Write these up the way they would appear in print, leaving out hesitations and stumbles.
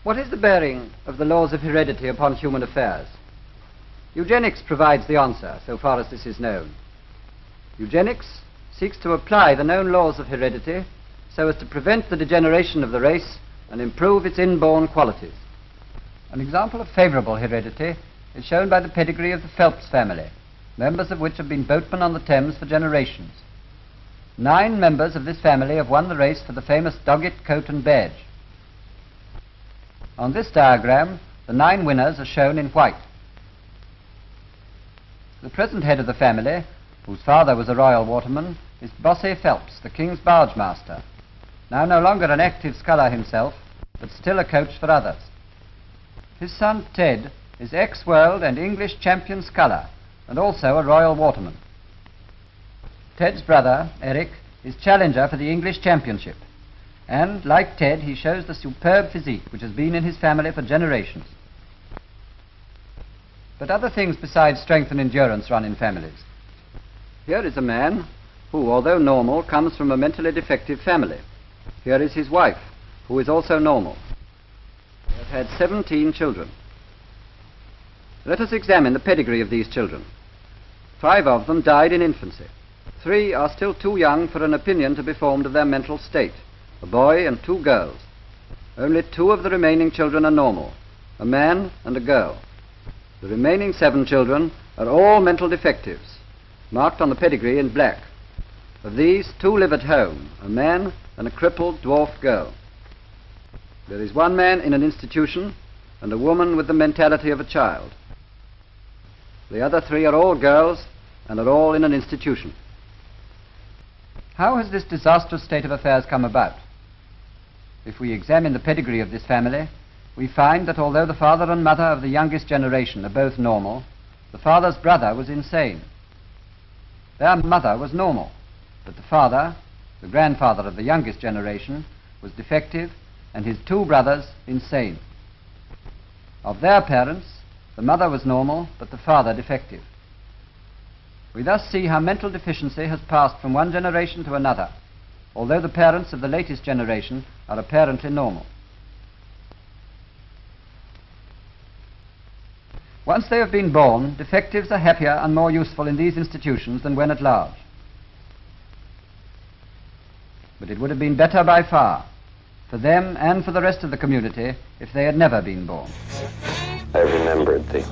What is the bearing of the laws of heredity upon human affairs? Eugenics provides the answer, so far as this is known. Eugenics seeks to apply the known laws of heredity so as to prevent the degeneration of the race and improve its inborn qualities. An example of favorable heredity is shown by the pedigree of the Phelps family, members of which have been boatmen on the Thames for generations. 9 members of this family have won the race for the famous Doggett coat and badge. On this diagram, the 9 winners are shown in white. The present head of the family, whose father was a royal waterman, is Bosse Phelps, the King's barge master, now no longer an active sculler himself, but still a coach for others. His son Ted is ex-world and English champion sculler, and also a royal waterman. Ted's brother, Eric, is challenger for the English championship, and, like Ted, he shows the superb physique which has been in his family for generations. But other things besides strength and endurance run in families. Here is a man who, although normal, comes from a mentally defective family. Here is his wife, who is also normal. They have had 17 children. Let us examine the pedigree of these children. 5 of them died in infancy. 3 are still too young for an opinion to be formed of their mental state, a boy and 2 girls. Only 2 of the remaining children are normal, a man and a girl. The remaining 7 children are all mental defectives, marked on the pedigree in black. Of these, 2 live at home, a man and a crippled dwarf girl. There is 1 man in an institution and a woman with the mentality of a child. The other 3 are all girls and are all in an institution. How has this disastrous state of affairs come about? If we examine the pedigree of this family, we find that although the father and mother of the youngest generation are both normal, the father's brother was insane. Their mother was normal, but the father, the grandfather of the youngest generation, was defective, and his 2 brothers insane. Of their parents, the mother was normal, but the father defective. We thus see how mental deficiency has passed from one generation to another, although the parents of the latest generation are apparently normal. Once they have been born, defectives are happier and more useful in these institutions than when at large. But it would have been better by far, for them and for the rest of the community, if they had never been born. I remembered the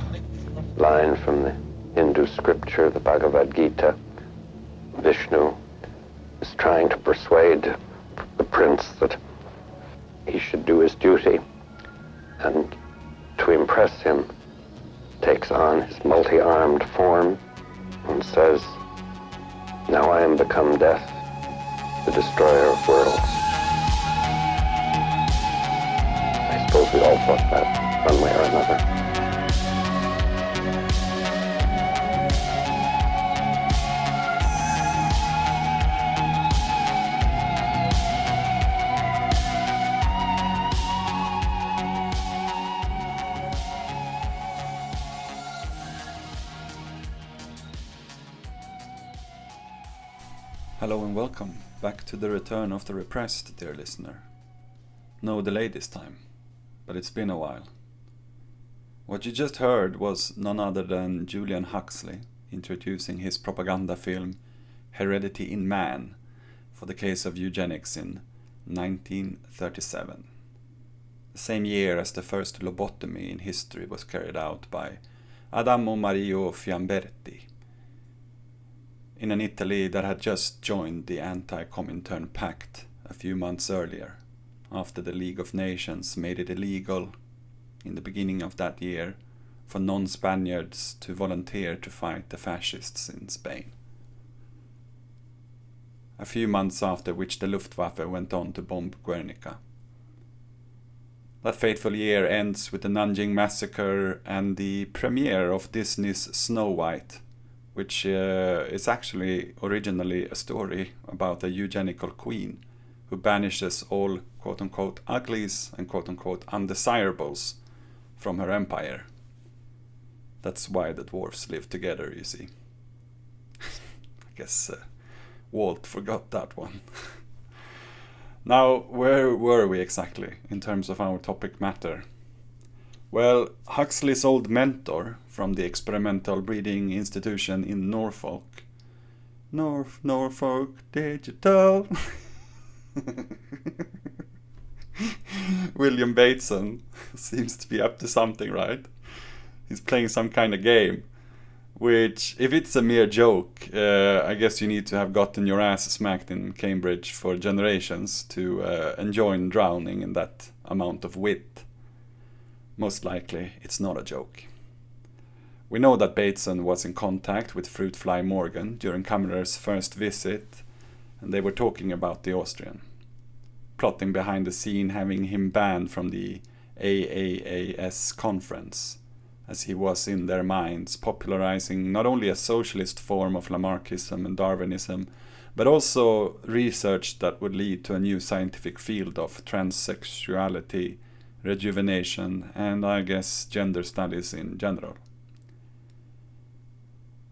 line from the Hindu scripture, the Bhagavad Gita. Vishnu is trying to persuade the prince that he should do his duty, and to impress him takes on his multi-armed form and says, "Now I am become death, the destroyer of worlds." I suppose we all thought that one way or another. Hello and welcome back to the Return of the Repressed, dear listener. No delay this time, but it's been a while. What you just heard was none other than Julian Huxley introducing his propaganda film Heredity in Man for the case of eugenics in 1937. The same year as the first lobotomy in history was carried out by Adamo Mario Fiamberti in an Italy that had just joined the anti-Comintern Pact a few months earlier, after the League of Nations made it illegal in the beginning of that year for non-Spaniards to volunteer to fight the fascists in Spain. A few months after which the Luftwaffe went on to bomb Guernica. That fateful year ends with the Nanjing Massacre and the premiere of Disney's Snow White, which is actually originally a story about a eugenical queen who banishes all quote-unquote uglies and quote-unquote undesirables from her empire. That's why the dwarfs live together, you see. I guess Walt forgot that one. Now, where were we exactly in terms of our topic matter? Well, Huxley's old mentor from the experimental breeding institution in Norfolk, Norfolk Digital, William Bateson, seems to be up to something, right? He's playing some kind of game, which, if it's a mere joke, I guess you need to have gotten your ass smacked in Cambridge for generations to enjoy drowning in that amount of wit. Most likely, it's not a joke. We know that Bateson was in contact with Fruit Fly Morgan during Kammerer's first visit, and they were talking about the Austrian, plotting behind the scene having him banned from the AAAS conference, as he was in their minds popularizing not only a socialist form of Lamarckism and Darwinism, but also research that would lead to a new scientific field of transsexuality, rejuvenation, and I guess gender studies in general.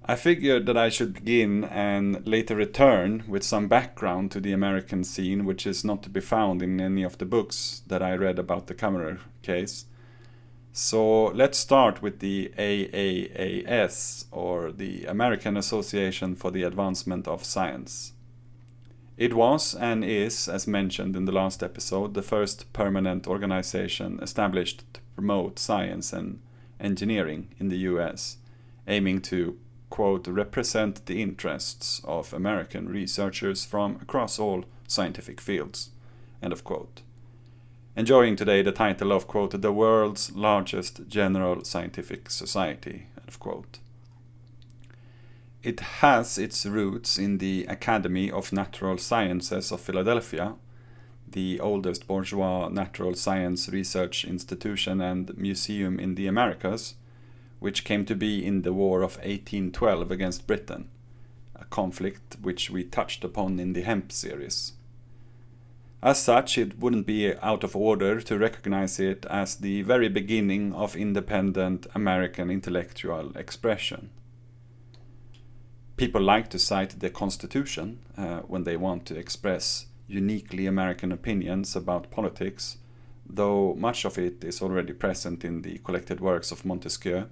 I figured that I should begin and later return with some background to the American scene, which is not to be found in any of the books that I read about the Kammerer case. So let's start with the AAAS, or the American Association for the Advancement of Science. It was and is, as mentioned in the last episode, the first permanent organization established to promote science and engineering in the US, aiming to, quote, represent the interests of American researchers from across all scientific fields, end of quote. Enjoying today the title of, quote, the world's largest general scientific society, end of quote. It has its roots in the Academy of Natural Sciences of Philadelphia, the oldest bourgeois natural science research institution and museum in the Americas, which came to be in the War of 1812 against Britain, a conflict which we touched upon in the Hemp series. As such, it wouldn't be out of order to recognize it as the very beginning of independent American intellectual expression. People like to cite the Constitution when they want to express uniquely American opinions about politics, though much of it is already present in the collected works of Montesquieu,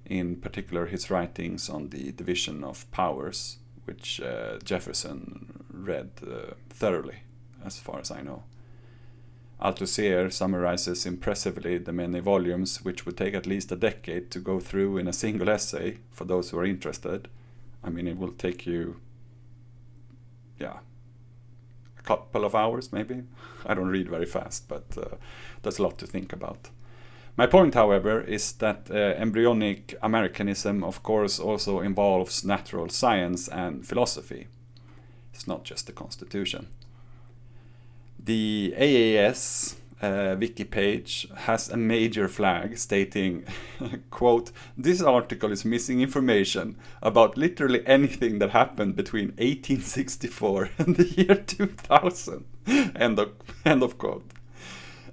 in particular his writings on the division of powers, which Jefferson read thoroughly, as far as I know. Althusser summarizes impressively the many volumes which would take at least a decade to go through in a single essay, for those who are interested. I mean, it will take you, a couple of hours maybe. I don't read very fast, but there's a lot to think about. My point, however, is that embryonic Americanism, of course, also involves natural science and philosophy. It's not just the Constitution. The AAS wiki page has a major flag stating, quote, this article is missing information about literally anything that happened between 1864 and the year 2000, end of quote.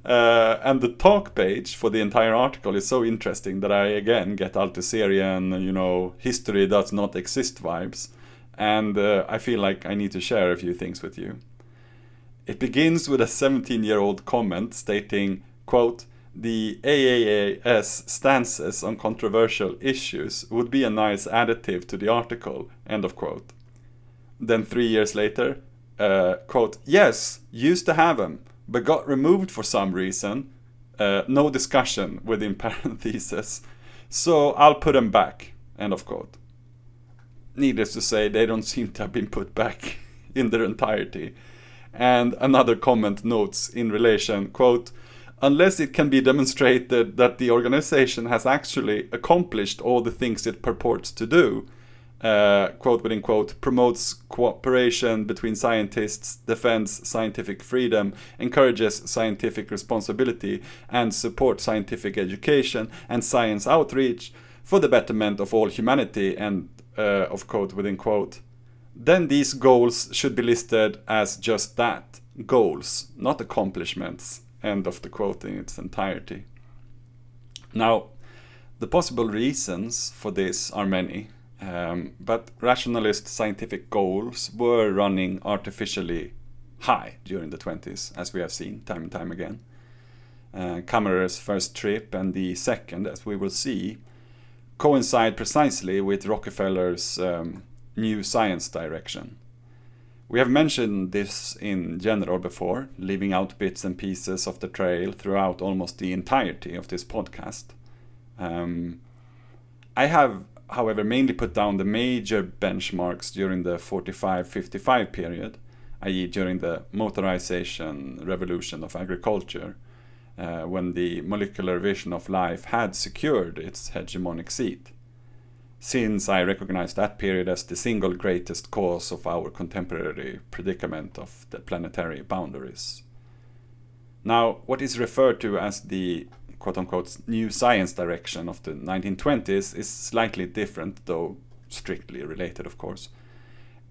And the talk page for the entire article is so interesting that I again get Althusserian, history does not exist vibes, and I feel like I need to share a few things with you. It begins with a 17-year-old comment stating, quote, the AAAS stances on controversial issues would be a nice additive to the article, end of quote. Then 3 years later, quote, yes, used to have them, but got removed for some reason, no discussion within parentheses, so I'll put them back, end of quote. Needless to say, they don't seem to have been put back in their entirety. And another comment notes in relation, quote, unless it can be demonstrated that the organization has actually accomplished all the things it purports to do, quote within quote, promotes cooperation between scientists, defends scientific freedom, encourages scientific responsibility, and supports scientific education and science outreach for the betterment of all humanity, and of quote within quote, then these goals should be listed as just that, goals, not accomplishments, end of the quote in its entirety. Now, the possible reasons for this are many, but rationalist scientific goals were running artificially high during the 20s, as we have seen time and time again. Kammerer's first trip and the second, as we will see, coincide precisely with Rockefeller's new science direction. We have mentioned this in general before, leaving out bits and pieces of the trail throughout almost the entirety of this podcast. I have, however, mainly put down the major benchmarks during the 45-55 period, i.e. during the motorization revolution of agriculture, when the molecular vision of life had secured its hegemonic seat, since I recognize that period as the single greatest cause of our contemporary predicament of the planetary boundaries. Now, what is referred to as the quote-unquote new science direction of the 1920s is slightly different, though strictly related, of course.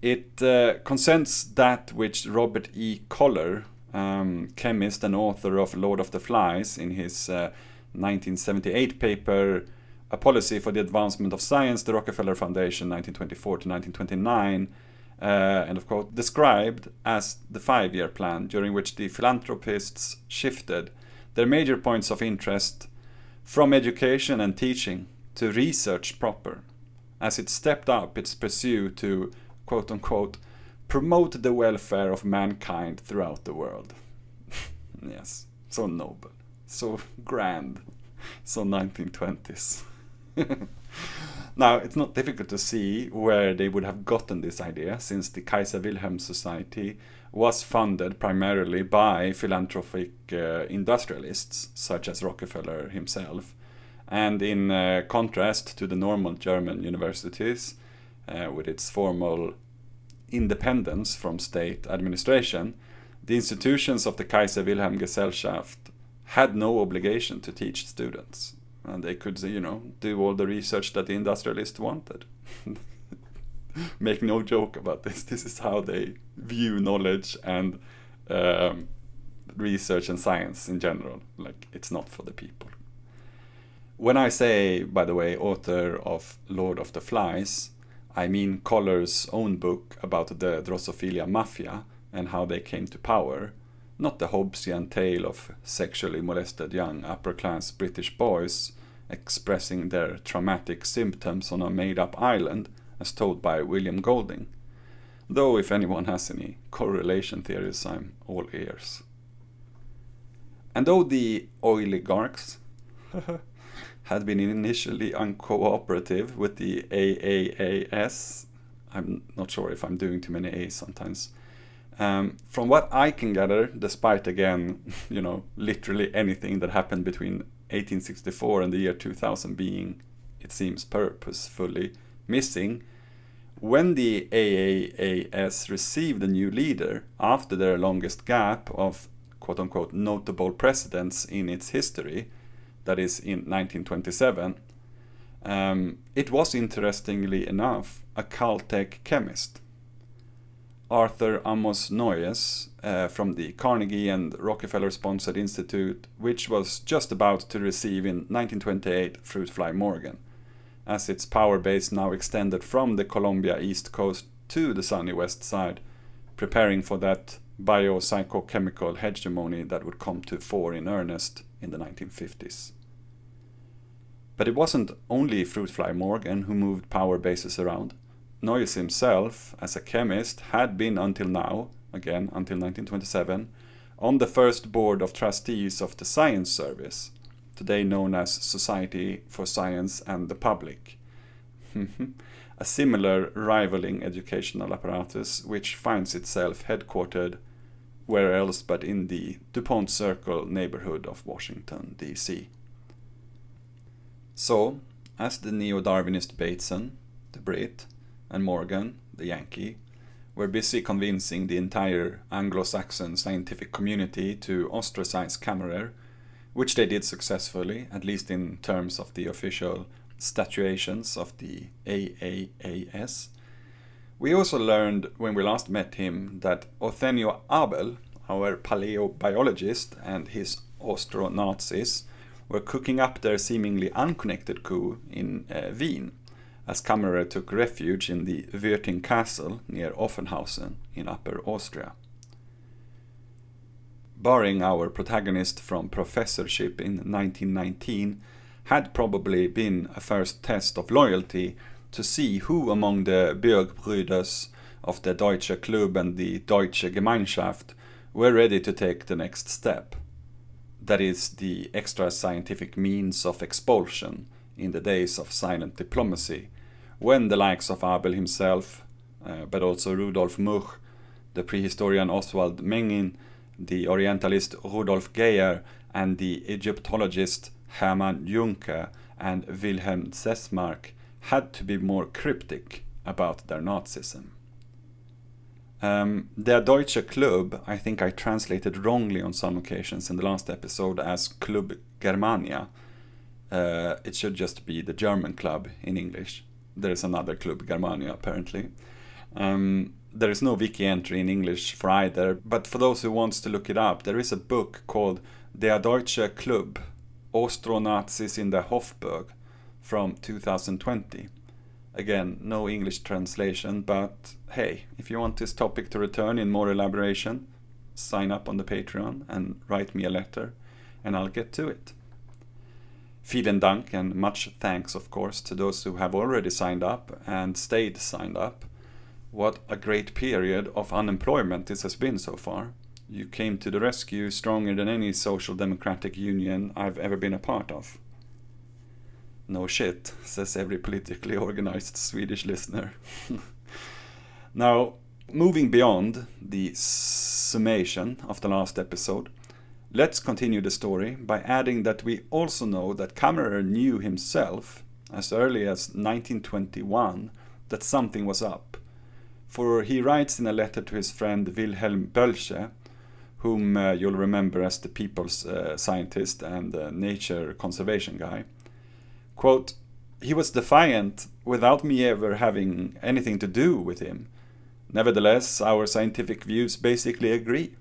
It consents that which Robert E. Koller, chemist and author of Lord of the Flies, in his 1978 paper A Policy for the Advancement of Science, the Rockefeller Foundation, 1924 to 1929, and of course described as the 5-year plan, during which the philanthropists shifted their major points of interest from education and teaching to research proper, as it stepped up its pursuit to, quote-unquote, promote the welfare of mankind throughout the world. Yes, so noble, so grand, so 1920s. Now, it's not difficult to see where they would have gotten this idea, since the Kaiser Wilhelm Society was funded primarily by philanthropic industrialists, such as Rockefeller himself, and in contrast to the normal German universities, with its formal independence from state administration, the institutions of the Kaiser Wilhelm Gesellschaft had no obligation to teach students. And they could, do all the research that the industrialists wanted. Make no joke about this. This is how they view knowledge and research and science in general. Like, it's not for the people. When I say, by the way, author of Lord of the Flies, I mean Koller's own book about the Drosophila mafia and how they came to power, not the Hobbesian tale of sexually molested young upper-class British boys expressing their traumatic symptoms on a made-up island, as told by William Golding. Though if anyone has any correlation theories, I'm all ears. And though the oligarchs had been initially uncooperative with the AAAS, I'm not sure if I'm doing too many A's sometimes, from what I can gather, despite again, literally anything that happened between 1864 and the year 2000 being, it seems, purposefully missing, when the AAAS received a new leader after their longest gap of quote-unquote notable presidents in its history, that is in 1927, it was, interestingly enough, a Caltech chemist. Arthur Amos Noyes from the Carnegie and Rockefeller-sponsored institute, which was just about to receive in 1928 Fruitfly Morgan, as its power base now extended from the Columbia East Coast to the sunny west side, preparing for that biopsychochemical hegemony that would come to fore in earnest in the 1950s. But it wasn't only Fruitfly Morgan who moved power bases around. Noyes himself, as a chemist, had been until now, again until 1927, on the first board of trustees of the Science Service, today known as Society for Science and the Public. A similar rivaling educational apparatus which finds itself headquartered where else but in the DuPont Circle neighborhood of Washington, D.C. So, as the neo-Darwinist Bateson, the Brit, and Morgan, the Yankee, were busy convincing the entire Anglo-Saxon scientific community to ostracize Kammerer, which they did successfully, at least in terms of the official statuations of the AAAS. We also learned when we last met him that Othenio Abel, our paleobiologist, and his Austro-Nazis were cooking up their seemingly unconnected coup in Wien, as Kammerer took refuge in the Wirting Castle near Offenhausen in Upper Austria. barring our protagonist from professorship in 1919, had probably been a first test of loyalty to see who among the Bürgerbrüders of the Deutsche Club and the Deutsche Gemeinschaft were ready to take the next step. That is, the extra scientific means of expulsion in the days of silent diplomacy, when the likes of Abel himself, but also Rudolf Much, the prehistorian Oswald Mengin, the Orientalist Rudolf Geyer, and the Egyptologist Hermann Juncker and Wilhelm Sesmark had to be more cryptic about their Nazism. Der Deutsche Club, I think I translated wrongly on some occasions in the last episode as Club Germania. It should just be the German club in English. There is another Club Germania apparently. There is no wiki entry in English for either, but for those who wants to look it up, there is a book called Der Deutsche Club, Austro-Nazis in der Hofburg from 2020. Again, no English translation, but hey, if you want this topic to return in more elaboration, sign up on the Patreon and write me a letter, and I'll get to it. Vielen Dank, and much thanks, of course, to those who have already signed up and stayed signed up. What a great period of unemployment this has been so far. You came to the rescue stronger than any social democratic union I've ever been a part of. No shit, says every politically organized Swedish listener. Now, moving beyond the summation of the last episode, let's continue the story by adding that we also know that Kammerer knew himself, as early as 1921, that something was up. For he writes in a letter to his friend Wilhelm Bölsche, whom you'll remember as the people's scientist and nature conservation guy, quote, "He was defiant without me ever having anything to do with him. Nevertheless, our scientific views basically agree.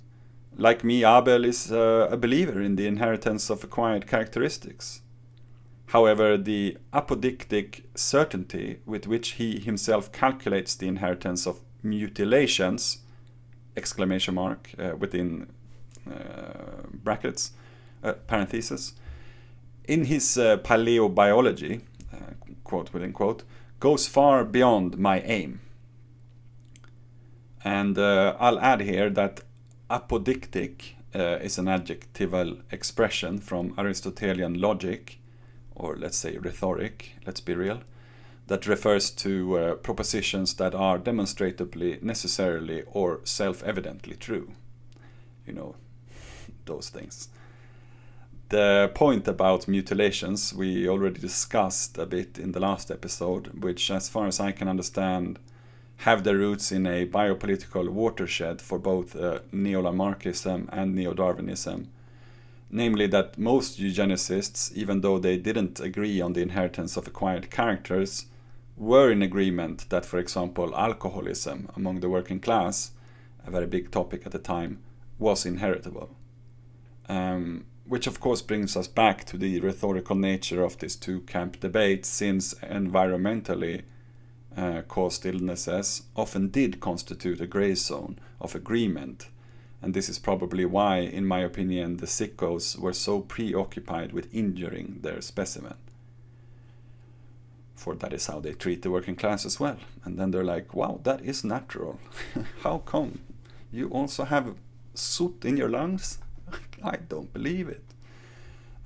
Like me, Abel is a believer in the inheritance of acquired characteristics. However, the apodictic certainty with which he himself calculates the inheritance of mutilations, exclamation mark, within brackets, parenthesis, in his paleobiology, quote within quote, goes far beyond my aim." And I'll add here that apodictic is an adjectival expression from Aristotelian logic, or let's say rhetoric, let's be real, that refers to propositions that are demonstratively, necessarily, or self-evidently true. You know, those things. The point about mutilations we already discussed a bit in the last episode, which, as far as I can understand, have their roots in a biopolitical watershed for both neo-Lamarckism and neo-Darwinism. Namely that most eugenicists, even though they didn't agree on the inheritance of acquired characters, were in agreement that, for example, alcoholism among the working class, a very big topic at the time, was inheritable. Which of course brings us back to the rhetorical nature of this two-camp debate, since environmentally caused illnesses often did constitute a grey zone of agreement. And this is probably why, in my opinion, the sickos were so preoccupied with injuring their specimen. For that is how they treat the working class as well. And then they're like, wow, that is natural. How come? You also have soot in your lungs? I don't believe it.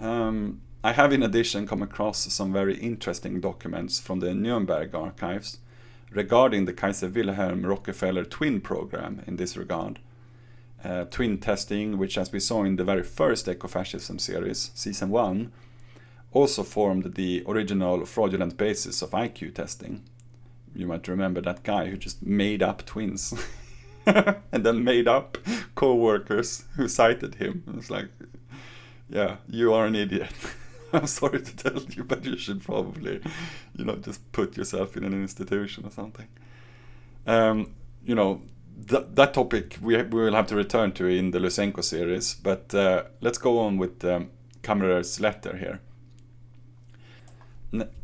I have in addition come across some very interesting documents from the Nuremberg archives regarding the Kaiser Wilhelm Rockefeller twin program in this regard. Twin testing, which, as we saw in the very first Ecofascism series, season 1, also formed the original fraudulent basis of IQ testing. You might remember that guy who just made up twins and then made up co-workers who cited him. It's like, yeah, you are an idiot. I'm sorry to tell you, but you should probably, just put yourself in an institution or something. That topic we will have to return to in the Lysenko series, but let's go on with Kammerer's letter here.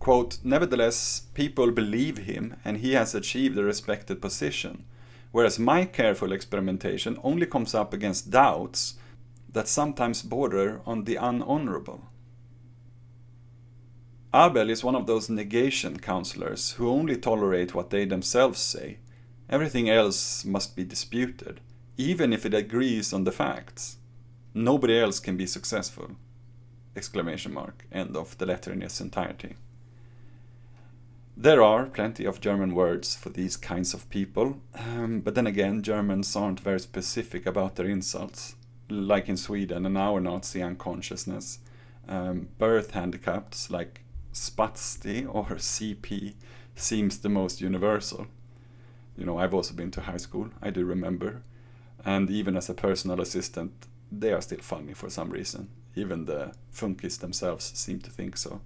Quote, "Nevertheless, people believe him and he has achieved a respected position, whereas my careful experimentation only comes up against doubts that sometimes border on the unhonorable. Abel is one of those negation counselors who only tolerate what they themselves say. Everything else must be disputed, even if it agrees on the facts. Nobody else can be successful! Exclamation mark. End of the letter in its entirety. There are plenty of German words for these kinds of people, but then again, Germans aren't very specific about their insults, like in Sweden and our Nazi unconsciousness. Birth handicaps like spasti or CP seems the most universal. You know, I've also been to high school, I do remember, and even as a personal assistant, they are still funny for some reason. Even the funkies themselves seem to think so.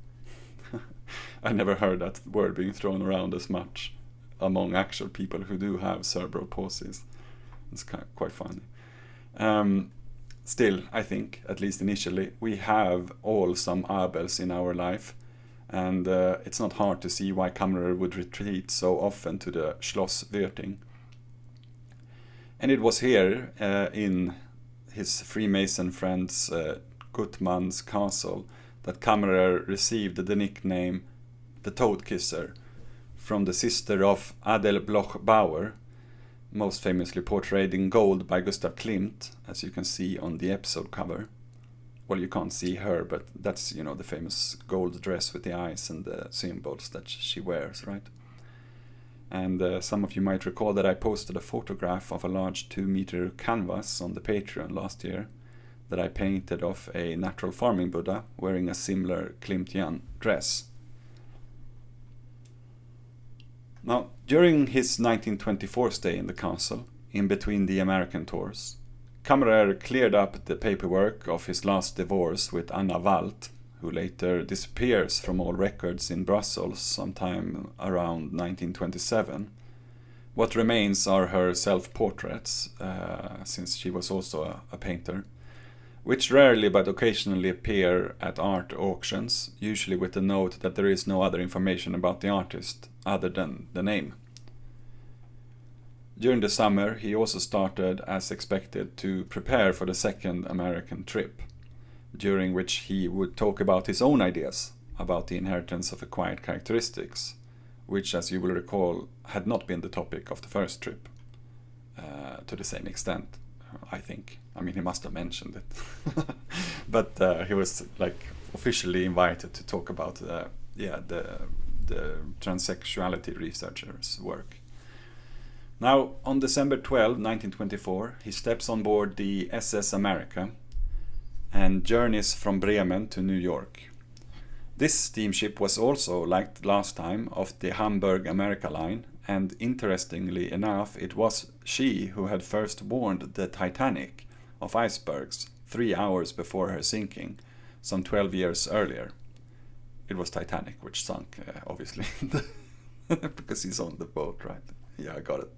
I never heard that word being thrown around as much among actual people who do have cerebral palsies. It's quite funny. Still, I think, at least initially, we have all some Abels in our life, and it's not hard to see why Kammerer would retreat so often to the Schloss Wörting. And it was here, in his Freemason friend's Gutmann's castle, that Kammerer received the nickname the Toad Kisser from the sister of Adele Bloch-Bauer, most famously portrayed in gold by Gustav Klimt, as you can see on the episode cover. Well, you can't see her, but that's, you know, the famous gold dress with the eyes and the symbols that she wears, right? And some of you might recall that I posted a photograph of a large 2-meter canvas on the Patreon last year that I painted of a natural farming Buddha wearing a similar Klimtian dress. Now, during his 1924 stay in the castle, in between the American tours, Kammerer cleared up the paperwork of his last divorce with Anna Walt, who later disappears from all records in Brussels sometime around 1927. What remains are her self-portraits, since she was also a painter, which rarely but occasionally appear at art auctions, usually with the note that there is no other information about the artist other than the name. During the summer, he also started, as expected, to prepare for the second American trip, during which he would talk about his own ideas about the inheritance of acquired characteristics, which, as you will recall, had not been the topic of the first trip, to the same extent, I think. I mean, he must have mentioned it. But he was like officially invited to talk about the transsexuality researchers' work. Now, on December 12, 1924, he steps on board the SS America and journeys from Bremen to New York. This steamship was also, like last time, of the Hamburg-America line, and interestingly enough, it was she who had first warned the Titanic of icebergs 3 hours before her sinking, some 12 years earlier. It was Titanic which sunk, obviously, because he's on the boat, right? Yeah, I got it.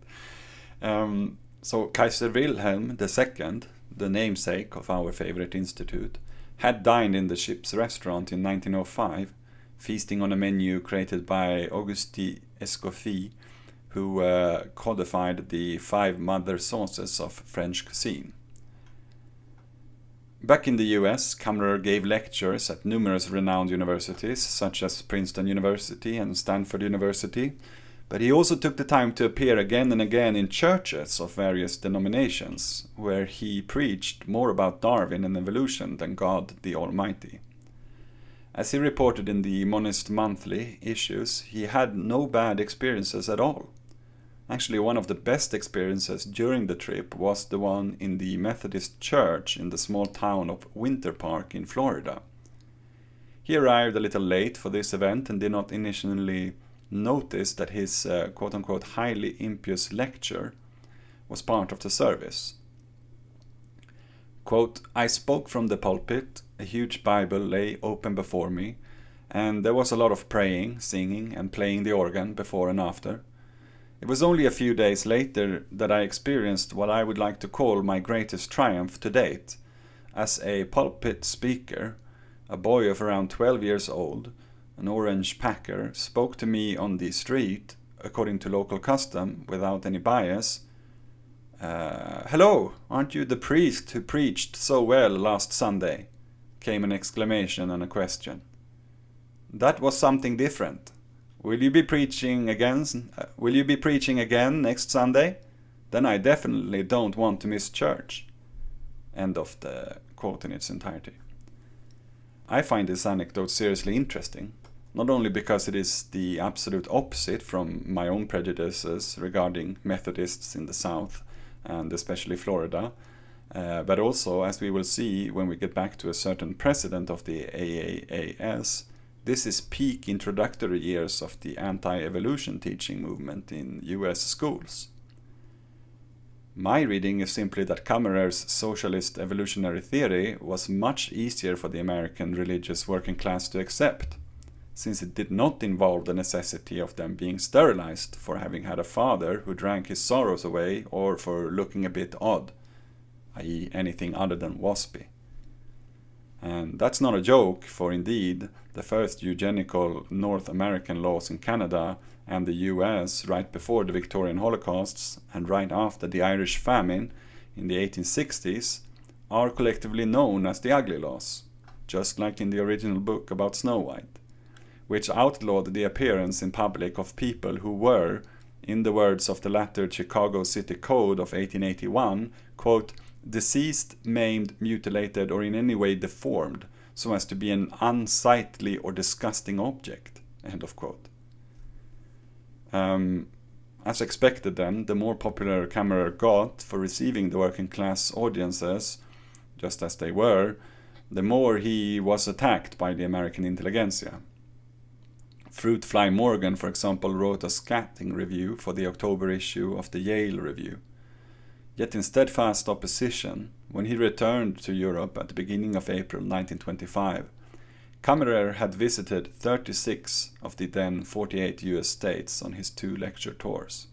So Kaiser Wilhelm II, the namesake of our favorite institute, had dined in the ship's restaurant in 1905, feasting on a menu created by Auguste Escoffier, who codified the 5 mother sauces of French cuisine. Back in the US, Kammerer gave lectures at numerous renowned universities, such as Princeton University and Stanford University, but he also took the time to appear again and again in churches of various denominations, where he preached more about Darwin and evolution than God the Almighty. As he reported in the Monist Monthly issues, he had no bad experiences at all. Actually, one of the best experiences during the trip was the one in the Methodist church in the small town of Winter Park in Florida. He arrived a little late for this event and did not initially notice that his quote-unquote highly impious lecture was part of the service. Quote, "I spoke from the pulpit, a huge Bible lay open before me, and there was a lot of praying, singing, and playing the organ before and after. It was only a few days later that I experienced what I would like to call my greatest triumph to date. As a pulpit speaker, a boy of around 12 years old, an orange packer, spoke to me on the street, according to local custom, without any bias, "Hello, aren't you the priest who preached so well last Sunday?" came an exclamation and a question. "That was something different. Will you be preaching again next Sunday? Then I definitely don't want to miss church." End of the quote in its entirety. I find this anecdote seriously interesting, not only because it is the absolute opposite from my own prejudices regarding Methodists in the South, and especially Florida, but also, as we will see when we get back to a certain president of the AAAS, this is peak introductory years of the anti-evolution teaching movement in US schools. My reading is simply that Kammerer's socialist evolutionary theory was much easier for the American religious working class to accept, since it did not involve the necessity of them being sterilized for having had a father who drank his sorrows away or for looking a bit odd, i.e. anything other than waspy. And that's not a joke, for indeed, the first eugenical North American laws in Canada and the US right before the Victorian Holocausts and right after the Irish famine in the 1860s are collectively known as the Ugly Laws, just like in the original book about Snow White, which outlawed the appearance in public of people who were, in the words of the latter Chicago City Code of 1881, quote, "diseased, maimed, mutilated, or in any way deformed, so as to be an unsightly or disgusting object." End of quote. As expected then, the more popular Kammerer got for receiving the working class audiences, just as they were, the more he was attacked by the American intelligentsia. Fruitfly Morgan, for example, wrote a scathing review for the October issue of the Yale Review. Yet in steadfast opposition, when he returned to Europe at the beginning of April 1925, Kammerer had visited 36 of the then 48 US states on his 2 lecture tours.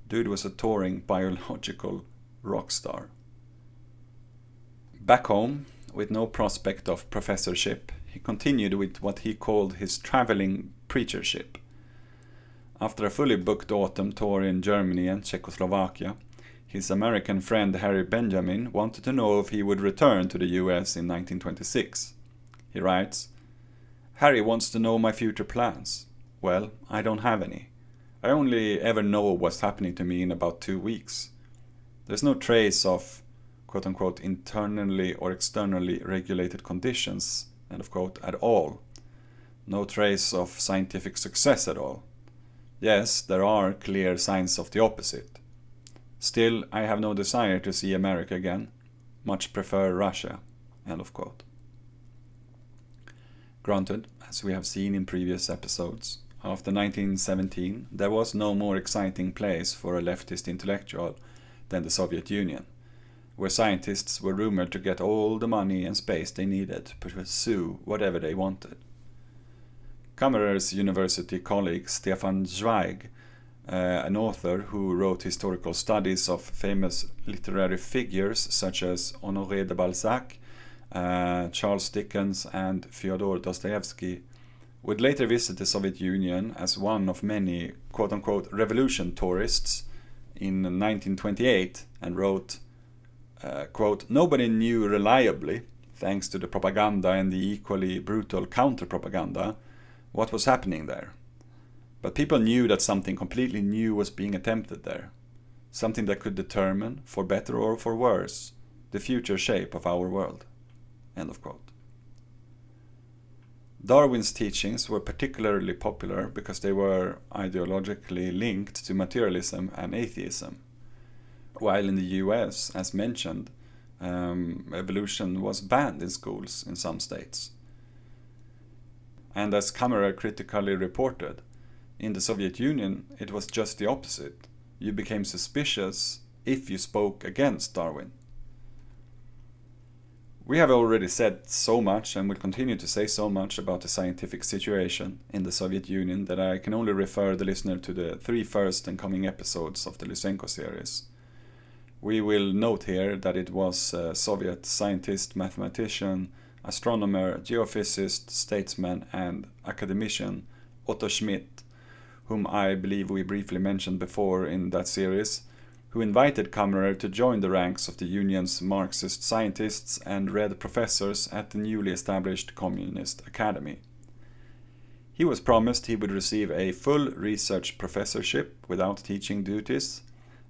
Dude was a touring biological rock star. Back home, with no prospect of professorship, he continued with what he called his traveling preachership. After a fully booked autumn tour in Germany and Czechoslovakia, his American friend Harry Benjamin wanted to know if he would return to the US in 1926. He writes, "Harry wants to know my future plans. Well, I don't have any. I only ever know what's happening to me in about 2 weeks. There's no trace of, quote-unquote, internally or externally regulated conditions, end of quote, at all. No trace of scientific success at all. Yes, there are clear signs of the opposite. Still, I have no desire to see America again. Much prefer Russia," end of quote. Granted, as we have seen in previous episodes, after 1917 there was no more exciting place for a leftist intellectual than the Soviet Union, where scientists were rumored to get all the money and space they needed to pursue whatever they wanted. Kammerer's university colleague Stefan Zweig, an author who wrote historical studies of famous literary figures such as Honoré de Balzac, Charles Dickens and Fyodor Dostoevsky, would later visit the Soviet Union as one of many quote-unquote revolution tourists in 1928 and wrote, quote, "Nobody knew reliably, thanks to the propaganda and the equally brutal counter-propaganda, what was happening there. But people knew that something completely new was being attempted there, something that could determine, for better or for worse, the future shape of our world." End of quote. Darwin's teachings were particularly popular because they were ideologically linked to materialism and atheism, while in the US, as mentioned, evolution was banned in schools in some states. And as Kammerer critically reported, in the Soviet Union it was just the opposite. You became suspicious if you spoke against Darwin. We have already said so much and will continue to say so much about the scientific situation in the Soviet Union that I can only refer the listener to the 3 first and coming episodes of the Lysenko series. We will note here that it was Soviet scientist, mathematician, astronomer, geophysicist, statesman and academician Otto Schmidt, whom I believe we briefly mentioned before in that series, who invited Kammerer to join the ranks of the Union's Marxist scientists and Red professors at the newly established Communist Academy. He was promised he would receive a full research professorship without teaching duties,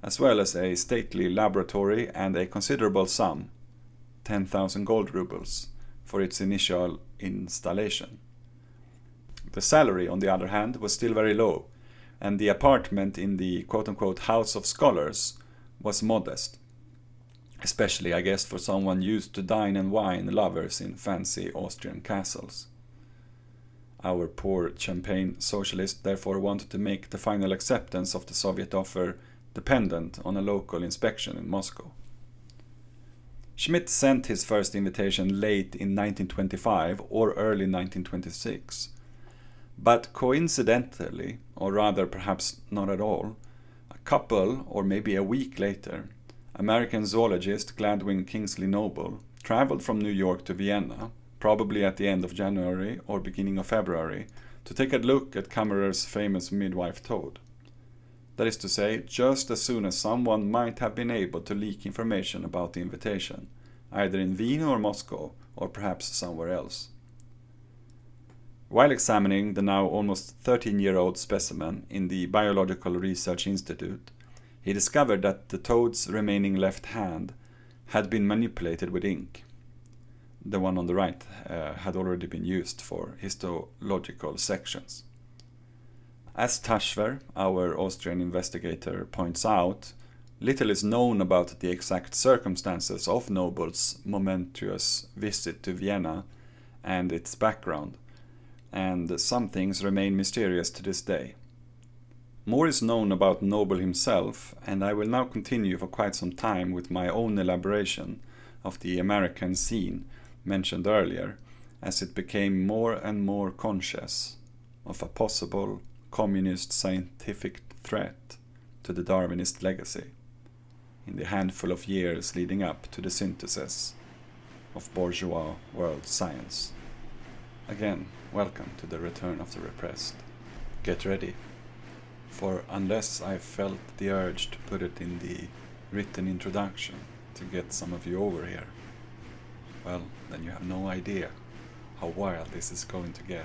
as well as a stately laboratory and a considerable sum, 10,000 gold rubles, for its initial installation. The salary, on the other hand, was still very low, and the apartment in the quote-unquote House of Scholars was modest, especially, I guess, for someone used to dine and wine lovers in fancy Austrian castles. Our poor champagne socialist therefore wanted to make the final acceptance of the Soviet offer dependent on a local inspection in Moscow. Schmidt sent his first invitation late in 1925 or early 1926, but coincidentally, or rather perhaps not at all, a couple or maybe a week later, American zoologist Gladwin Kingsley Noble traveled from New York to Vienna, probably at the end of January or beginning of February, to take a look at Kammerer's famous midwife toad. That is to say, just as soon as someone might have been able to leak information about the invitation, either in Wien or Moscow, or perhaps somewhere else. While examining the now almost 13-year-old specimen in the Biological Research Institute, he discovered that the toad's remaining left hand had been manipulated with ink. The one on the right had already been used for histological sections. As Taschwer, our Austrian investigator, points out, little is known about the exact circumstances of Noble's momentous visit to Vienna and its background, and some things remain mysterious to this day. More is known about Noble himself, and I will now continue for quite some time with my own elaboration of the American scene mentioned earlier, as it became more and more conscious of a possible communist scientific threat to the Darwinist legacy in the handful of years leading up to the synthesis of bourgeois world science. Again, welcome to the Return of the Repressed. Get ready, for unless I felt the urge to put it in the written introduction to get some of you over here, well, then you have no idea how wild this is going to get.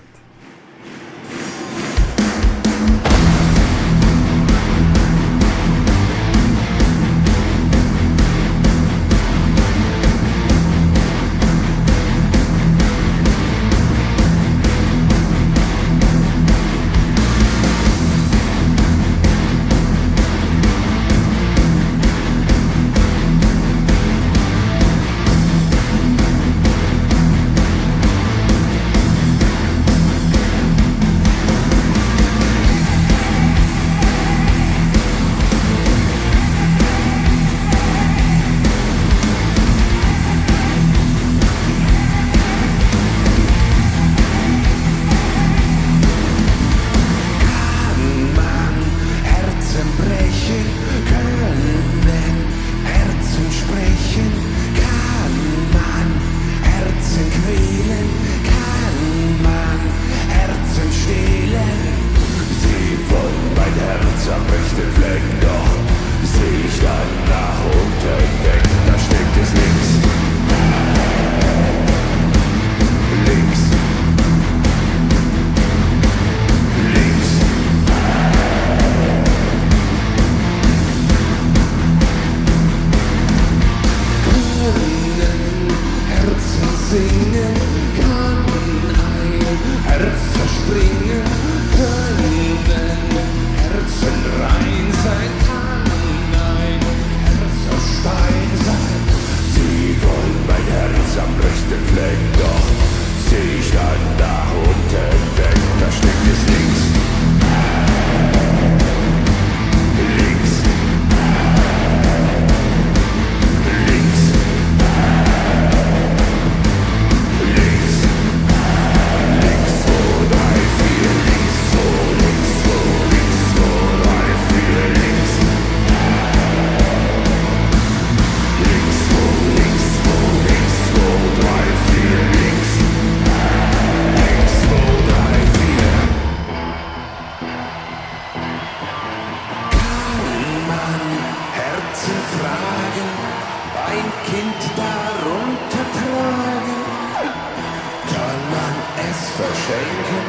verschenken,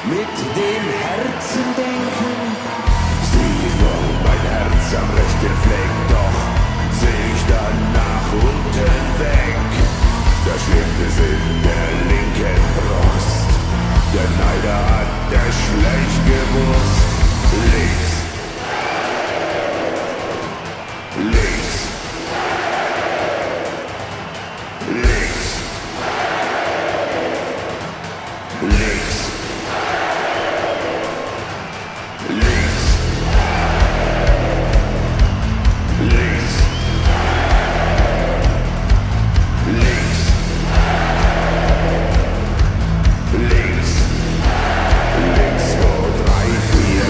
mit dem Herzen denken. Sie von mein Herz am rechten Fleck, doch seh ich dann nach unten weg. Da schlägt es in der linken Brust, der Neider hat der schlecht gewusst. Links, links, links, links, links, links, links, links, links, 2, 3, 4.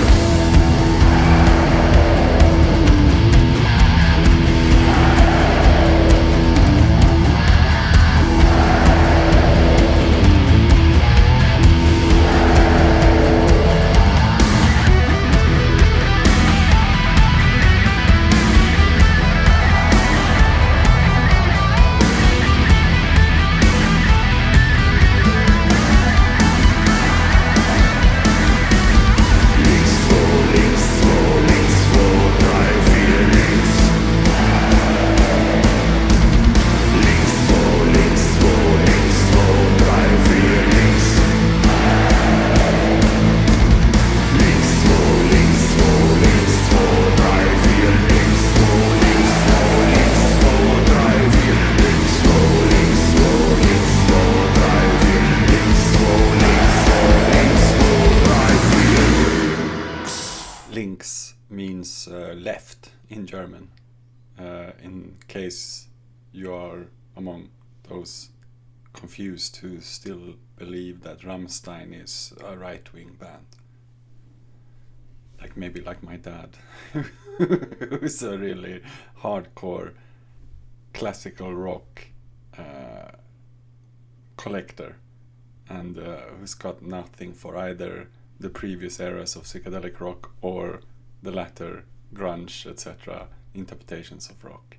Links means left in German, in case you are among those confused who still believe that Rammstein is a right-wing band. Maybe like my dad, who's a really hardcore classical rock collector, and who's got nothing for either the previous eras of psychedelic rock or the latter grunge, etc. interpretations of rock.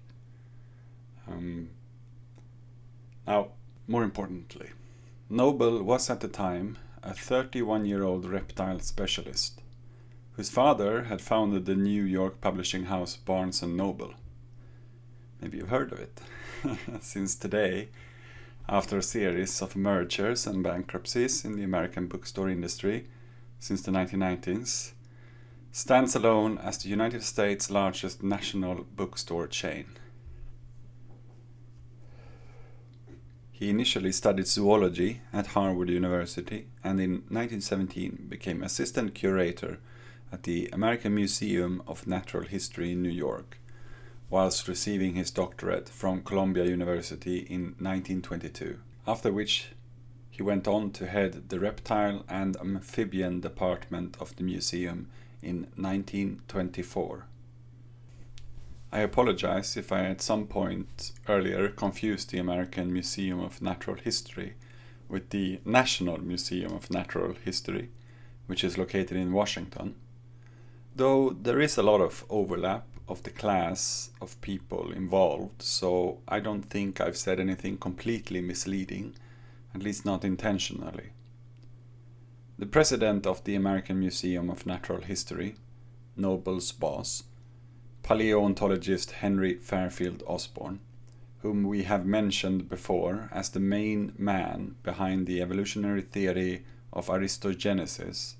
Now, more importantly, Noble was at the time a 31-year-old reptile specialist, whose father had founded the New York publishing house Barnes & Noble. Maybe you've heard of it, since today, after a series of mergers and bankruptcies in the American bookstore industry since the 1990s, stands alone as the United States' largest national bookstore chain. He initially studied zoology at Harvard University and in 1917 became assistant curator at the American Museum of Natural History in New York, whilst receiving his doctorate from Columbia University in 1922, after which he went on to head the reptile and amphibian department of the museum in 1924. I apologize if I at some point earlier confused the American Museum of Natural History with the National Museum of Natural History, which is located in Washington, though there is a lot of overlap of the class of people involved, so I don't think I've said anything completely misleading, at least not intentionally. The president of the American Museum of Natural History, Noble's boss, paleontologist Henry Fairfield Osborn, whom we have mentioned before as the main man behind the evolutionary theory of Aristogenesis,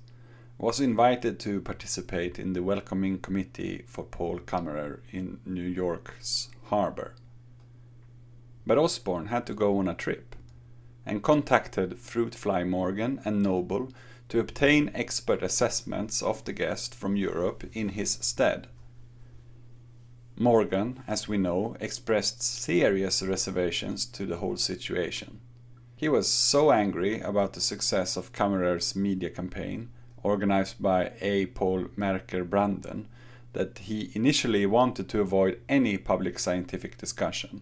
was invited to participate in the welcoming committee for Paul Kammerer in New York's harbor. But Osborn had to go on a trip, and contacted Fruitfly Morgan and Noble to obtain expert assessments of the guest from Europe in his stead. Morgan, as we know, expressed serious reservations to the whole situation. He was so angry about the success of Kammerer's media campaign, organized by A. Paul Merker-Branden, that he initially wanted to avoid any public scientific discussion,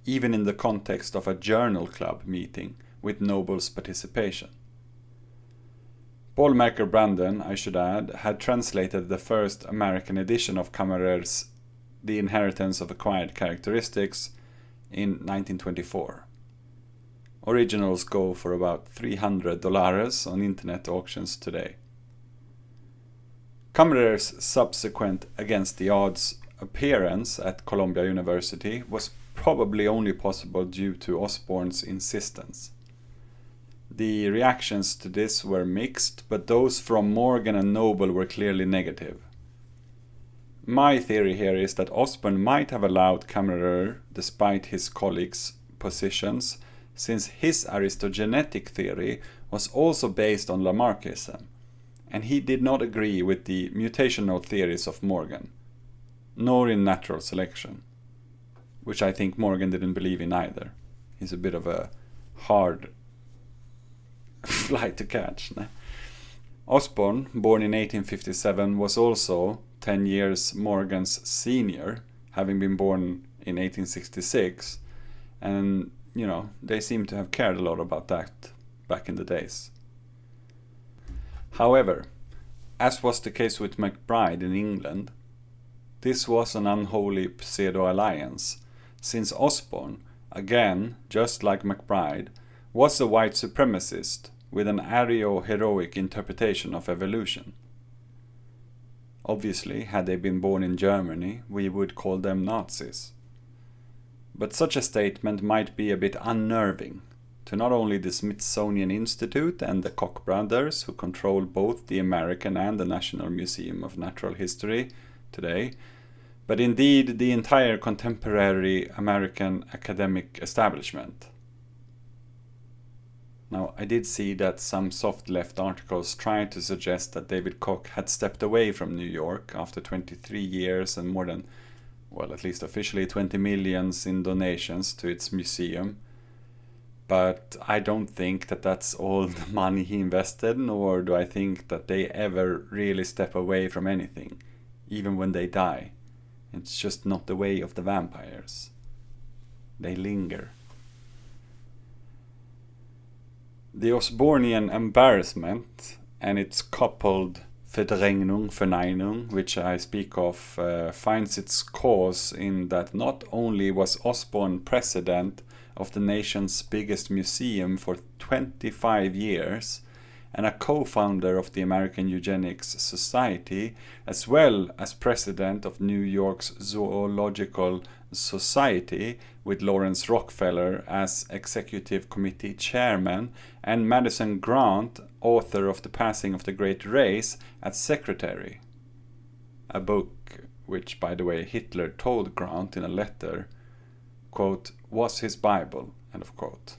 even in the context of a journal club meeting with Noble's participation. Paul Merker-Branden, I should add, had translated the first American edition of Kammerer's The Inheritance of Acquired Characteristics in 1924. Originals go for about $300 on internet auctions today. Kammerer's subsequent against the odds appearance at Columbia University was probably only possible due to Osborn's insistence. The reactions to this were mixed, but those from Morgan and Noble were clearly negative. My theory here is that Osborn might have allowed Kammerer, despite his colleagues' positions, since his aristogenetic theory was also based on Lamarckism, and he did not agree with the mutational theories of Morgan, nor in natural selection, which I think Morgan didn't believe in either. He's a bit of a hard fly to catch. Ne? Osborn, born in 1857, was also 10 years Morgan's senior, having been born in 1866, and they seem to have cared a lot about that back in the days. However, as was the case with MacBride in England, this was an unholy pseudo-alliance, since Osborn, again, just like MacBride, was a white supremacist with an ario-heroic interpretation of evolution. Obviously, had they been born in Germany, we would call them Nazis. But such a statement might be a bit unnerving to not only the Smithsonian Institute and the Koch brothers, who control both the American and the National Museum of Natural History today, but indeed the entire contemporary American academic establishment. Now, I did see that some soft left articles tried to suggest that David Koch had stepped away from New York after 23 years and more than, well, at least officially 20 millions in donations to its museum. But I don't think that that's all the money he invested, nor do I think that they ever really step away from anything, even when they die. It's just not the way of the vampires. They linger. The Osbornian embarrassment and its coupled Verneinung, which I speak of, finds its cause in that not only was Osborn president of the nation's biggest museum for 25 years and a co-founder of the American Eugenics Society, as well as president of New York's Zoological Society, with Lawrence Rockefeller as executive committee chairman and Madison Grant, author of The Passing of the Great Race, as secretary. A book which, by the way, Hitler told Grant in a letter, quote, was his Bible, end of quote.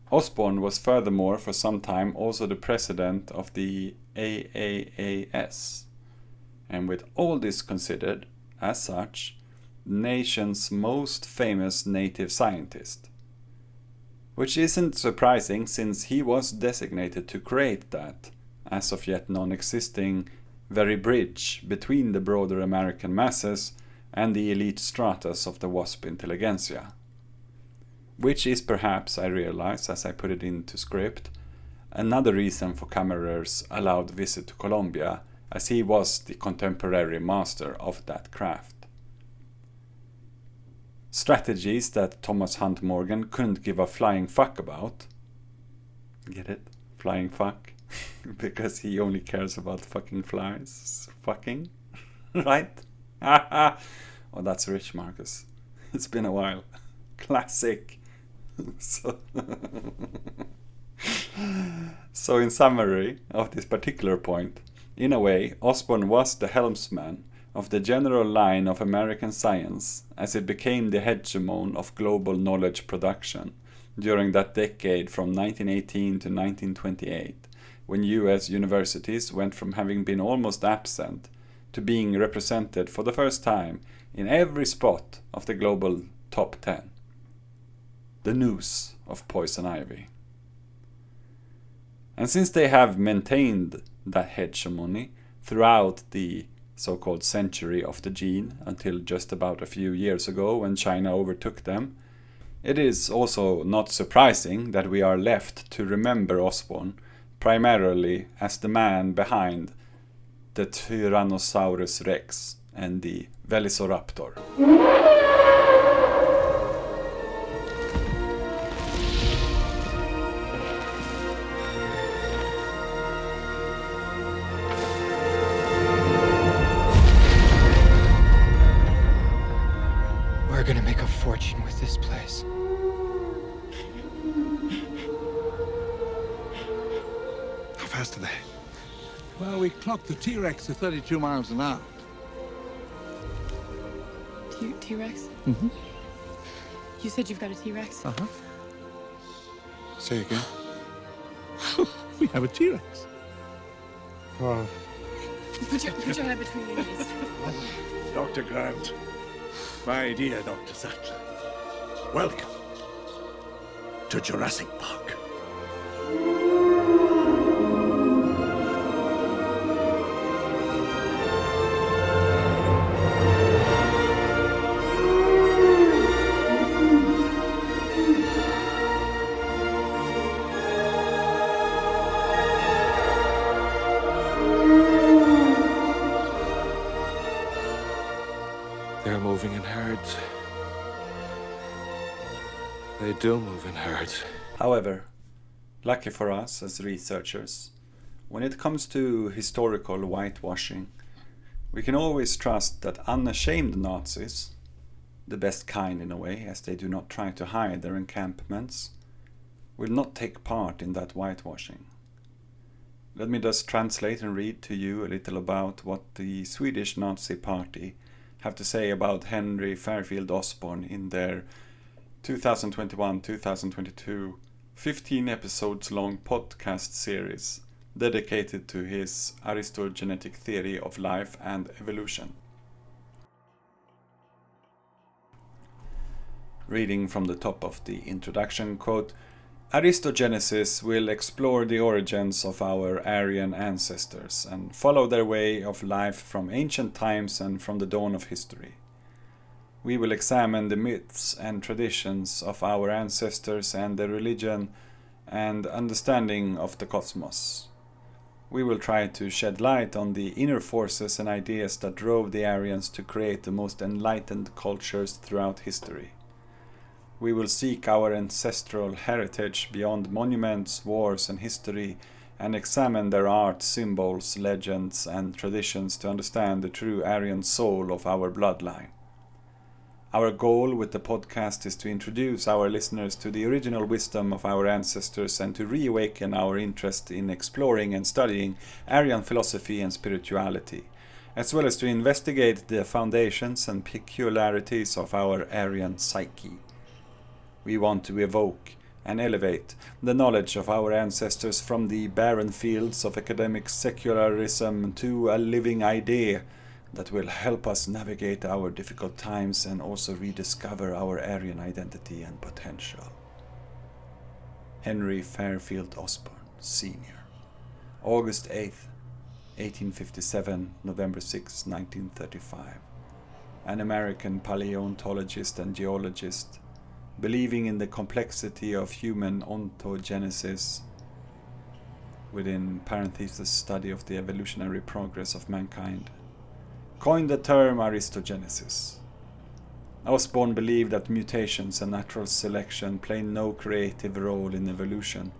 Osborn was furthermore for some time also the president of the AAAS, and with all this considered, as such, the nation's most famous native scientist. Which isn't surprising since he was designated to create that, as of yet non-existing, very bridge between the broader American masses and the elite stratas of the WASP intelligentsia. Which is perhaps, I realize, as I put it into script, another reason for Kammerer's allowed visit to Columbia, as he was the contemporary master of that craft. Strategies that Thomas Hunt Morgan couldn't give a flying fuck about. Get it? Flying fuck? Because he only cares about fucking flies. Fucking? Right? Oh, that's rich, Marcus. It's been a while. Classic. So in summary of this particular point, in a way, Osborn was the helmsman of the general line of American science as it became the hegemon of global knowledge production during that decade from 1918 to 1928, when US universities went from having been almost absent to being represented for the first time in every spot of the global top 10. The noose of poison ivy. And since they have maintained that hegemony throughout the so-called century of the gene until just about a few years ago when China overtook them, it is also not surprising that we are left to remember Osborn primarily as the man behind the Tyrannosaurus rex and the Velociraptor. fast are they? Well, we clocked the T-Rex at 32 miles an hour. T-Rex? Mm-hmm. You said you've got a T-Rex? Uh-huh. Say again. We have a T-Rex. Put your head between your knees. Dr. Grant. My dear Dr. Sattler. Welcome to Jurassic Park. They're moving in herds. They do move in herds. However, lucky for us as researchers, when it comes to historical whitewashing, we can always trust that unashamed Nazis, the best kind in a way, as they do not try to hide their encampments, will not take part in that whitewashing. Let me just translate and read to you a little about what the Swedish Nazi Party have to say about Henry Fairfield Osborn in their 2021-2022 15 episodes long podcast series dedicated to his aristogenetic theory of life and evolution. Reading from the top of the introduction, quote, Aristogenesis will explore the origins of our Aryan ancestors and follow their way of life from ancient times and from the dawn of history. We will examine the myths and traditions of our ancestors and their religion and understanding of the cosmos. We will try to shed light on the inner forces and ideas that drove the Aryans to create the most enlightened cultures throughout history. We will seek our ancestral heritage beyond monuments, wars, and history, and examine their art, symbols, legends, and traditions to understand the true Aryan soul of our bloodline. Our goal with the podcast is to introduce our listeners to the original wisdom of our ancestors and to reawaken our interest in exploring and studying Aryan philosophy and spirituality, as well as to investigate the foundations and peculiarities of our Aryan psyche. We want to evoke and elevate the knowledge of our ancestors from the barren fields of academic secularism to a living idea that will help us navigate our difficult times and also rediscover our Aryan identity and potential. Henry Fairfield Osborn, Sr. August 8th, 1857, November 6, 1935. An American paleontologist and geologist, believing in the complexity of human ontogenesis, within parentheses study of the evolutionary progress of mankind, coined the term Aristogenesis. Osborn believed that mutations and natural selection play no creative role in evolution,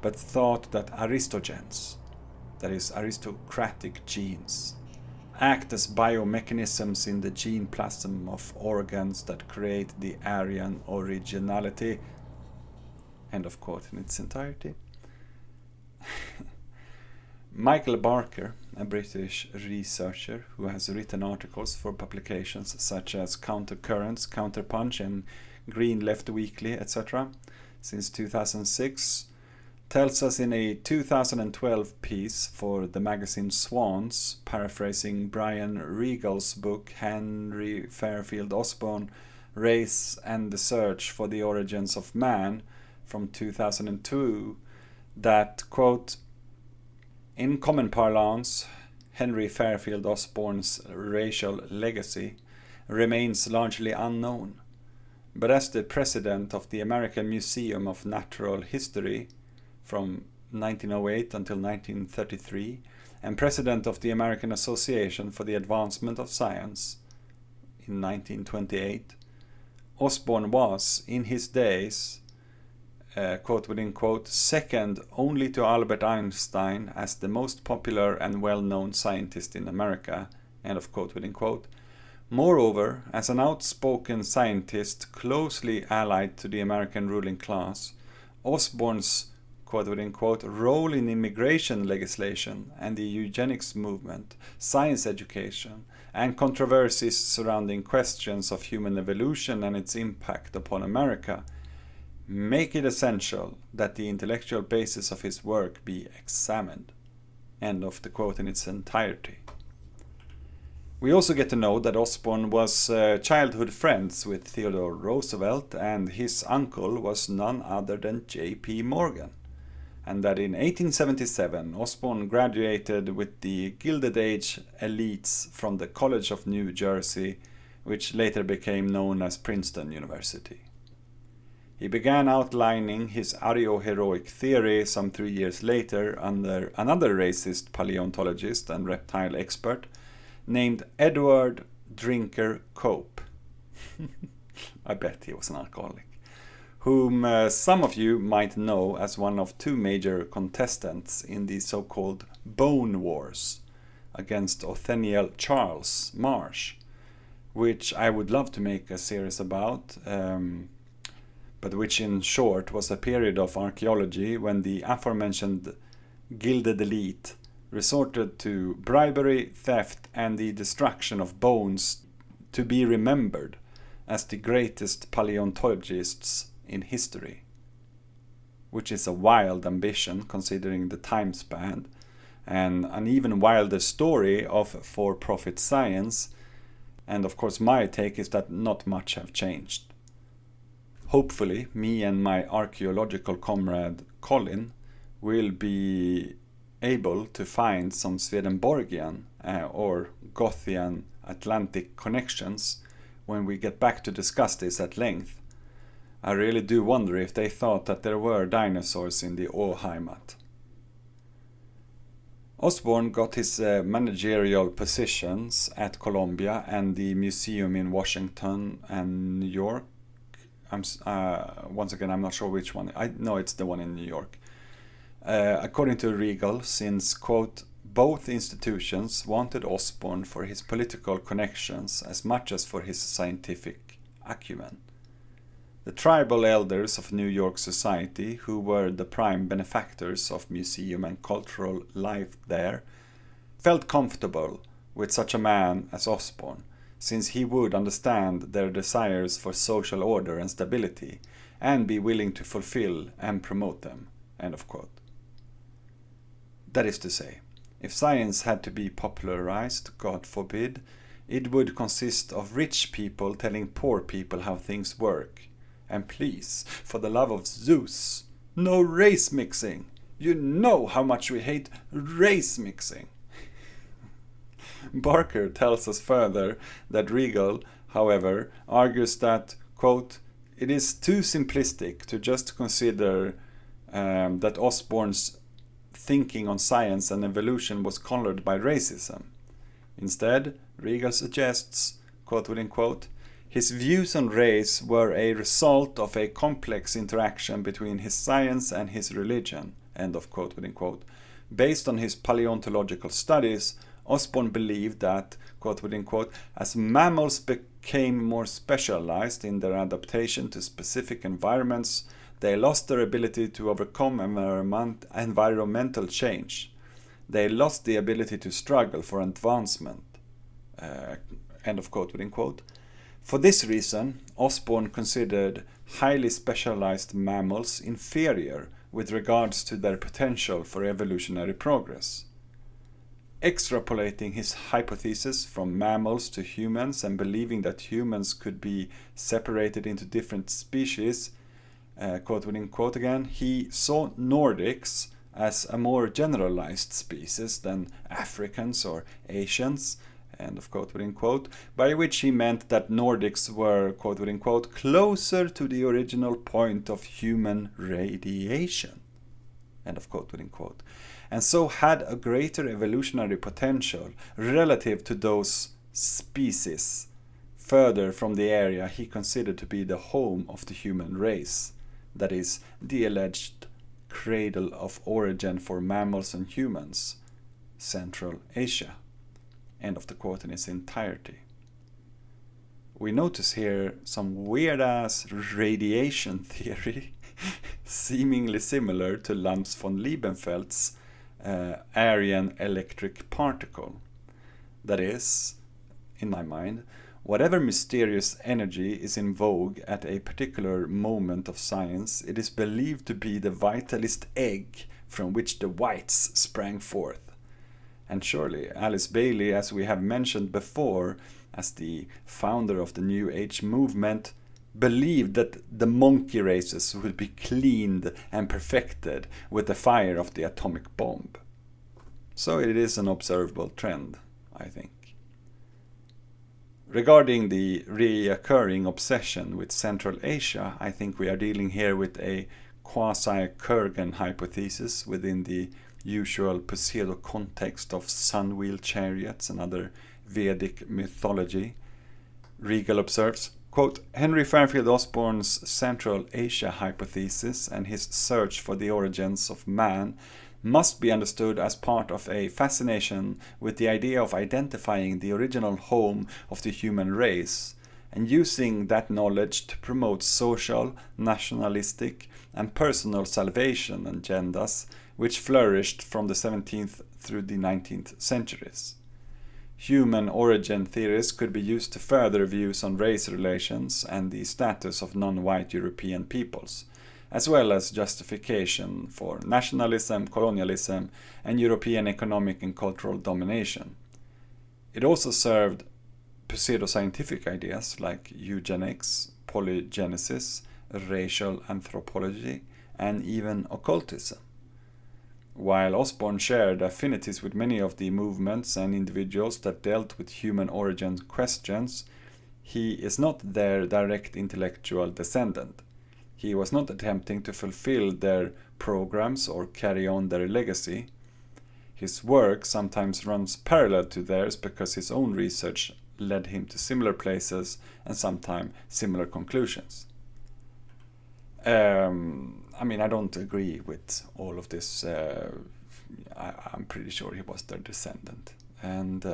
but thought that Aristogens, that is aristocratic genes, act as biomechanisms in the gene plasm of organs that create the Aryan originality. End of quote in its entirety. Michael Barker, a British researcher who has written articles for publications such as Countercurrents, Counterpunch and Green Left Weekly, etc. since 2006, tells us in a 2012 piece for the magazine Swans, paraphrasing Brian Regal's book Henry Fairfield Osborn, Race and the Search for the Origins of Man from 2002, that, quote, in common parlance, Henry Fairfield Osborn's racial legacy remains largely unknown, but as the president of the American Museum of Natural History from 1908 until 1933, and president of the American Association for the Advancement of Science in 1928, Osborn was, in his days, quote within quote, second only to Albert Einstein as the most popular and well-known scientist in America, end of quote within quote. Moreover, as an outspoken scientist closely allied to the American ruling class, Osborn's quote-unquote, role in immigration legislation and the eugenics movement, science education, and controversies surrounding questions of human evolution and its impact upon America make it essential that the intellectual basis of his work be examined. End of the quote in its entirety. We also get to know that Osborn was childhood friends with Theodore Roosevelt, and his uncle was none other than J.P. Morgan, and that in 1877 Osborn graduated with the Gilded Age elites from the College of New Jersey, which later became known as Princeton University. He began outlining his ario-heroic theory some 3 years later under another racist paleontologist and reptile expert named Edward Drinker Cope. I bet he was an alcoholic. Whom some of you might know as one of two major contestants in the so-called Bone Wars against Othniel Charles Marsh, which I would love to make a series about, but which in short was a period of archaeology when the aforementioned gilded elite resorted to bribery, theft, and the destruction of bones to be remembered as the greatest paleontologists in history, which is a wild ambition considering the time span, and an even wilder story of for-profit science. And of course my take is that not much have changed. Hopefully me and my archaeological comrade Colin will be able to find some Swedenborgian or Gothian Atlantic connections when we get back to discuss this at length. I really do wonder if they thought that there were dinosaurs in the Åheimat. Osborn got his managerial positions at Columbia and the museum in Washington and New York. Once again, I'm not sure which one. I know it's the one in New York. According to Regal, since, quote, both institutions wanted Osborn for his political connections as much as for his scientific acumen. The tribal elders of New York society, who were the prime benefactors of museum and cultural life there, felt comfortable with such a man as Osborn, since he would understand their desires for social order and stability and be willing to fulfill and promote them. End of quote. That is to say, if science had to be popularized, God forbid, it would consist of rich people telling poor people how things work. And please, for the love of Zeus, no race mixing. You know how much we hate race mixing. Barker tells us further that Regal, however, argues that, quote, it is too simplistic to just consider that Osborn's thinking on science and evolution was colored by racism. Instead, Regal suggests, quote within quote, his views on race were a result of a complex interaction between his science and his religion, end of quote within quote. Based on his paleontological studies, Osborn believed that, quote within quote, as mammals became more specialized in their adaptation to specific environments, they lost their ability to overcome environmental change. They lost the ability to struggle for advancement. End of quote within quote. For this reason, Osborn considered highly specialized mammals inferior with regards to their potential for evolutionary progress. Extrapolating his hypothesis from mammals to humans and believing that humans could be separated into different species, quote within quote again, he saw Nordics as a more generalized species than Africans or Asians, end of quote within quote, by which he meant that Nordics were, quote within quote, closer to the original point of human radiation, end of quote within quote, and so had a greater evolutionary potential relative to those species further from the area he considered to be the home of the human race, that is, the alleged cradle of origin for mammals and humans, Central Asia. End of the quote in its entirety. We notice here some weird-ass radiation theory seemingly similar to Lambs von Liebenfeld's Aryan electric particle. That is, in my mind, whatever mysterious energy is in vogue at a particular moment of science, it is believed to be the vitalist egg from which the whites sprang forth. And surely Alice Bailey, as we have mentioned before, as the founder of the New Age movement, believed that the monkey races would be cleaned and perfected with the fire of the atomic bomb. So it is an observable trend, I think. Regarding the reoccurring obsession with Central Asia, I think we are dealing here with a quasi-Kurgan hypothesis within the usual pseudo-context of sun-wheel chariots and other Vedic mythology. Regal observes, quote, Henry Fairfield Osborn's Central Asia hypothesis and his search for the origins of man must be understood as part of a fascination with the idea of identifying the original home of the human race and using that knowledge to promote social, nationalistic, and personal salvation agendas which flourished from the 17th through the 19th centuries. Human origin theories could be used to further views on race relations and the status of non-white European peoples, as well as justification for nationalism, colonialism, and European economic and cultural domination. It also served pseudoscientific ideas like eugenics, polygenesis, racial anthropology, and even occultism. While Osborn shared affinities with many of the movements and individuals that dealt with human origin questions, he is not their direct intellectual descendant. He was not attempting to fulfill their programs or carry on their legacy. His work sometimes runs parallel to theirs because his own research led him to similar places and sometimes similar conclusions. I don't agree with all of this. I'm pretty sure he was their descendant. And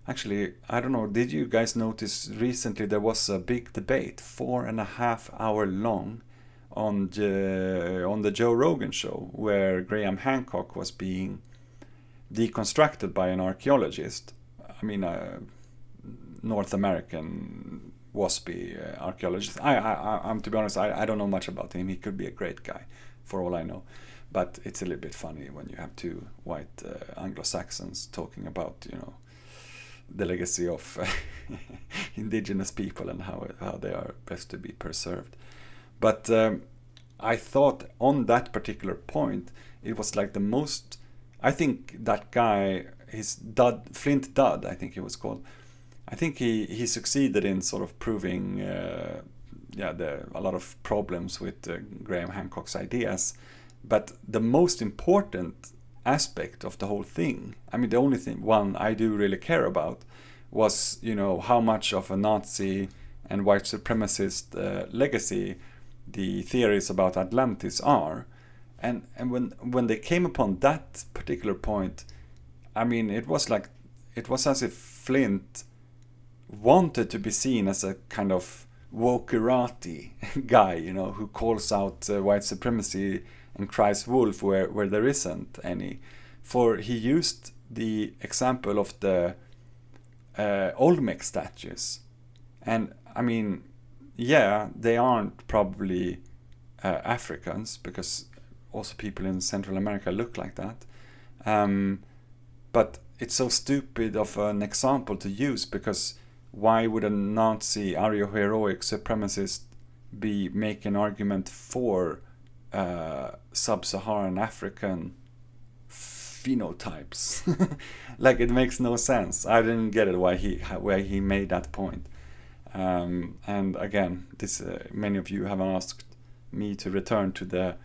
actually, I don't know, did you guys notice recently there was a big debate, 4.5 hours long, on the Joe Rogan show, where Graham Hancock was being deconstructed by an archaeologist. North American waspy archaeologist. I'm to be honest, I don't know much about him. He could be a great guy, for all I know. But it's a little bit funny when you have two white Anglo-Saxons talking about, the legacy of indigenous people and how they are best to be preserved. But I thought on that particular point, it was like the most, I think that guy, Flint Dud, I think he was called, I think he succeeded in sort of proving a lot of problems with Graham Hancock's ideas. But the most important aspect of the whole thing, the only one I do really care about was, how much of a Nazi and white supremacist legacy the theories about Atlantis are. And when they came upon that particular point, it was as if Flint wanted to be seen as a kind of wokerati guy, who calls out white supremacy and cries wolf where there isn't any. For he used the example of the Olmec statues. And they aren't probably Africans, because also people in Central America look like that. But it's so stupid of an example to use, because why would a Nazi ario-heroic supremacist be making an argument for sub-Saharan African phenotypes? Like, it makes no sense. I didn't get it why he made that point. And again, this many of you have asked me to return to the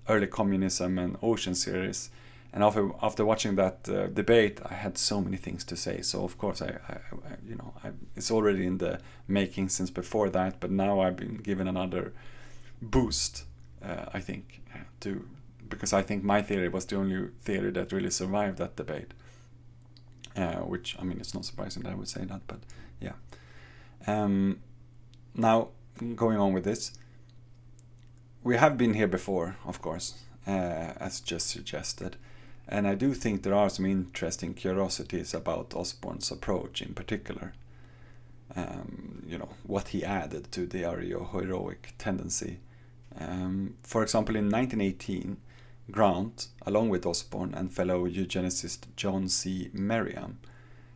early communism and ocean series. And after watching that debate, I had so many things to say. So of course, it's already in the making since before that. But now I've been given another boost, I think, because I think my theory was the only theory that really survived that debate. Which, it's not surprising that I would say that, but yeah. Now, going on with this, we have been here before, of course, as just suggested, and I do think there are some interesting curiosities about Osborn's approach in particular. What he added to the ario-heroic tendency. For example, in 1918, Grant, along with Osborn and fellow eugenicist John C. Merriam,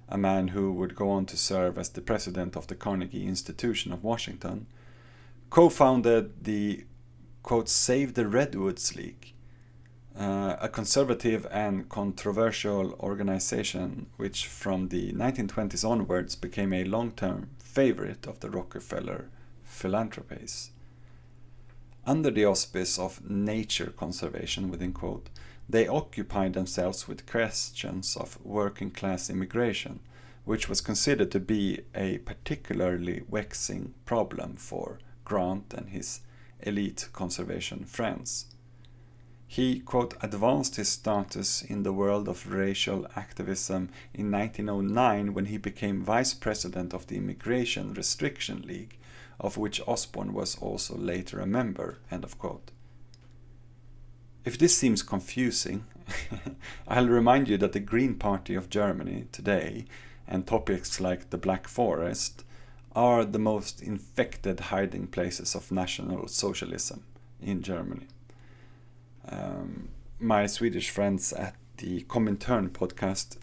a man who would go on to serve as the president of the Carnegie Institution of Washington, co-founded the, quote, Save the Redwoods League, a conservative and controversial organization which from the 1920s onwards became a long-term favorite of the Rockefeller philanthropies. Under the auspice of nature conservation, within quote, they occupied themselves with questions of working-class immigration, which was considered to be a particularly vexing problem for Grant and his elite conservation friends. He, quote, advanced his status in the world of racial activism in 1909 when he became vice president of the Immigration Restriction League, of which Osborn was also later a member, end of quote. If this seems confusing, I'll remind you that the Green Party of Germany today and topics like the Black Forest are the most infected hiding places of National Socialism in Germany. My Swedish friends at the Comintern podcast,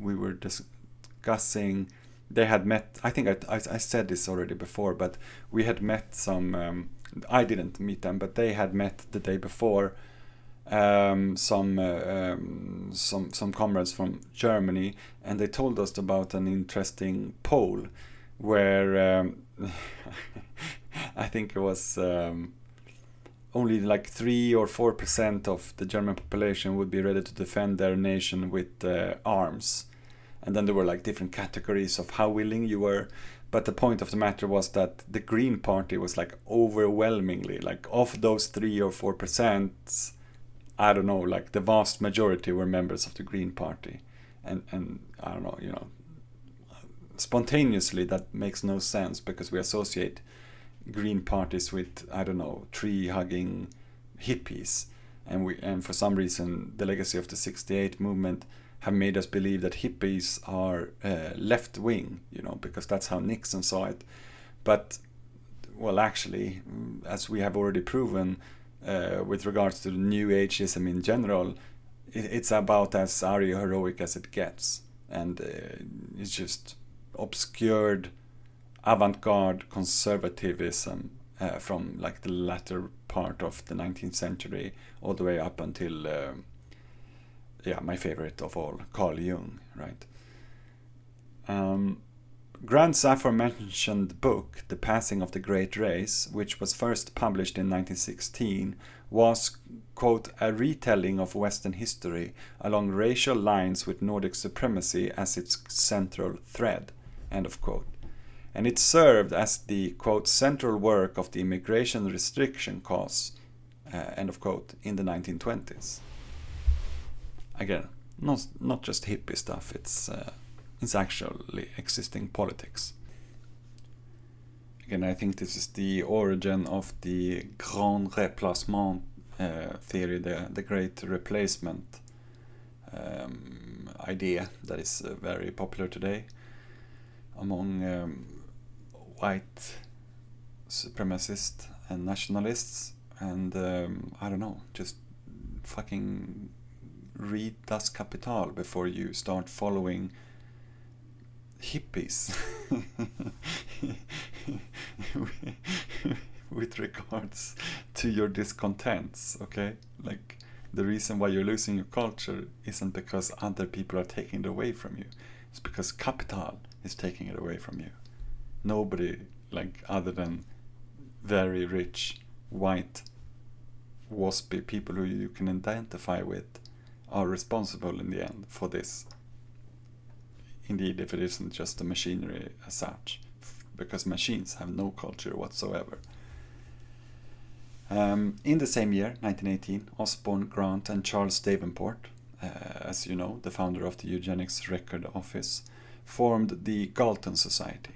we were discussing, they had met, I think I said this already before, but we had met some, I didn't meet them, but they had met the day before some comrades from Germany, and they told us about an interesting poll where I think it was only like 3 or 4% of the German population would be ready to defend their nation with arms. And then there were like different categories of how willing you were. But the point of the matter was that the Green Party was like overwhelmingly, like of those 3 or 4%, I don't know, like the vast majority were members of the Green Party. And I don't know, spontaneously that makes no sense because we associate Green parties with, I don't know, tree-hugging hippies. And for some reason, the legacy of the 68 movement have made us believe that hippies are left-wing, because that's how Nixon saw it. But, well, actually, as we have already proven, with regards to the New Ageism in general, it's about as ario-heroic as it gets. And it's just obscured avant-garde conservatism from like the latter part of the 19th century all the way up until my favorite of all, Carl Jung, right? Grant's aforementioned book, The Passing of the Great Race, which was first published in 1916, was, quote, a retelling of Western history along racial lines with Nordic supremacy as its central thread, end of quote. And it served as the, quote, central work of the immigration restriction cause, end of quote, in the 1920s. Again, not just hippie stuff, it's actually existing politics. Again, I think this is the origin of the grand replacement theory, the great replacement idea that is very popular today among white supremacists and nationalists, and I don't know, just fucking read Das Kapital before you start following hippies with regards to your discontents, okay? Like, the reason why you're losing your culture isn't because other people are taking it away from you. It's because capital is taking it away from you. Nobody, like, other than very rich, white, waspy people who you can identify with are responsible in the end for this. Indeed, if it isn't just the machinery as such, because machines have no culture whatsoever. In the same year, 1918, Osborn, Grant, and Charles Davenport, as you know, the founder of the Eugenics Record Office, formed the Galton Society,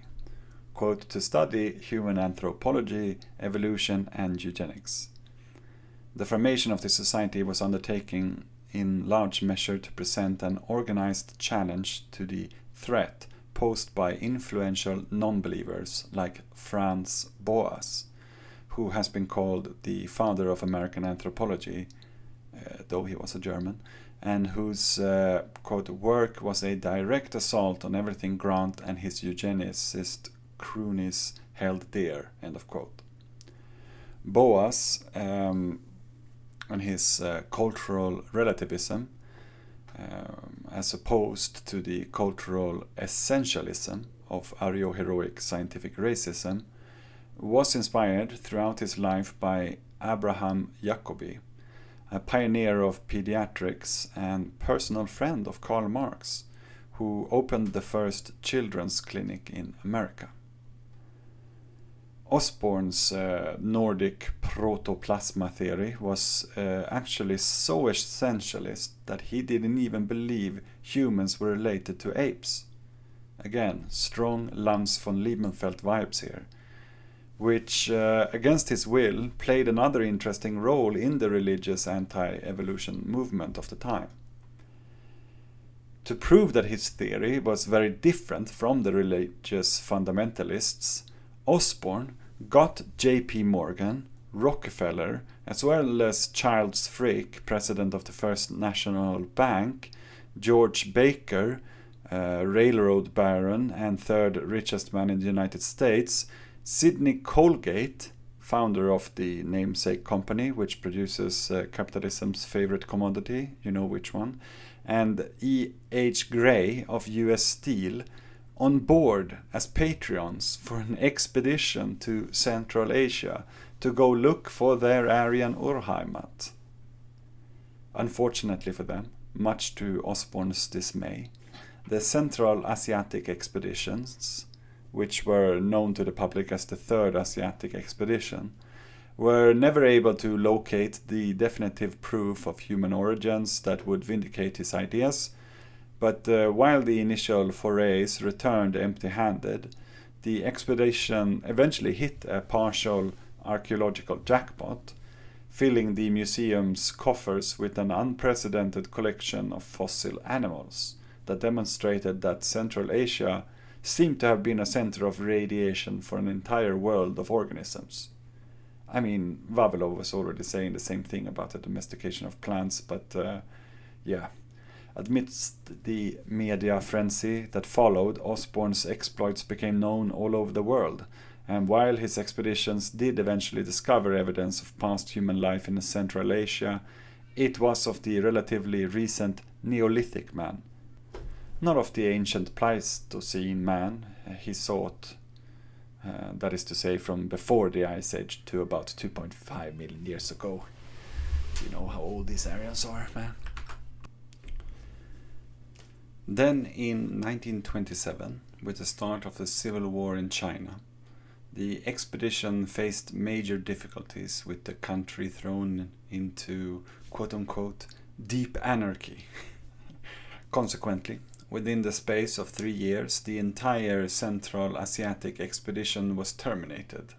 quote, to study human anthropology, evolution, and eugenics. The formation of the society was undertaken in large measure to present an organized challenge to the threat posed by influential non-believers like Franz Boas, who has been called the father of American anthropology, though he was a German, and whose quote, work was a direct assault on everything Grant and his eugenicist cronies held dear, end of quote. Boas and his cultural relativism, as opposed to the cultural essentialism of ario-heroic scientific racism, was inspired throughout his life by Abraham Jacobi, a pioneer of pediatrics and personal friend of Karl Marx, who opened the first children's clinic in America. Osborn's Nordic protoplasma theory was actually so essentialist that he didn't even believe humans were related to apes. Again, strong Lanz von Liebenfeld vibes here, which, against his will, played another interesting role in the religious anti-evolution movement of the time. To prove that his theory was very different from the religious fundamentalists, Osborn got J.P. Morgan, Rockefeller, as well as Charles Frick, president of the First National Bank, George Baker, railroad baron and third richest man in the United States, Sidney Colgate, founder of the Namesake company, which produces capitalism's favorite commodity, you know which one, and E.H. Gray of U.S. Steel, on board as Patreons for an expedition to Central Asia to go look for their Aryan Urheimat. Unfortunately for them, much to Osborn's dismay, the Central Asiatic expeditions, which were known to the public as the Third Asiatic Expedition, were never able to locate the definitive proof of human origins that would vindicate his ideas. But while the initial forays returned empty-handed, the expedition eventually hit a partial archaeological jackpot, filling the museum's coffers with an unprecedented collection of fossil animals that demonstrated that Central Asia seemed to have been a center of radiation for an entire world of organisms. I mean, Vavilov was already saying the same thing about the domestication of plants, but yeah. Amidst the media frenzy that followed, Osborn's exploits became known all over the world, and while his expeditions did eventually discover evidence of past human life in Central Asia, it was of the relatively recent Neolithic man, not of the ancient Pleistocene man he sought, that is to say from before the Ice Age to about 2.5 million years ago. You know how old these Aryans are, man. Then in 1927, with the start of the civil war in China, the expedition faced major difficulties with the country thrown into quote-unquote deep anarchy. Consequently, within the space of 3 years, the entire Central Asiatic expedition was terminated.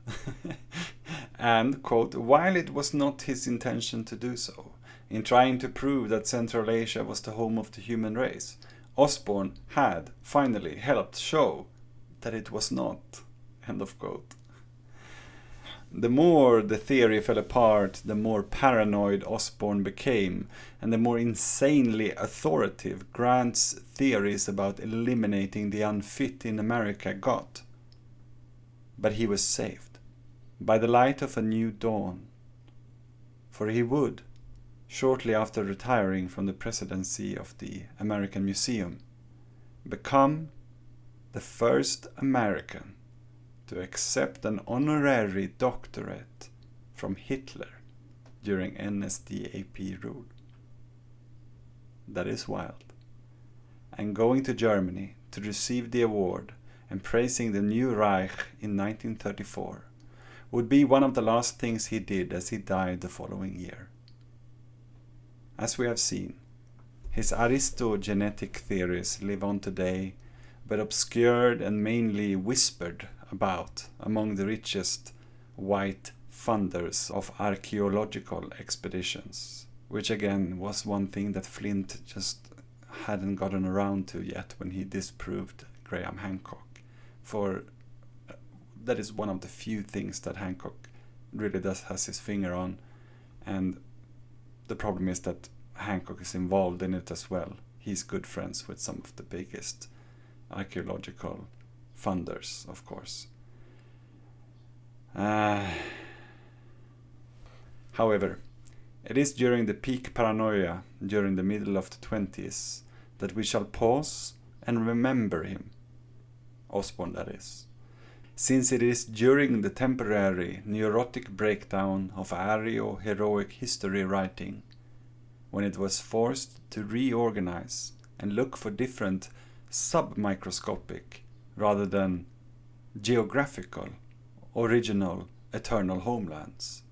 And, quote, while it was not his intention to do so, in trying to prove that Central Asia was the home of the human race, Osborn had finally helped show that it was not, end of quote. The more the theory fell apart, the more paranoid Osborn became, and the more insanely authoritative Grant's theories about eliminating the unfit in America got. But he was saved by the light of a new dawn, for he would, shortly after retiring from the presidency of the American Museum, become the first American to accept an honorary doctorate from Hitler during NSDAP rule. That is wild. And going to Germany to receive the award and praising the new Reich in 1934 would be one of the last things he did as he died the following year. As we have seen, his aristogenetic theories live on today, but obscured and mainly whispered about among the richest white funders of archaeological expeditions, which again was one thing that Flint just hadn't gotten around to yet when he disproved Graham Hancock. For that is one of the few things that Hancock really has his finger on, and the problem is that Hancock is involved in it as well. He's good friends with some of the biggest archaeological funders, of course. However, it is during the peak paranoia during the middle of the 20s that we shall pause and remember him, Osborn that is, since it is during the temporary neurotic breakdown of ario-heroic history writing, when it was forced to reorganize and look for different submicroscopic rather than geographical, original, eternal homelands,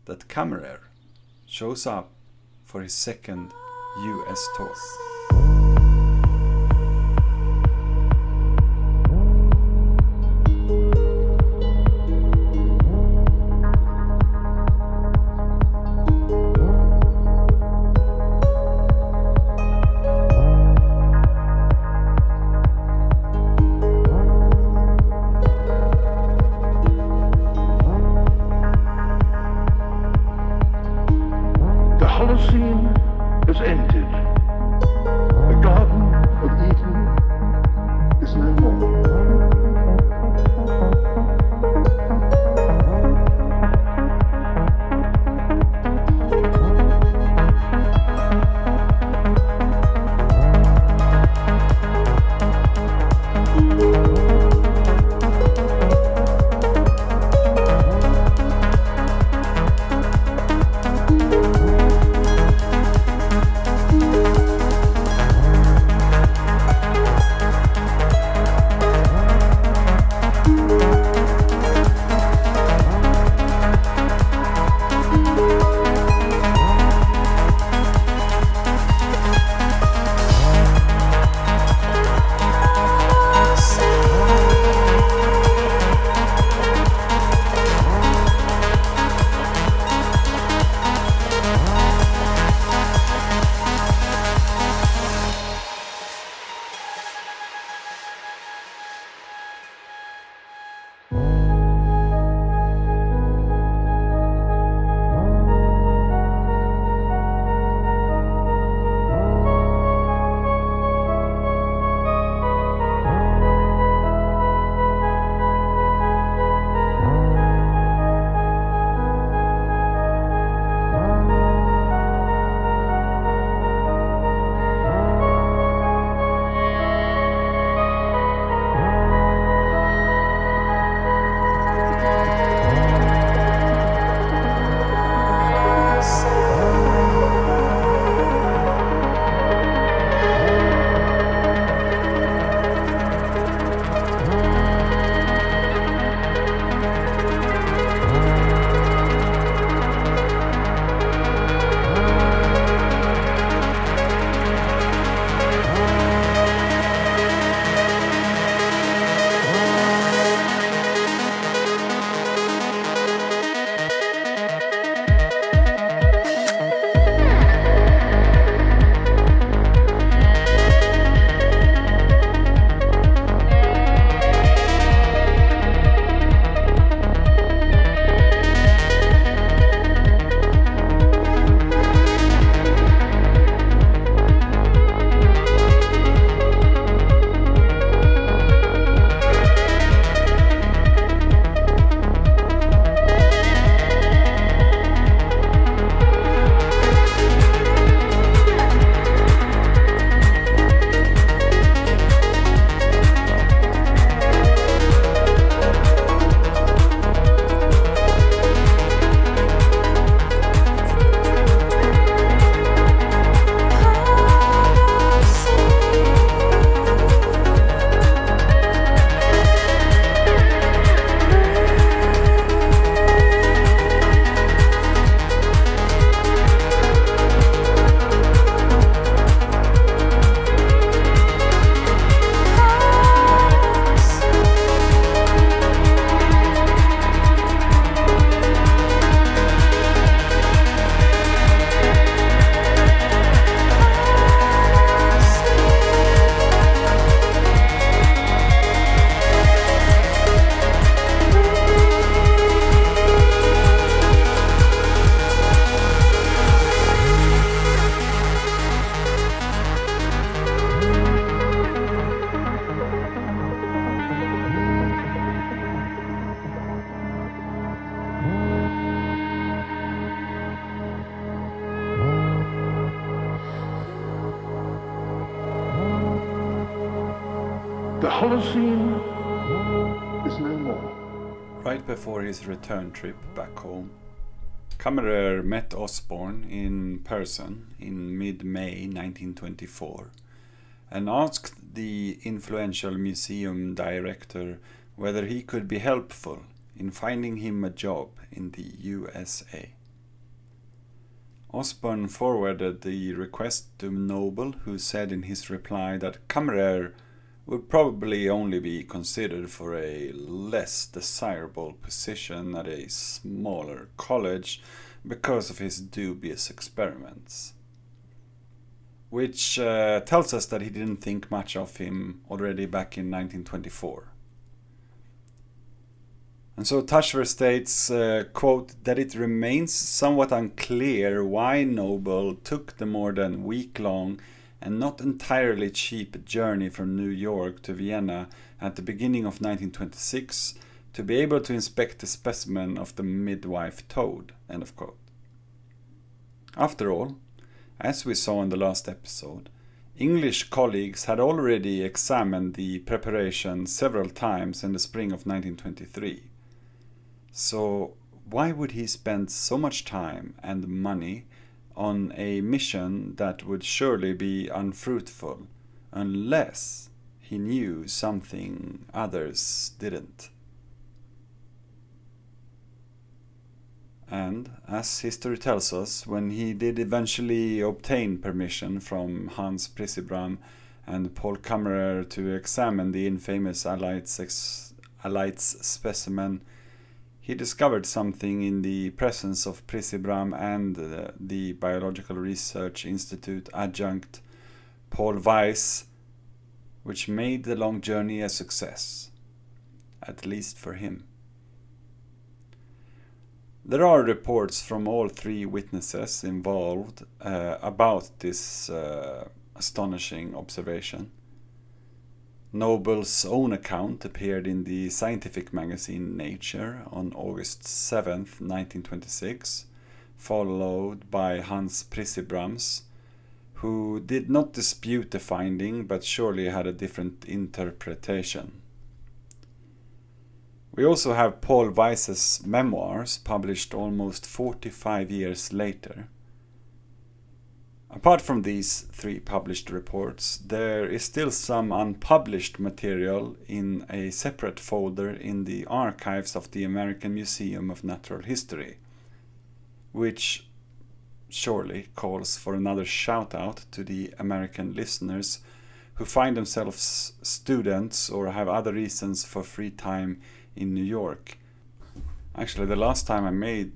that Kammerer shows up for his second US tour. The Holocene is no more. Right before his return trip back home, Kammerer met Osborn in person in mid-May 1924 and asked the influential museum director whether he could be helpful in finding him a job in the USA. Osborn forwarded the request to Noble, who said in his reply that Kammerer would probably only be considered for a less desirable position at a smaller college because of his dubious experiments. Which tells us that he didn't think much of him already back in 1924. And so Taschwer states, quote, that it remains somewhat unclear why Noble took the more than week-long and not entirely cheap journey from New York to Vienna at the beginning of 1926 to be able to inspect a specimen of the midwife toad, end of quote. After all, as we saw in the last episode, English colleagues had already examined the preparation several times in the spring of 1923. So why would he spend so much time and money on a mission that would surely be unfruitful unless he knew something others didn't? And, as history tells us, when he did eventually obtain permission from Hans Prissibram and Paul Kammerer to examine the infamous Alites specimen, he discovered something in the presence of Prissibram and the Biological Research Institute adjunct Paul Weiss, which made the long journey a success, at least for him. There are reports from all three witnesses involved about this astonishing observation. Noble's own account appeared in the scientific magazine Nature on August 7th, 1926, followed by Hans Prissibram's, who did not dispute the finding but surely had a different interpretation. We also have Paul Weiss's memoirs, published almost 45 years later. Apart from these three published reports, there is still some unpublished material in a separate folder in the archives of the American Museum of Natural History, which surely calls for another shout-out to the American listeners who find themselves students or have other reasons for free time in New York. Actually, the last time I made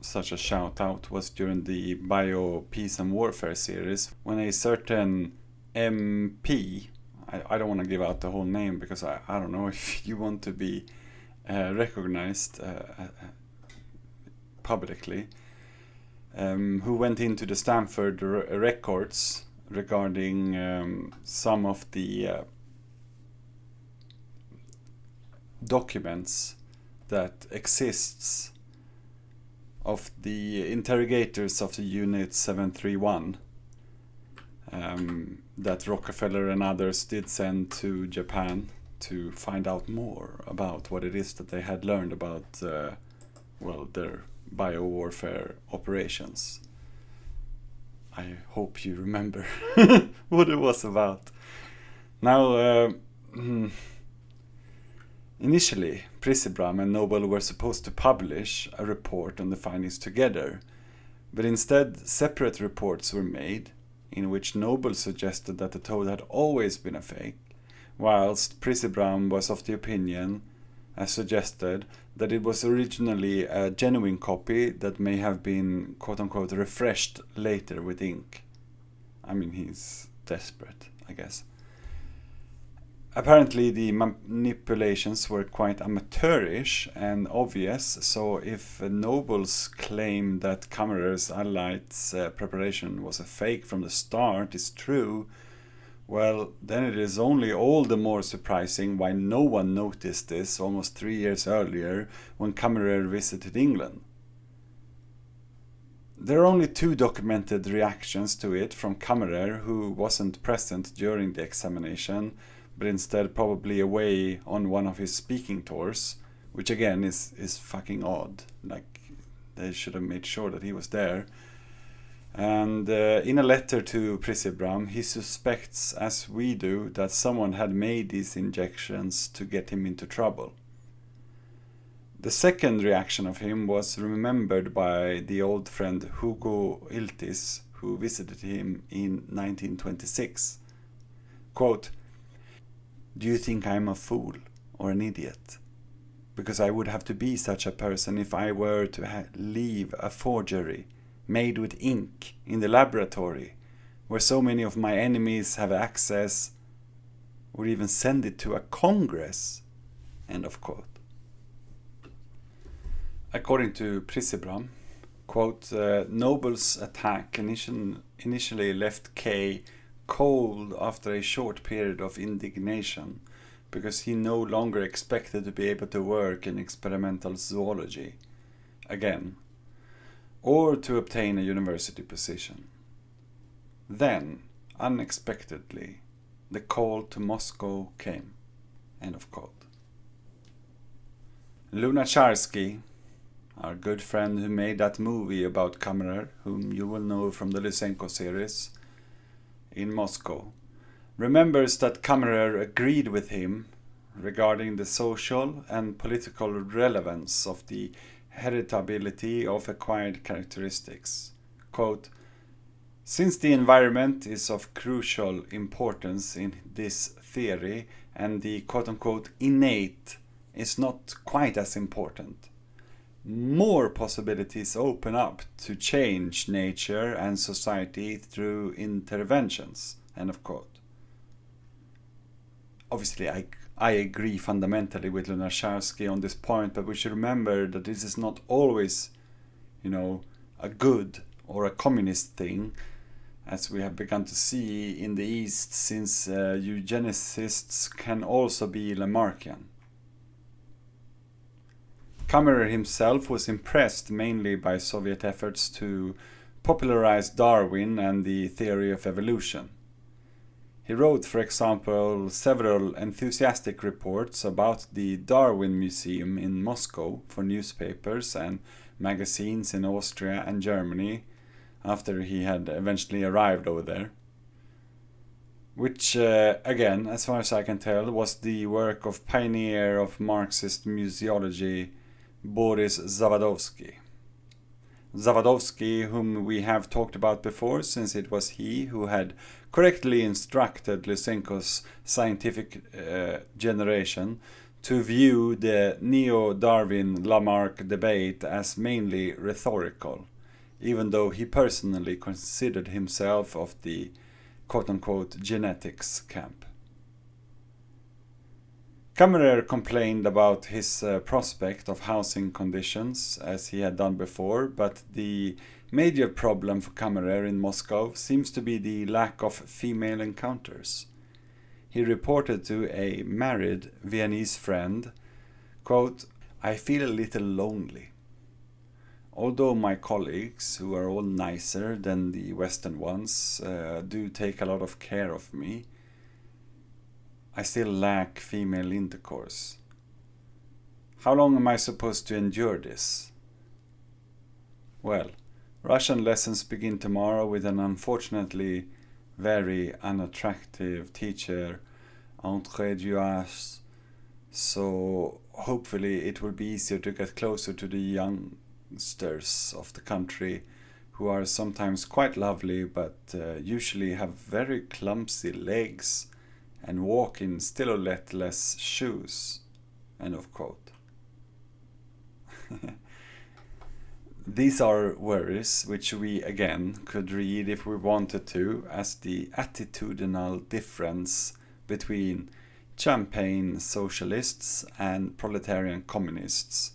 such a shout out was during the Bio, Peace and Warfare series, when a certain MP, I don't want to give out the whole name because I don't know if you want to be recognized publicly, who went into the Stanford records regarding some of the documents that exists of the interrogators of the Unit 731 that Rockefeller and others did send to Japan to find out more about what it is that they had learned about their biowarfare operations. I hope you remember what it was about. Now, initially, Prissibram and Noble were supposed to publish a report on the findings together, but instead separate reports were made, in which Noble suggested that the toad had always been a fake, whilst Prissibram was of the opinion, as suggested, that it was originally a genuine copy that may have been quote-unquote refreshed later with ink. I mean, he's desperate, I guess. Apparently the manipulations were quite amateurish and obvious, so if Noble's claim that Kammerer's Alites preparation was a fake from the start is true, well, then it is only all the more surprising why no one noticed this almost 3 years earlier when Kammerer visited England. There are only 2 documented reactions to it from Kammerer, who wasn't present during the examination, but instead probably away on one of his speaking tours, which again is fucking odd. Like, they should have made sure that he was there. And in a letter to Prisibram, he suspects, as we do, that someone had made these injections to get him into trouble. The second reaction of him was remembered by the old friend Hugo Iltis, who visited him in 1926. Quote, "Do you think I'm a fool or an idiot? Because I would have to be such a person if I were to leave a forgery made with ink in the laboratory, where so many of my enemies have access, or even send it to a congress." End of quote. According to Prisibram, quote, Noble's attack initially left K cold after a short period of indignation, because he no longer expected to be able to work in experimental zoology again, or to obtain a university position. Then, unexpectedly, the call to Moscow came. End of quote. Lunacharsky, our good friend who made that movie about Kammerer, whom you will know from the Lysenko series, in Moscow, remembers that Kammerer agreed with him regarding the social and political relevance of the heritability of acquired characteristics. Quote, "Since the environment is of crucial importance in this theory, and the quote-unquote innate is not quite as important, more possibilities open up to change nature and society through interventions." End of quote. Obviously, I agree fundamentally with Lunacharsky on this point, but we should remember that this is not always, a good or a communist thing, as we have begun to see in the East, since eugenicists can also be Lamarckian. Kammerer himself was impressed mainly by Soviet efforts to popularize Darwin and the theory of evolution. He wrote, for example, several enthusiastic reports about the Darwin Museum in Moscow for newspapers and magazines in Austria and Germany after he had eventually arrived over there. Which, again, as far as I can tell, was the work of pioneer of Marxist museology, Boris Zavadovsky. Zavadovsky, whom we have talked about before, since it was he who had correctly instructed Lysenko's scientific generation to view the neo-Darwin-Lamarck debate as mainly rhetorical, even though he personally considered himself of the quote-unquote genetics camp. Kammerer complained about his prospect of housing conditions, as he had done before, but the major problem for Kammerer in Moscow seems to be the lack of female encounters. He reported to a married Viennese friend, quote, "I feel a little lonely. Although my colleagues, who are all nicer than the Western ones, do take a lot of care of me, I still lack female intercourse. How long am I supposed to endure this? Well, Russian lessons begin tomorrow with an unfortunately very unattractive teacher, entre deux, so hopefully it will be easier to get closer to the youngsters of the country, who are sometimes quite lovely but usually have very clumsy legs and walk in stiletto-less shoes." End of quote. These are worries which we again could read, if we wanted to, as the attitudinal difference between champagne socialists and proletarian communists.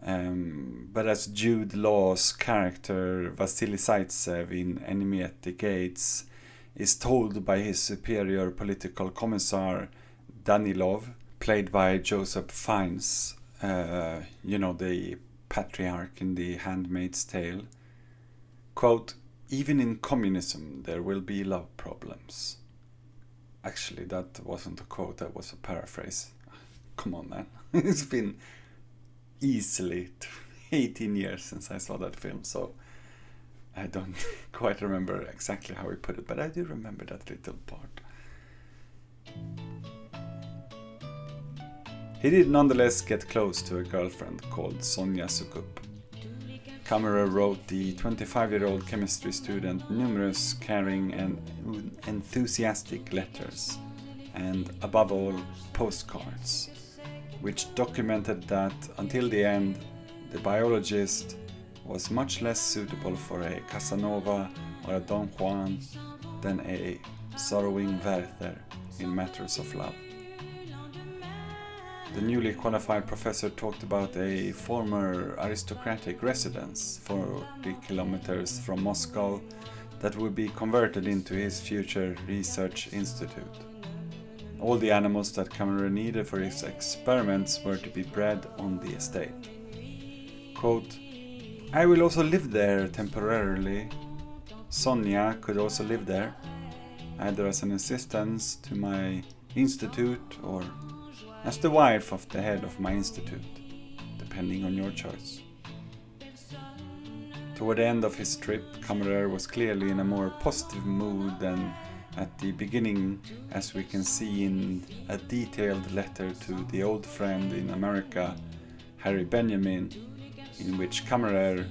But as Jude Law's character Vasily Zaitsev in Enemy at the Gates is told by his superior political commissar Danilov, played by Joseph Fiennes, the patriarch in The Handmaid's Tale, quote, "Even in communism there will be love problems." Actually, that wasn't a quote, that was a paraphrase. Come on, man. It's been easily 18 years since I saw that film, so I don't quite remember exactly how he put it, but I do remember that little part. He did nonetheless get close to a girlfriend called Sonja Sukup. Kammerer wrote the 25-year-old chemistry student numerous caring and enthusiastic letters, and above all, postcards, which documented that until the end, the biologist was much less suitable for a Casanova or a Don Juan than a sorrowing Werther in matters of love. The newly qualified professor talked about a former aristocratic residence 40 kilometers from Moscow that would be converted into his future research institute. All the animals that Kammerer needed for his experiments were to be bred on the estate. Quote, "I will also live there temporarily. Sonja could also live there, either as an assistant to my institute or as the wife of the head of my institute, depending on your choice." Toward the end of his trip, Kammerer was clearly in a more positive mood than at the beginning, as we can see in a detailed letter to the old friend in America, Harry Benjamin, in which Kammerer,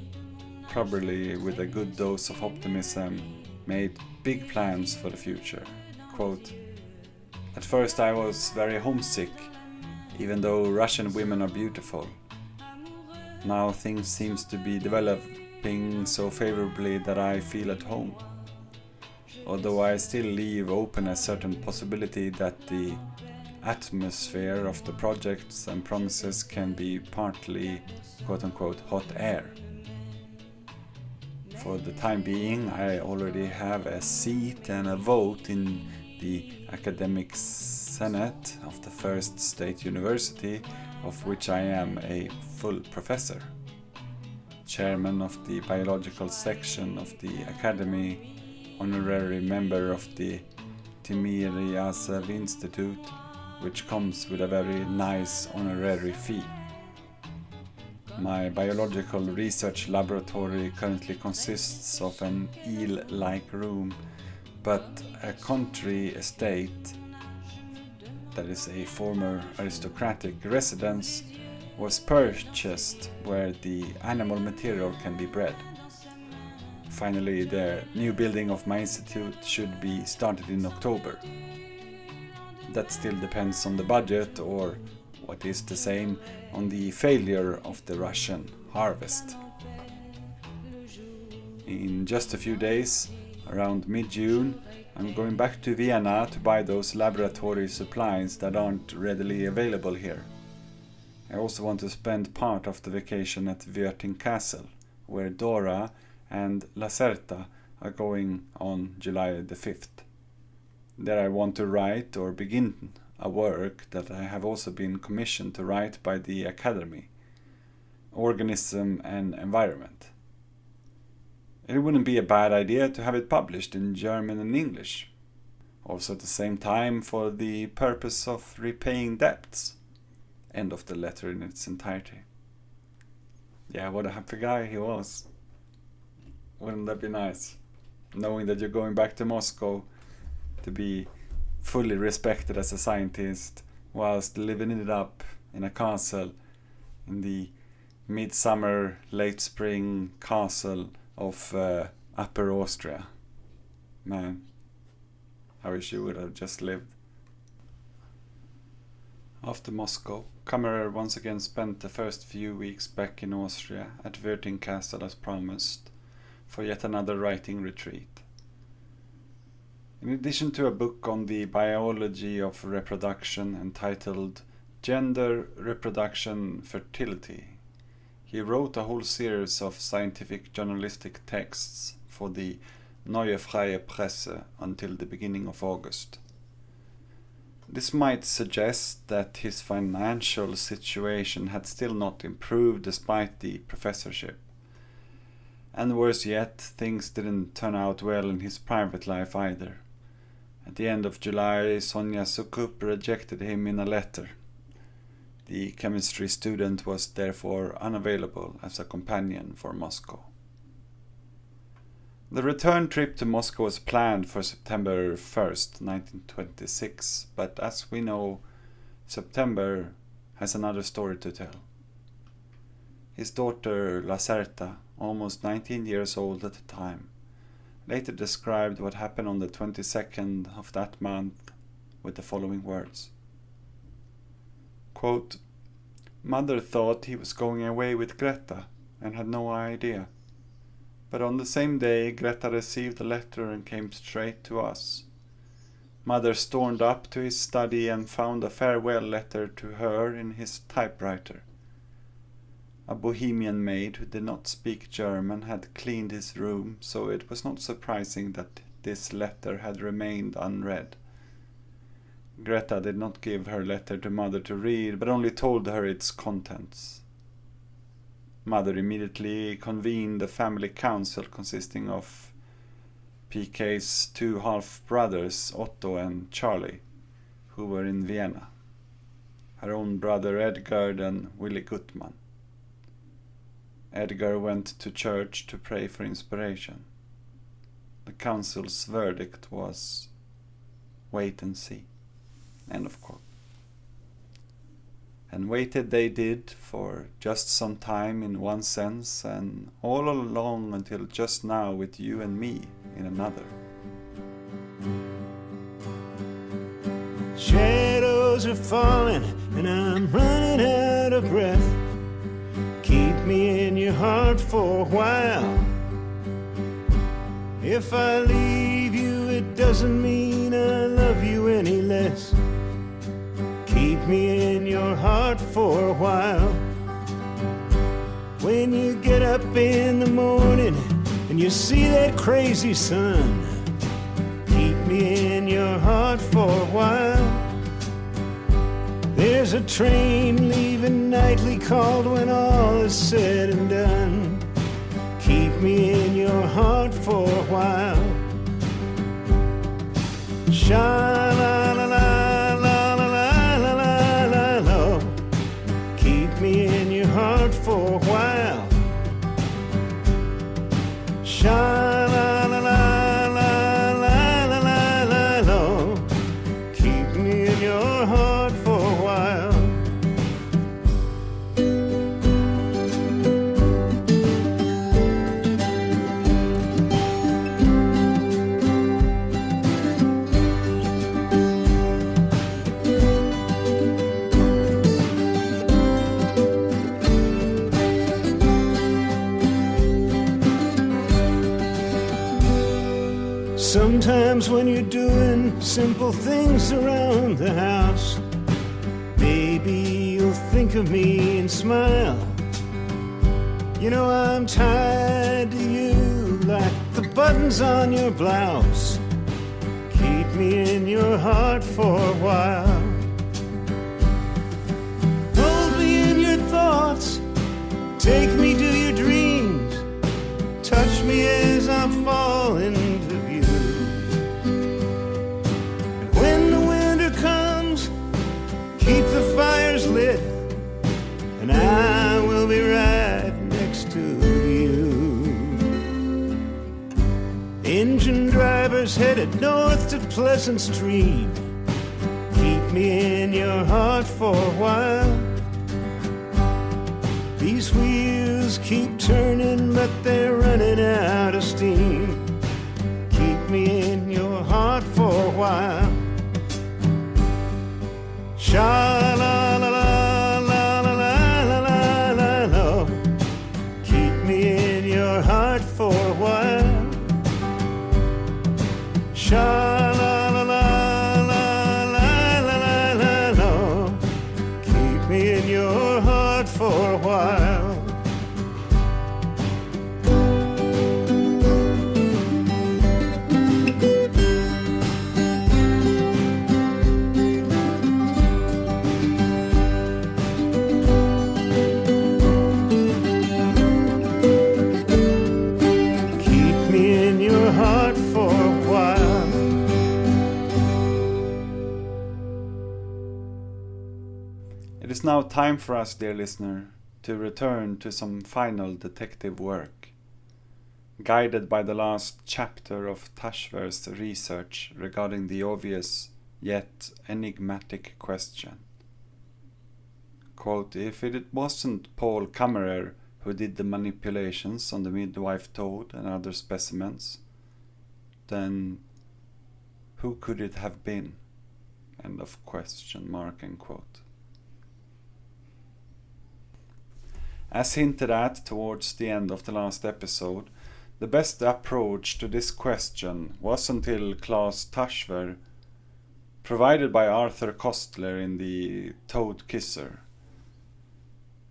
probably with a good dose of optimism, made big plans for the future. Quote, "At first I was very homesick, even though Russian women are beautiful. Now things seems to be developing so favorably that I feel at home. Although I still leave open a certain possibility that the atmosphere of the projects and promises can be partly quote-unquote hot air. For the time being, I already have a seat and a vote in the academic senate of the first state university, of which I am a full professor, chairman of the biological section of the academy, honorary member of the Timiryasev Institute, which comes with a very nice honorary fee. My biological research laboratory currently consists of an eel-like room, but a country estate, that is a former aristocratic residence, was purchased where the animal material can be bred. Finally, the new building of my institute should be started in October. That still depends on the budget, or what is the same, on the failure of the Russian harvest. In just a few days, around mid-June, I'm going back to Vienna to buy those laboratory supplies that aren't readily available here. I also want to spend part of the vacation at Wörthing Castle, where Dora and Lacerta are going on July the 5th. There I want to write or begin a work that I have also been commissioned to write by the Academy, Organism and Environment. It wouldn't be a bad idea to have it published in German and English, also at the same time for the purpose of repaying debts. End of the letter in its entirety. Yeah, what a happy guy he was. Wouldn't that be nice? Knowing that you're going back to Moscow to be fully respected as a scientist, whilst living it up in a castle in the midsummer, late spring castle of Upper Austria. Man, I wish you would have just lived. After Moscow, Kammerer once again spent the first few weeks back in Austria at Wörthing Castle as promised, for yet another writing retreat. In addition to a book on the biology of reproduction entitled Gender, Reproduction, Fertility, he wrote a whole series of scientific journalistic texts for the Neue Freie Presse until the beginning of August. This might suggest that his financial situation had still not improved despite the professorship. And worse yet, things didn't turn out well in his private life either, At the end of July, Sonia Sukup rejected him in a letter. The chemistry student was therefore unavailable as a companion for Moscow. The return trip to Moscow was planned for September 1st, 1926, but as we know, September has another story to tell. His daughter Lacerta, almost 19 years old at the time, later described what happened on the 22nd of that month with the following words. Quote, "Mother thought he was going away with Greta and had no idea. But on the same day, Greta received a letter and came straight to us. Mother stormed up to his study and found a farewell letter to her in his typewriter. A Bohemian maid who did not speak German had cleaned his room, so it was not surprising that this letter had remained unread. Greta did not give her letter to Mother to read, but only told her its contents. Mother immediately convened a family council consisting of PK's two half-brothers, Otto and Charlie, who were in Vienna, her own brother Edgar and Willy Gutmann. Edgar went to church to pray for inspiration. The council's verdict was, wait and see." End of quote. And waited they did for just some time in one sense, and all along until just now with you and me in another. Shadows are falling and I'm running out of breath. Keep me in your heart for a while. If I leave you, it doesn't mean I love you any less. Keep me in your heart for a while. When you get up in the morning and you see that crazy sun, keep me in your heart for a while. There's a train leaving nightly called when all is said and done. Keep me in your heart for a while. Sha-la-la-la-la-la-la-la-la. Keep me in your heart for a while. Sha-la-la-la-la-la-la-la. Keep me in your heart for a while. Sometimes when you're doing simple things around the house, maybe you'll think of me and smile. You know I'm tied to you like the buttons on your blouse. Keep me in your heart for a while. Hold me in your thoughts, take me to your dreams, touch me as I fall into view. And when the winter comes, keep the fires lit, and I will be right next to you. Engine drivers headed north to Pleasant Street, keep me in your heart for a while. These wheels keep turning, but they're running out of steam. Keep me in your heart for a while. Sha-la-la-la-la-la-la-la-la. Keep me in your heart for a while. Sha-la-la-la-la-la-la-la. Keep me in your heart for a while. Keep me in your heart for a while. is now time for us, dear listener, to return to some final detective work, guided by the last chapter of Taschwer's research regarding the obvious yet enigmatic question. Quote, if it wasn't Paul Kammerer who did the manipulations on the midwife toad and other specimens, then who could it have been? End of question mark, end quote. As hinted at towards the end of the last episode, the best approach to this question was until Klaus Taschwer, provided by Arthur Koestler in the Toad Kisser.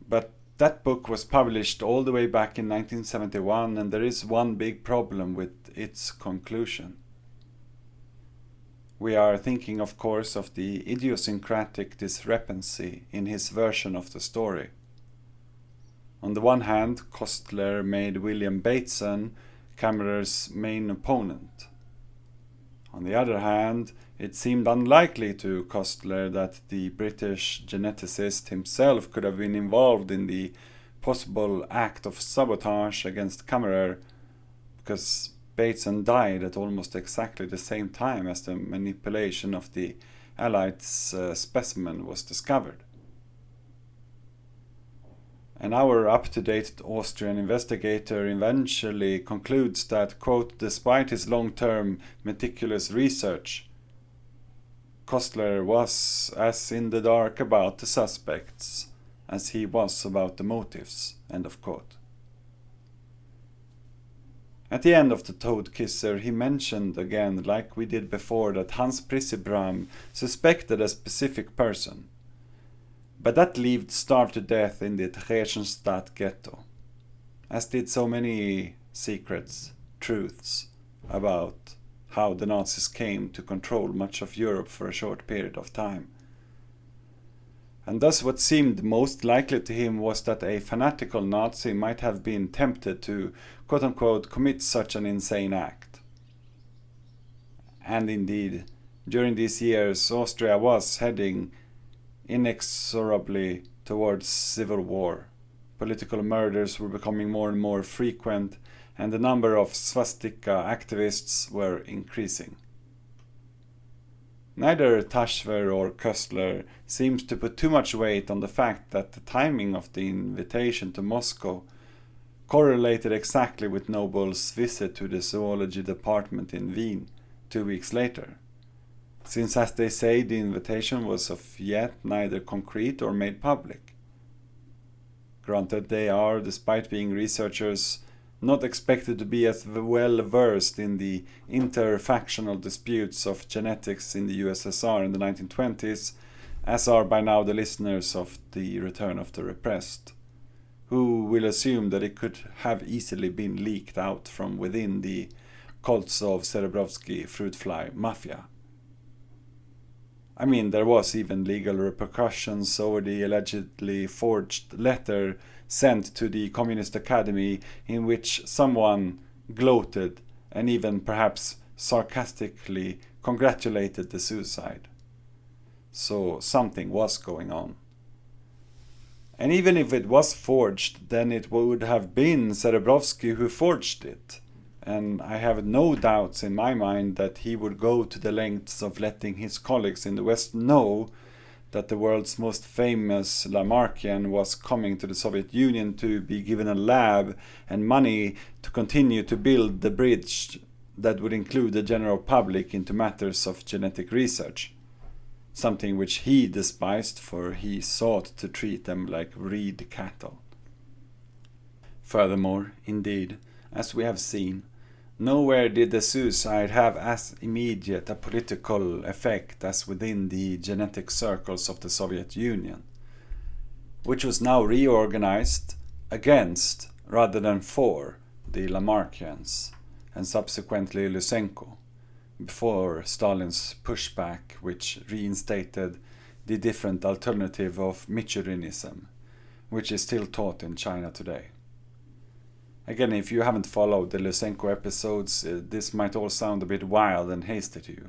But that book was published all the way back in 1971, and there is one big problem with its conclusion. We are thinking, of course, of the idiosyncratic discrepancy in his version of the story. On the one hand, Koestler made William Bateson Kammerer's main opponent. On the other hand, it seemed unlikely to Koestler that the British geneticist himself could have been involved in the possible act of sabotage against Kammerer, because Bateson died at almost exactly the same time as the manipulation of the Allied's specimen was discovered. And our up-to-date Austrian investigator eventually concludes that, quote, despite his long-term meticulous research, Koestler was as in the dark about the suspects as he was about the motives, end of quote. At the end of the Toad Kisser, he mentioned again, like we did before, that Hans Prissebram suspected a specific person. But that lived starved to death in the Theresienstadt ghetto, as did so many secrets, truths about how the Nazis came to control much of Europe for a short period of time. And thus what seemed most likely to him was that a fanatical Nazi might have been tempted to, quote-unquote, commit such an insane act. And indeed, during these years, Austria was heading inexorably towards civil war. Political murders were becoming more and more frequent, and the number of swastika activists were increasing. Neither Taschwer or Koestler seems to put too much weight on the fact that the timing of the invitation to Moscow correlated exactly with Noble's visit to the zoology department in Wien 2 weeks later, since, as they say, the invitation was of yet neither concrete or made public. Granted, they are, despite being researchers, not expected to be as well versed in the interfactional disputes of genetics in the USSR in the 1920s, as are by now the listeners of The Return of the Repressed, who will assume that it could have easily been leaked out from within the Koltsov Serebrovsky fruit fly mafia. I mean, there was even legal repercussions over the allegedly forged letter sent to the Communist Academy in which someone gloated and even perhaps sarcastically congratulated the suicide. So something was going on. And even if it was forged, then it would have been Serebrovsky who forged it. And I have no doubts in my mind that he would go to the lengths of letting his colleagues in the West know that the world's most famous Lamarckian was coming to the Soviet Union to be given a lab and money to continue to build the bridge that would include the general public into matters of genetic research, something which he despised, for he sought to treat them like reed cattle. Furthermore, indeed, as we have seen, nowhere did the suicide have as immediate a political effect as within the genetic circles of the Soviet Union, which was now reorganized against, rather than for, the Lamarckians, and subsequently Lysenko, before Stalin's pushback, which reinstated the different alternative of Michurinism, which is still taught in China today. Again, if you haven't followed the Lysenko episodes, this might all sound a bit wild and hasty to you.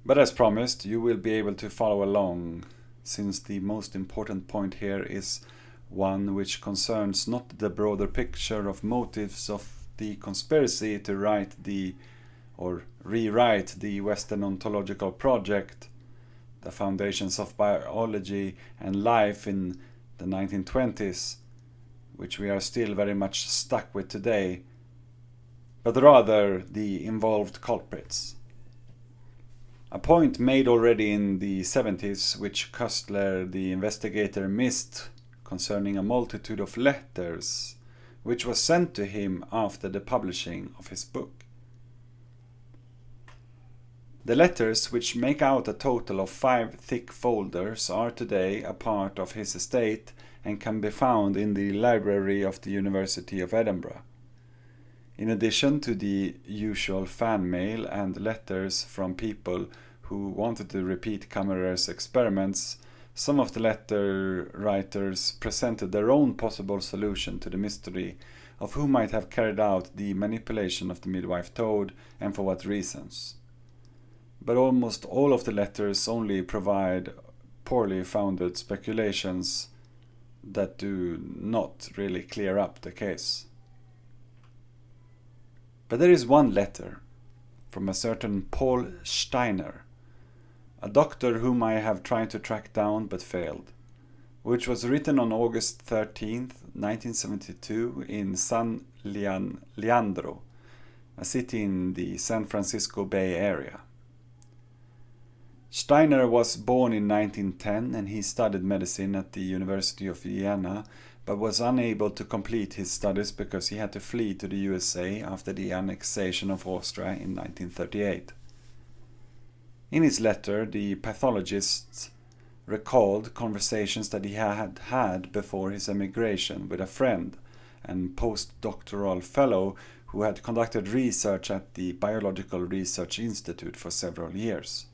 But as promised, you will be able to follow along since the most important point here is one which concerns not the broader picture of motives of the conspiracy to rewrite the Western ontological project, the foundations of biology and life in the 1920s, which we are still very much stuck with today, but rather the involved culprits. A point made already in the 70s, which Huxley, the investigator, missed concerning a multitude of letters which was sent to him after the publishing of his book. The letters, which make out a total of 5 thick folders, are today a part of his estate and can be found in the library of the University of Edinburgh. In addition to the usual fan mail and letters from people who wanted to repeat Kammerer's experiments, some of the letter writers presented their own possible solution to the mystery of who might have carried out the manipulation of the midwife toad and for what reasons. But almost all of the letters only provide poorly founded speculations that do not really clear up the case. But there is one letter from a certain Paul Steiner, a doctor whom I have tried to track down but failed, which was written on August 13th, 1972 in San Leandro, a city in the San Francisco Bay Area. Steiner was born in 1910 and he studied medicine at the University of Vienna, but was unable to complete his studies because he had to flee to the USA after the annexation of Austria in 1938. In his letter, the pathologist recalled conversations that he had had before his emigration with a friend and postdoctoral fellow who had conducted research at the Biological Research Institute for several years.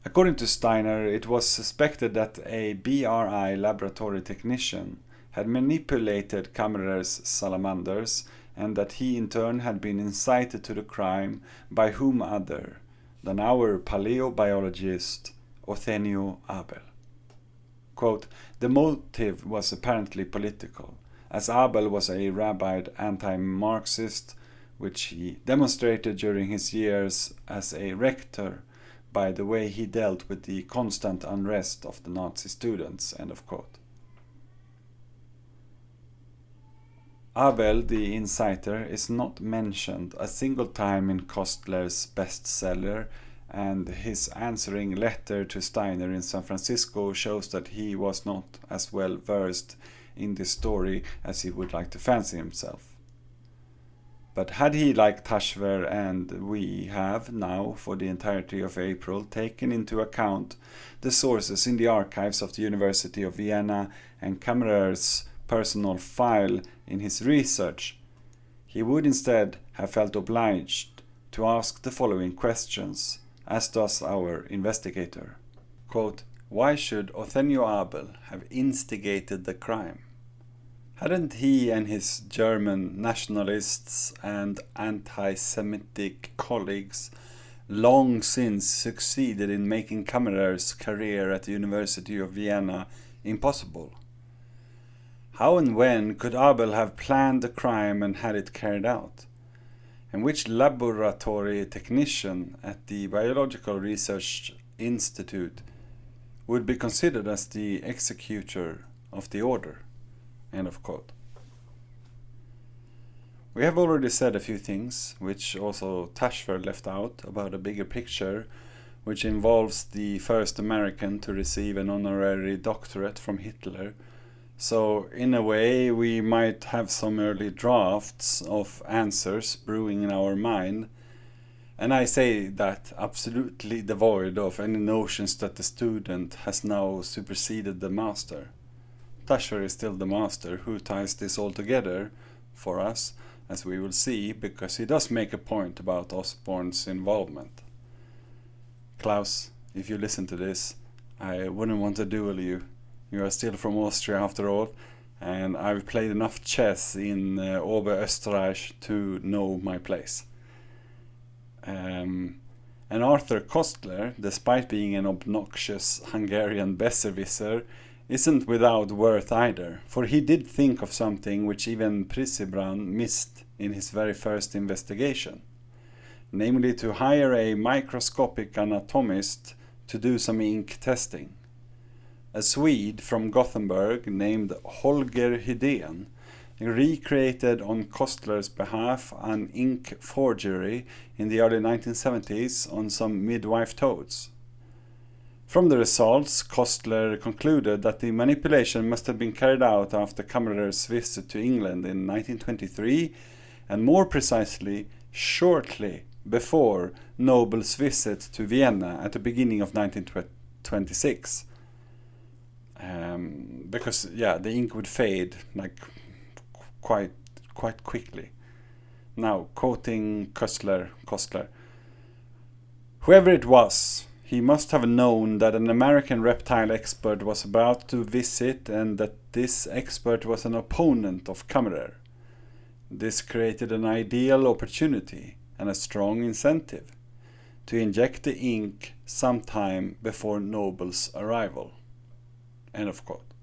According to Steiner, it was suspected that a BRI laboratory technician had manipulated Kammerer's salamanders and that he in turn had been incited to the crime by whom other than our paleobiologist Othenio Abel. Quote, the motive was apparently political, as Abel was a rabid anti-Marxist, which he demonstrated during his years as a rector by the way he dealt with the constant unrest of the Nazi students. End of quote. Abel, the inciter, is not mentioned a single time in Kostler's bestseller, and his answering letter to Steiner in San Francisco shows that he was not as well versed in this story as he would like to fancy himself. But had he, like Taschwer and we have now for the entirety of April, taken into account the sources in the archives of the University of Vienna and Kammerer's personal file in his research, he would instead have felt obliged to ask the following questions, as does our investigator. Quote, why should Othenio Abel have instigated the crime? Hadn't he and his German nationalists and anti-Semitic colleagues long since succeeded in making Kammerer's career at the University of Vienna impossible? How and when could Abel have planned the crime and had it carried out? And which laboratory technician at the Biological Research Institute would be considered as the executor of the order? End of quote. We have already said a few things, which also Taschwer left out, about a bigger picture, which involves the first American to receive an honorary doctorate from Hitler. So, in a way, we might have some early drafts of answers brewing in our mind, and I say that absolutely devoid of any notions that the student has now superseded the master. Taschwer is still the master who ties this all together for us, as we will see, because he does make a point about Osborn's involvement. Klaus, if you listen to this, I wouldn't want to duel you. You are still from Austria after all, and I've played enough chess in Oberösterreich to know my place. And And Arthur Kostler, despite being an obnoxious Hungarian besserwisser, isn't without worth either, for he did think of something which even Prisibran missed in his very first investigation, namely to hire a microscopic anatomist to do some ink testing. A Swede from Gothenburg named Holger Hydén recreated on Kostler's behalf an ink forgery in the early 1970s on some midwife toads. From the results, Kostler concluded that the manipulation must have been carried out after Kammerer's visit to England in 1923, and more precisely, shortly before Noble's visit to Vienna at the beginning of 1926. Because, the ink would fade quite quickly. Now, quoting Kostler, "Whoever it was, he must have known that an American reptile expert was about to visit and that this expert was an opponent of Kammerer. This created an ideal opportunity and a strong incentive to inject the ink sometime before Noble's arrival." End of quote.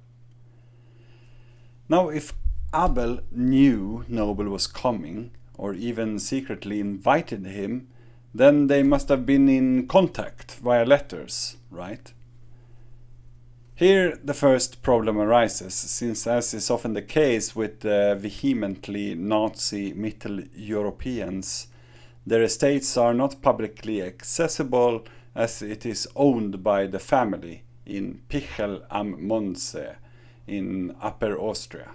Now, if Abel knew Noble was coming, or even secretly invited him, then they must have been in contact via letters, right? Here the first problem arises, since, as is often the case with vehemently Nazi Middle Europeans, their estates are not publicly accessible, as it is owned by the family in Pichel am Mondsee in Upper Austria.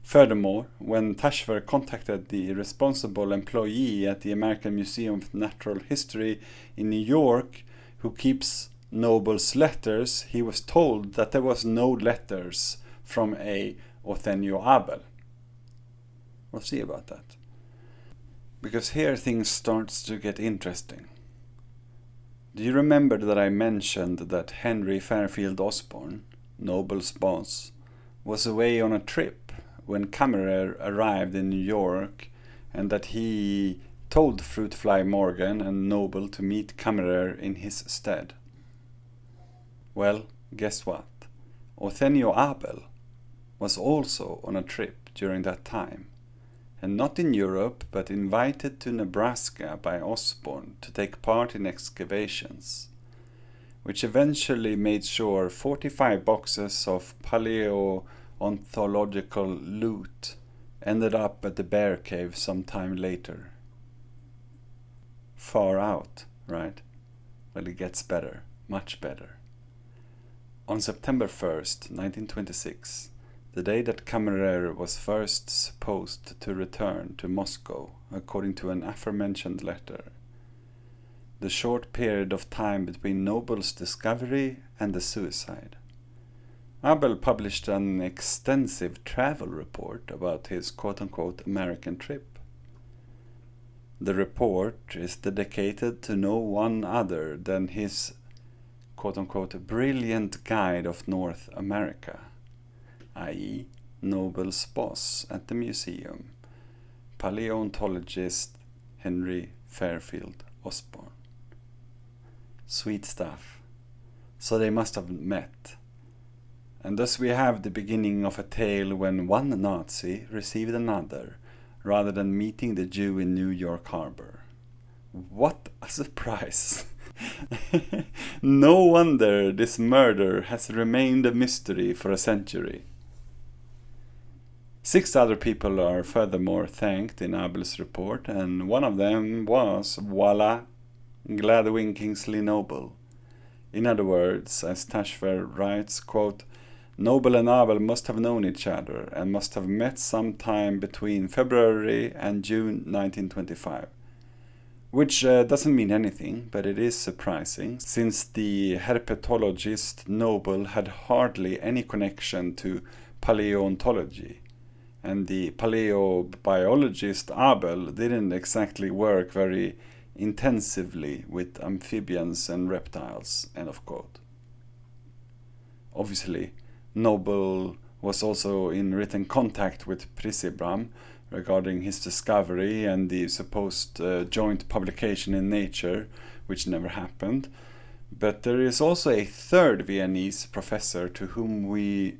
Furthermore, when Taschwer contacted the responsible employee at the American Museum of Natural History in New York, who keeps Noble's letters, he was told that there was no letters from a Othenio Abel. We'll see about that. Because here things starts to get interesting. Do you remember that I mentioned that Henry Fairfield Osborn, Noble's boss, was away on a trip when Kammerer arrived in New York, and that he told Fruitfly Morgan and Noble to meet Kammerer in his stead? Well, guess what? Othenio Abel was also on a trip during that time, and not in Europe, but invited to Nebraska by Osborn to take part in excavations, which eventually made sure 45 boxes of paleontological loot ended up at the Bear Cave sometime later. Far out, right? Well, it gets better, much better. On September 1st, 1926, the day that Kammerer was first supposed to return to Moscow, according to an aforementioned letter, the short period of time between Noble's discovery and the suicide, Abel published an extensive travel report about his quote-unquote American trip. The report is dedicated to no one other than his quote-unquote brilliant guide of North America, i.e. Noble's boss at the museum, paleontologist Henry Fairfield Osborn. Sweet stuff. So they must have met. And thus we have the beginning of a tale when one Nazi received another, rather than meeting the Jew in New York Harbor. What a surprise! No wonder this murder has remained a mystery for a century. 6 other people are furthermore thanked in Abel's report, and one of them was, voila, Gladwin Kingsley Noble. In other words, as Taschwer writes, quote, Noble and Abel must have known each other and must have met sometime between February and June 1925. Which doesn't mean anything, but it is surprising, since the herpetologist Noble had hardly any connection to paleontology, and the paleobiologist Abel didn't exactly work very intensively with amphibians and reptiles, end of quote. Obviously, Noble was also in written contact with Prisibram, regarding his discovery and the supposed joint publication in Nature, which never happened. But there is also a third Viennese professor to whom we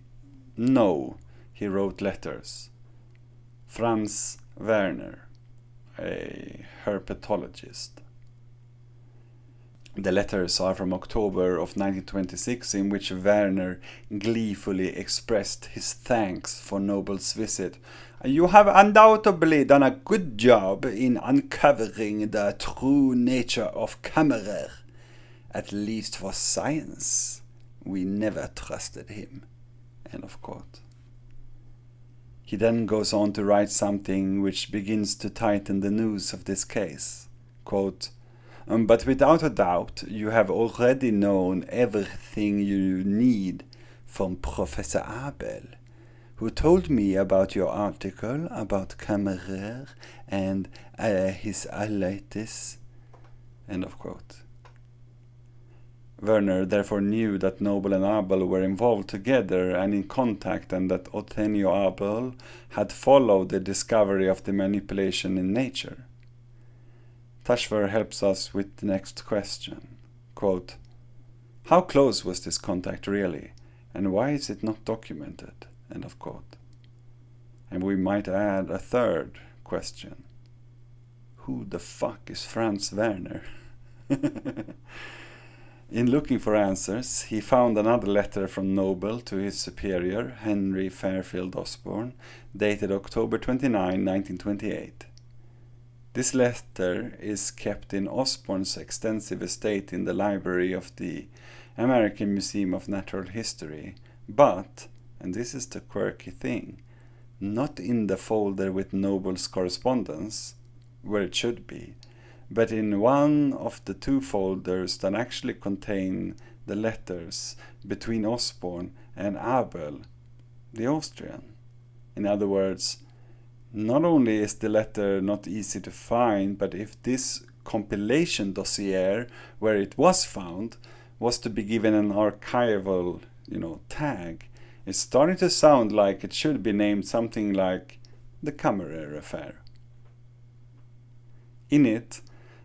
know he wrote letters. Franz Werner, a herpetologist. The letters are from October of 1926, in which Werner gleefully expressed his thanks for Noble's visit. "You have undoubtedly done a good job in uncovering the true nature of Kammerer. At least for science, we never trusted him." End of quote. He then goes on to write something which begins to tighten the noose of this case. Quote, "But without a doubt, you have already known everything you need from Professor Abel, who told me about your article about Kammerer and his allies." End of quote. Werner therefore knew that Noble and Abel were involved together and in contact, and that Othenio Abel had followed the discovery of the manipulation in Nature. Taschwer helps us with the next question. Quote, "How close was this contact really, and why is it not documented?" End of quote. And we might add a third question. Who the fuck is Franz Werner? In looking for answers, he found another letter from Noble to his superior, Henry Fairfield Osborn, dated October 29, 1928. This letter is kept in Osborn's extensive estate in the library of the American Museum of Natural History, but, and this is the quirky thing, not in the folder with Noble's correspondence, where it should be, but in one of the two folders that actually contain the letters between Osborn and Abel, the Austrian. In other words, not only is the letter not easy to find, but if this compilation dossier where it was found was to be given an archival, tag, it's starting to sound like it should be named something like the Kammerer affair. In it,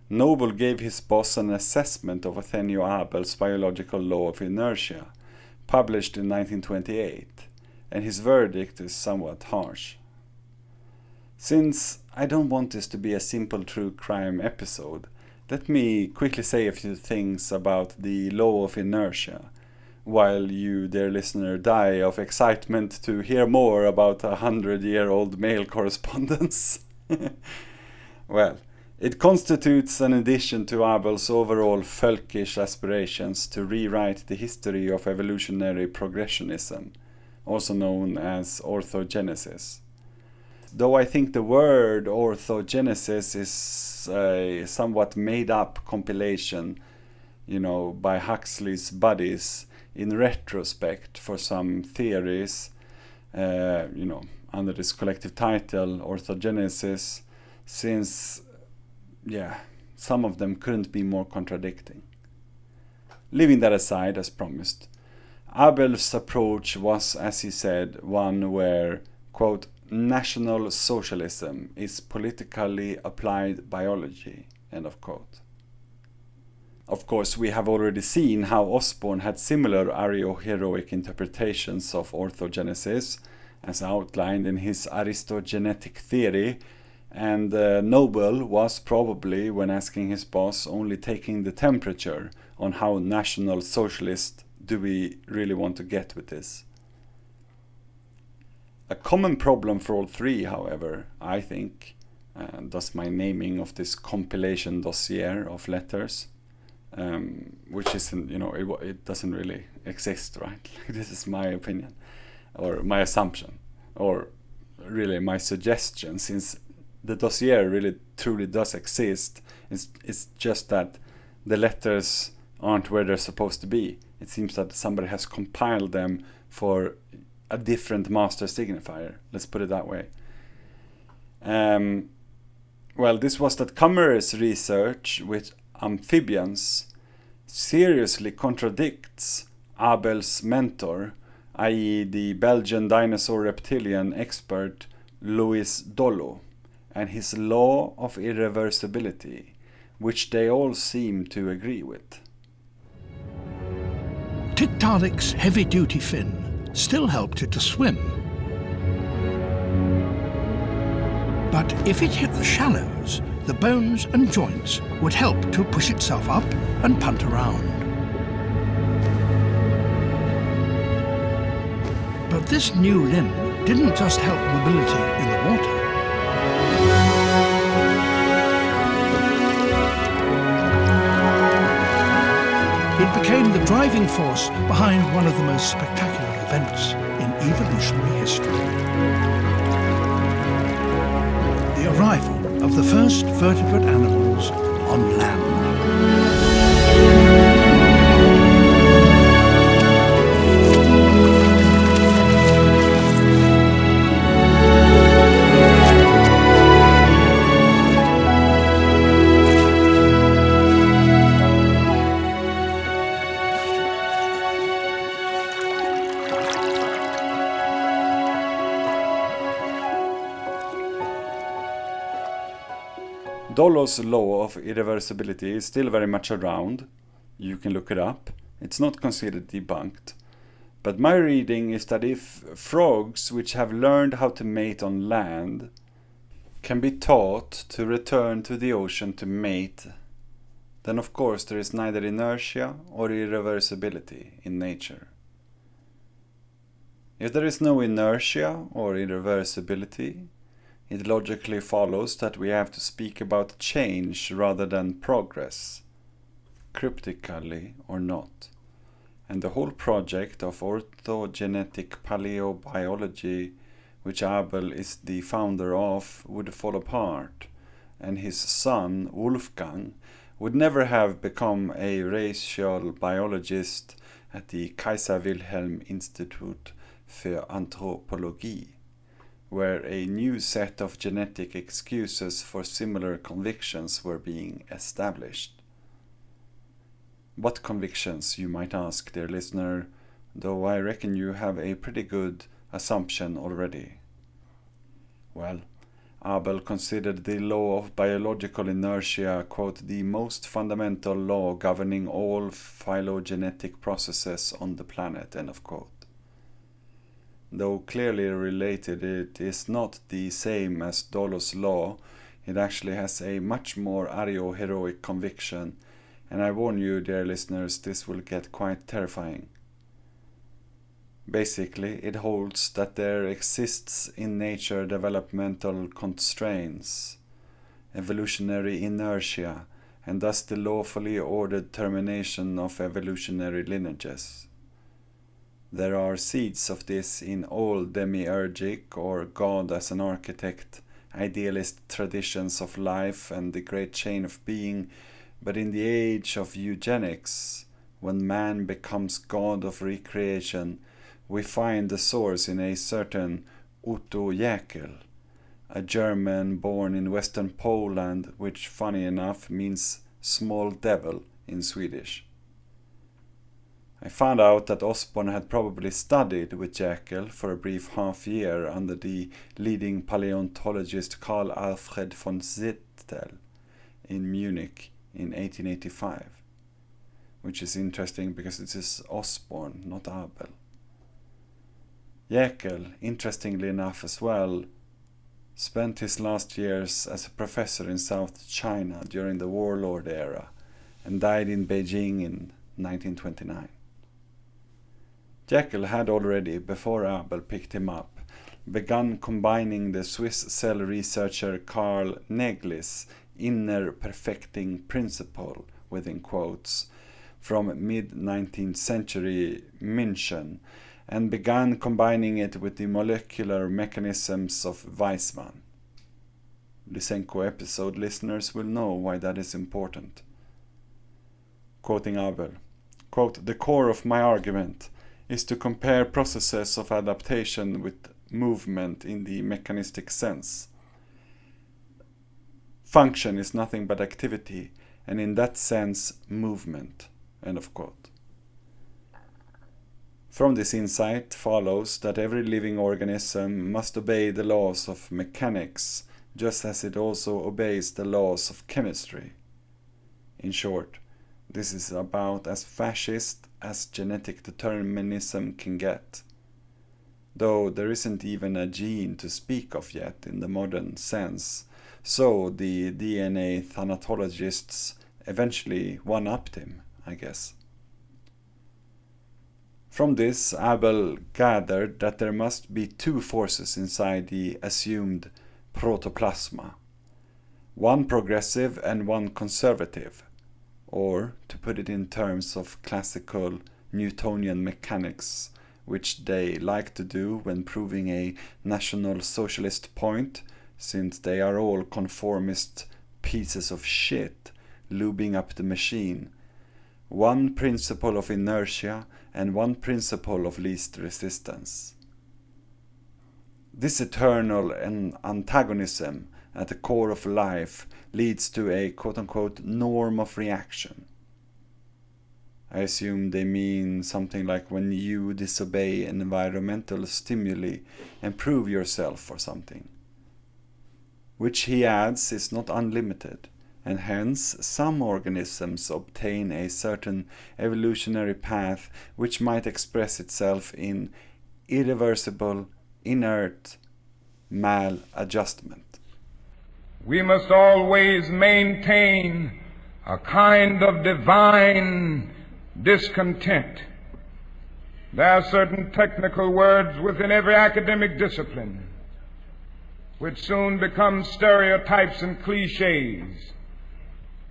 Noble gave his boss an assessment of Othenio Abel's biological law of inertia, published in 1928, and his verdict is somewhat harsh. Since I don't want this to be a simple true crime episode, let me quickly say a few things about the law of inertia, while you, dear listener, die of excitement to hear more about 100-year-old mail correspondence. Well, it constitutes an addition to Abel's overall folkish aspirations to rewrite the history of evolutionary progressionism, also known as orthogenesis. Though I think the word orthogenesis is a somewhat made-up compilation, by Huxley's buddies in retrospect for some theories, under this collective title, orthogenesis, since some of them couldn't be more contradicting. Leaving that aside, as promised, Abel's approach was, as he said, one where, quote, "National Socialism is politically applied biology," end of quote. Of course, we have already seen how Osborn had similar ario-heroic interpretations of orthogenesis, as outlined in his Aristogenetic theory, and Noble was probably, when asking his boss, only taking the temperature on how National Socialist do we really want to get with this. A common problem for all three, however, I think, and thus my naming of this compilation dossier of letters, which isn't, it doesn't really exist, right? This is my opinion, or my assumption, or really my suggestion, since the dossier really truly does exist. It's just that the letters aren't where they're supposed to be. It seems that somebody has compiled them for a different master signifier. Let's put it that way. Well, this was that Kammerer's research with amphibians seriously contradicts Abel's mentor, i.e. the Belgian dinosaur reptilian expert Louis Dollo and his law of irreversibility, which they all seem to agree with. Tiktaalik heavy-duty fin still helped it to swim. But if it hit the shallows, the bones and joints would help to push itself up and punt around. But this new limb didn't just help mobility in the water. It became the driving force behind one of the most spectacular events in evolutionary history. The arrival of the first vertebrate animals on land. Dollo's law of irreversibility is still very much around. You can look it up. It's not considered debunked. But my reading is that if frogs which have learned how to mate on land can be taught to return to the ocean to mate, then of course there is neither inertia or irreversibility in nature. If there is no inertia or irreversibility, it logically follows that we have to speak about change rather than progress, cryptically or not. And the whole project of orthogenetic paleobiology, which Abel is the founder of, would fall apart, and his son, Wolfgang, would never have become a racial biologist at the Kaiser Wilhelm Institute für Anthropologie, where a new set of genetic excuses for similar convictions were being established. What convictions, you might ask, dear listener, though I reckon you have a pretty good assumption already. Well, Abel considered the law of biological inertia, quote, the most fundamental law governing all phylogenetic processes on the planet, end of quote. Though clearly related, it is not the same as Dollo's law. It actually has a much more ario-heroic conviction, and I warn you, dear listeners, this will get quite terrifying. Basically, it holds that there exists in nature developmental constraints, evolutionary inertia, and thus the lawfully ordered termination of evolutionary lineages. There are seeds of this in all demiurgic or God as an architect, idealist traditions of life and the great chain of being, but in the age of eugenics, when man becomes God of recreation, we find the source in a certain Otto Jäkel, a German born in western Poland, which funny enough means small devil in Swedish. I found out that Osborn had probably studied with Jäkel for a brief half year under the leading paleontologist Carl Alfred von Zittel in Munich in 1885, which is interesting because it is Osborn, not Abel. Jäkel, interestingly enough as well, spent his last years as a professor in South China during the warlord era and died in Beijing in 1929. Jäkel had already, before Abel picked him up, begun combining the Swiss cell researcher Carl Neglis' inner perfecting principle, within quotes, from mid-19th century München, and began combining it with the molecular mechanisms of Weismann. Lysenko episode listeners will know why that is important. Quoting Abel, quote, "The core of my argument is to compare processes of adaptation with movement in the mechanistic sense. Function is nothing but activity, and in that sense, movement." End of quote. From this insight follows that every living organism must obey the laws of mechanics, just as it also obeys the laws of chemistry. In short, this is about as fascist as genetic determinism can get, though there isn't even a gene to speak of yet in the modern sense, so the DNA thanatologists eventually one-upped him, I guess. From this, Abel gathered that there must be two forces inside the assumed protoplasma, one progressive and one conservative, or, to put it in terms of classical Newtonian mechanics, which they like to do when proving a National Socialist point, since they are all conformist pieces of shit lubing up the machine, one principle of inertia and one principle of least resistance. This eternal antagonism at the core of life leads to a quote-unquote norm of reaction. I assume they mean something like when you disobey environmental stimuli and prove yourself or something. Which he adds is not unlimited, and hence some organisms obtain a certain evolutionary path which might express itself in irreversible, inert maladjustment. We must always maintain a kind of divine discontent. There are certain technical words within every academic discipline which soon become stereotypes and cliches.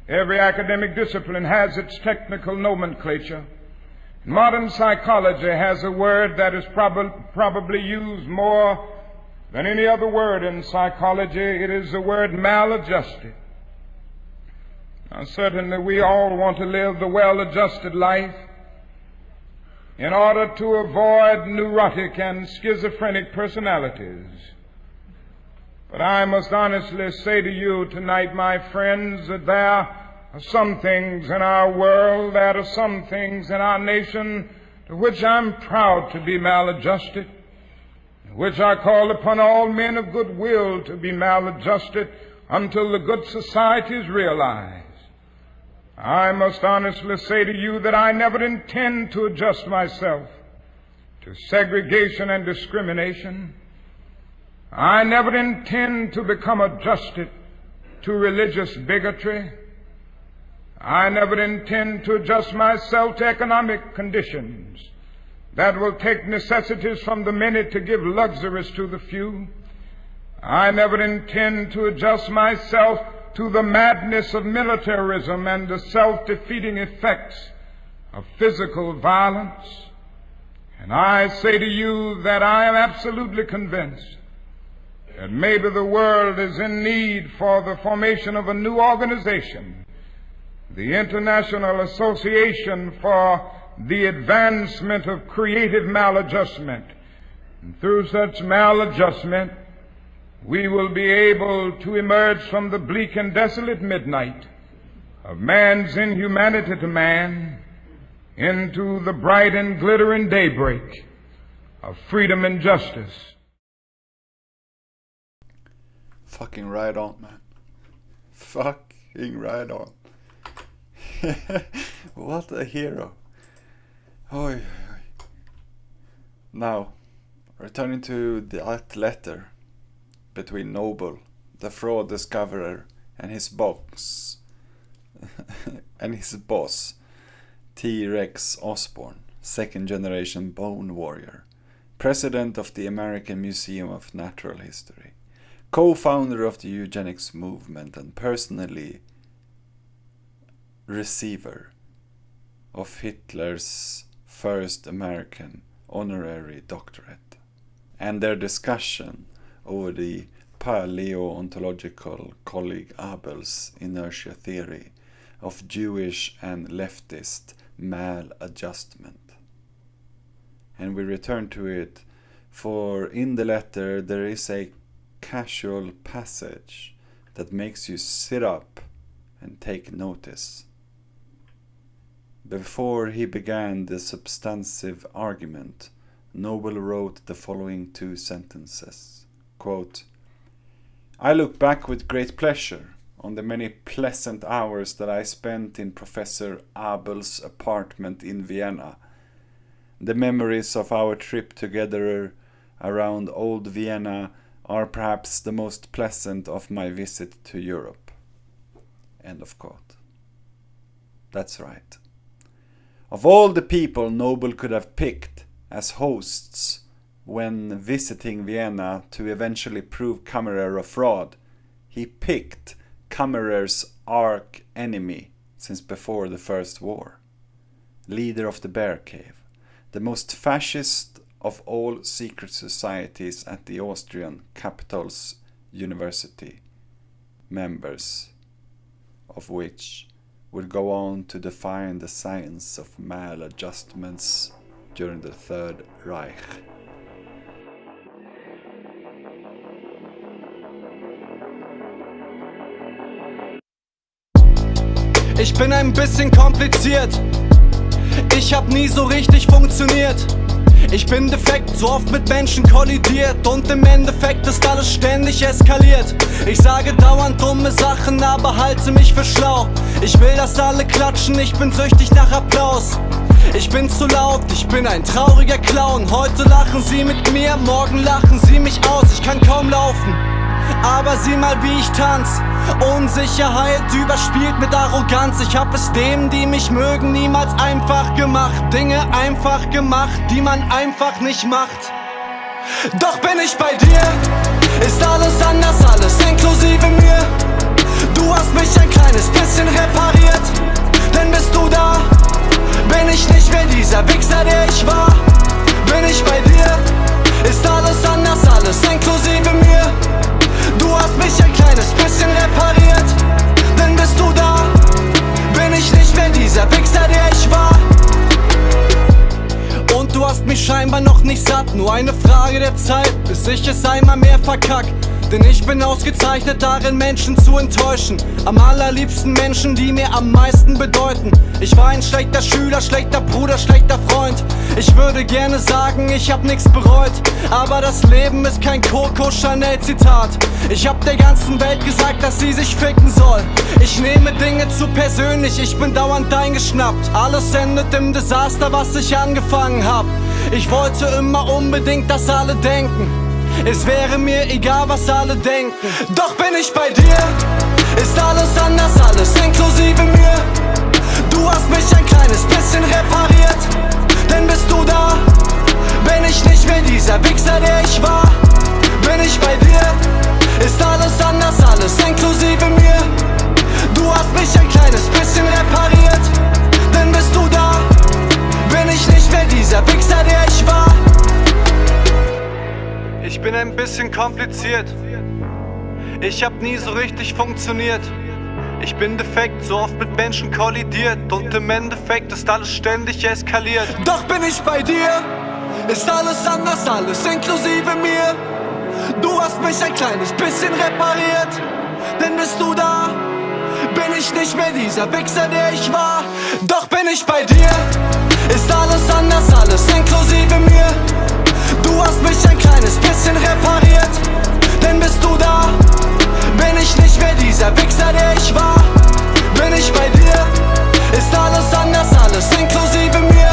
Every academic discipline has its technical nomenclature. Modern psychology has a word that is probably used more than any other word in psychology. It is the word maladjusted. Now, certainly we all want to live the well-adjusted life in order to avoid neurotic and schizophrenic personalities. But I must honestly say to you tonight, my friends, that there are some things in our world, there are some things in our nation to which I'm proud to be maladjusted, which I call upon all men of good will to be maladjusted until the good society is realized. I must honestly say to you that I never intend to adjust myself to segregation and discrimination. I never intend to become adjusted to religious bigotry. I never intend to adjust myself to economic conditions that will take necessities from the many to give luxuries to the few. I never intend to adjust myself to the madness of militarism and the self-defeating effects of physical violence. And I say to you that I am absolutely convinced that maybe the world is in need for the formation of a new organization, the International Association for the Advancement of Creative Maladjustment. And through such maladjustment, we will be able to emerge from the bleak and desolate midnight of man's inhumanity to man into the bright and glittering daybreak of freedom and justice. Fucking right on, man. Fucking right on. What a hero. Oy, oy. Now, returning to that letter between Noble, the fraud discoverer, and his boss, T-Rex Osborn, second generation bone warrior, president of the American Museum of Natural History, co-founder of the eugenics movement, and personally receiver of Hitler's first American honorary doctorate, and their discussion over the paleontological colleague Abel's inertia theory of Jewish and leftist maladjustment. And we return to it, for in the letter there is a casual passage that makes you sit up and take notice. Before he began the substantive argument, Noble wrote the following 2 sentences. Quote, I look back with great pleasure on the many pleasant hours that I spent in Professor Abel's apartment in Vienna. The memories of our trip together around old Vienna are perhaps the most pleasant of my visit to Europe. End of quote. That's right. Of all the people Noble could have picked as hosts when visiting Vienna to eventually prove Kammerer a fraud, he picked Kammerer's arch enemy since before the First War. Leader of the Bear Cave, the most fascist of all secret societies at the Austrian capital's university, members of which would go on to define the science of maladjustments during the Third Reich. Ich bin ein bisschen kompliziert. Ich hab nie so richtig funktioniert. Ich bin defekt, so oft mit Menschen kollidiert. Und im Endeffekt ist alles ständig eskaliert. Ich sage dauernd dumme Sachen, aber halte mich für schlau. Ich will, dass alle klatschen, ich bin süchtig nach Applaus. Ich bin zu laut, ich bin ein trauriger Clown. Heute lachen sie mit mir, morgen lachen sie mich aus. Ich kann kaum laufen, aber sieh mal wie ich tanz. Unsicherheit überspielt mit Arroganz. Ich hab es denen, die mich mögen, niemals einfach gemacht. Dinge einfach gemacht, die man einfach nicht macht. Doch bin ich bei dir, ist alles anders, alles inklusive mir. Du hast mich ein kleines bisschen repariert, denn bist du da, bin ich nicht mehr dieser Wichser, der ich war. Bin ich bei dir, ist alles anders, alles inklusive mir. Du hast mich ein kleines bisschen repariert, denn bist du da, bin ich nicht mehr dieser Wichser, der ich war. Und du hast mich scheinbar noch nicht satt, nur eine Frage der Zeit, bis ich es einmal mehr verkack. Denn ich bin ausgezeichnet darin, Menschen zu enttäuschen. Am allerliebsten Menschen, die mir am meisten bedeuten. Ich war ein schlechter Schüler, schlechter Bruder, schlechter Freund. Ich würde gerne sagen, ich hab nix bereut. Aber das Leben ist kein Coco Chanel Zitat. Ich hab der ganzen Welt gesagt, dass sie sich ficken soll. Ich nehme Dinge zu persönlich, ich bin dauernd eingeschnappt. Alles endet im Desaster, was ich angefangen hab. Ich wollte immer unbedingt, dass alle denken, es wäre mir egal, was alle denken. Doch bin ich bei dir, ist alles anders, alles inklusive mir. Du hast mich ein kleines bisschen repariert, denn bist du da, bin ich nicht mehr dieser Wichser, der ich war. Bin ich bei dir, ist alles anders, alles inklusive mir. Du hast mich ein kleines bisschen repariert, denn bist du da, bin ich nicht mehr dieser Wichser, der ich war. Ich bin ein bisschen kompliziert. Ich hab nie so richtig funktioniert. Ich bin defekt, so oft mit Menschen kollidiert. Und im Endeffekt ist alles ständig eskaliert. Doch bin ich bei dir, ist alles anders, alles inklusive mir. Du hast mich ein kleines bisschen repariert, denn bist du da, bin ich nicht mehr dieser Wichser, der ich war. Doch bin ich bei dir, ist alles anders, alles inklusive mir. Du hast mich ein kleines bisschen repariert, denn bist du da, bin ich nicht mehr dieser Wichser, der ich war. Bin ich bei dir, ist alles anders, alles inklusive mir.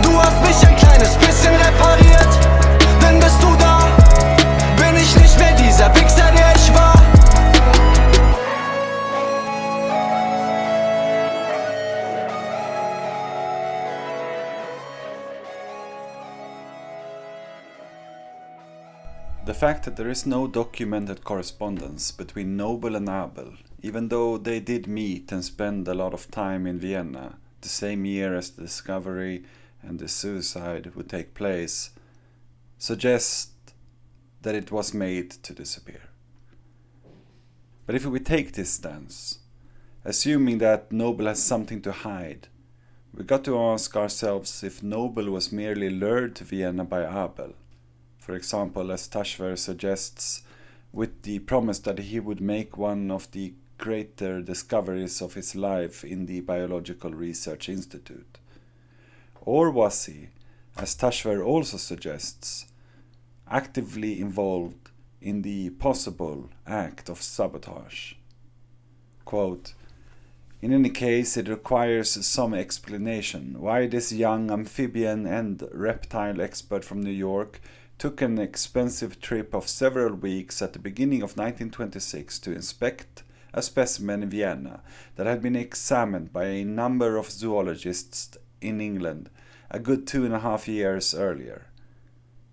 Du hast mich ein kleines bisschen repariert, denn bist du da, bin ich nicht mehr dieser Wichser, der ich war. The fact that there is no documented correspondence between Noble and Abel, even though they did meet and spend a lot of time in Vienna, the same year as the discovery and the suicide would take place, suggests that it was made to disappear. But if we take this stance, assuming that Noble has something to hide, we got to ask ourselves if Noble was merely lured to Vienna by Abel. For example, as Taschwer suggests, with the promise that he would make one of the greater discoveries of his life in the Biological Research Institute? Or was he, as Taschwer also suggests, actively involved in the possible act of sabotage? Quote, "In any case, it requires some explanation why this young amphibian and reptile expert from New York took an expensive trip of several weeks at the beginning of 1926 to inspect a specimen in Vienna that had been examined by a number of zoologists in England a good 2.5 years earlier.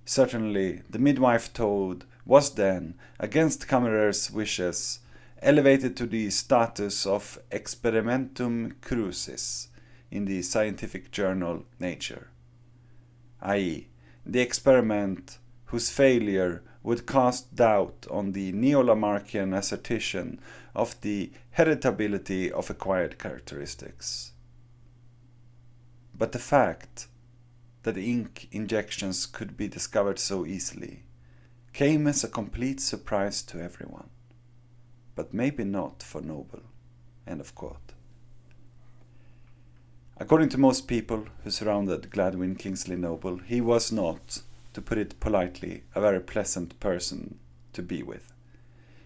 Certainly, the midwife toad was then, against Kammerer's wishes, elevated to the status of experimentum crucis in the scientific journal Nature, i.e., the experiment whose failure would cast doubt on the neo-Lamarckian assertion of the heritability of acquired characteristics. But the fact that ink injections could be discovered so easily came as a complete surprise to everyone, but maybe not for Noble." End of quote. According to most people who surrounded Gladwin Kingsley Noble, he was not, to put it politely, a very pleasant person to be with.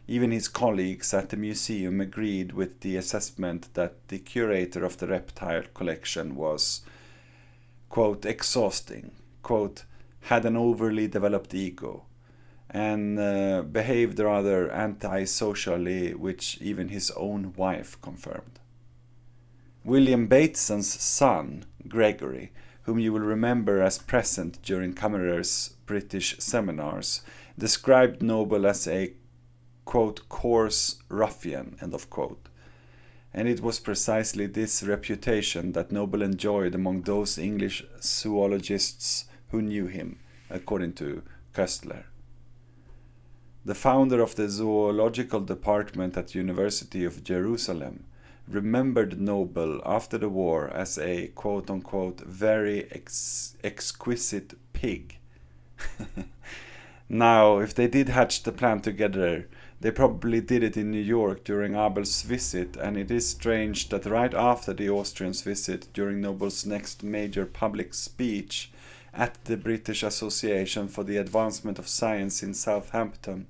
Even his colleagues at the museum agreed with the assessment that the curator of the reptile collection was, quote, exhausting, quote, had an overly developed ego, and behaved rather anti-socially, which even his own wife confirmed. William Bateson's son, Gregory, whom you will remember as present during Kammerer's British seminars, described Noble as a, quote, coarse ruffian, end of quote. And it was precisely this reputation that Noble enjoyed among those English zoologists who knew him, according to Köstler. The founder of the zoological department at the University of Jerusalem remembered Noble after the war as a quote-unquote very exquisite pig. Now, if they did hatch the plan together, they probably did it in New York during Abel's visit, and it is strange that right after the Austrians' visit, during Noble's next major public speech at the British Association for the Advancement of Science in Southampton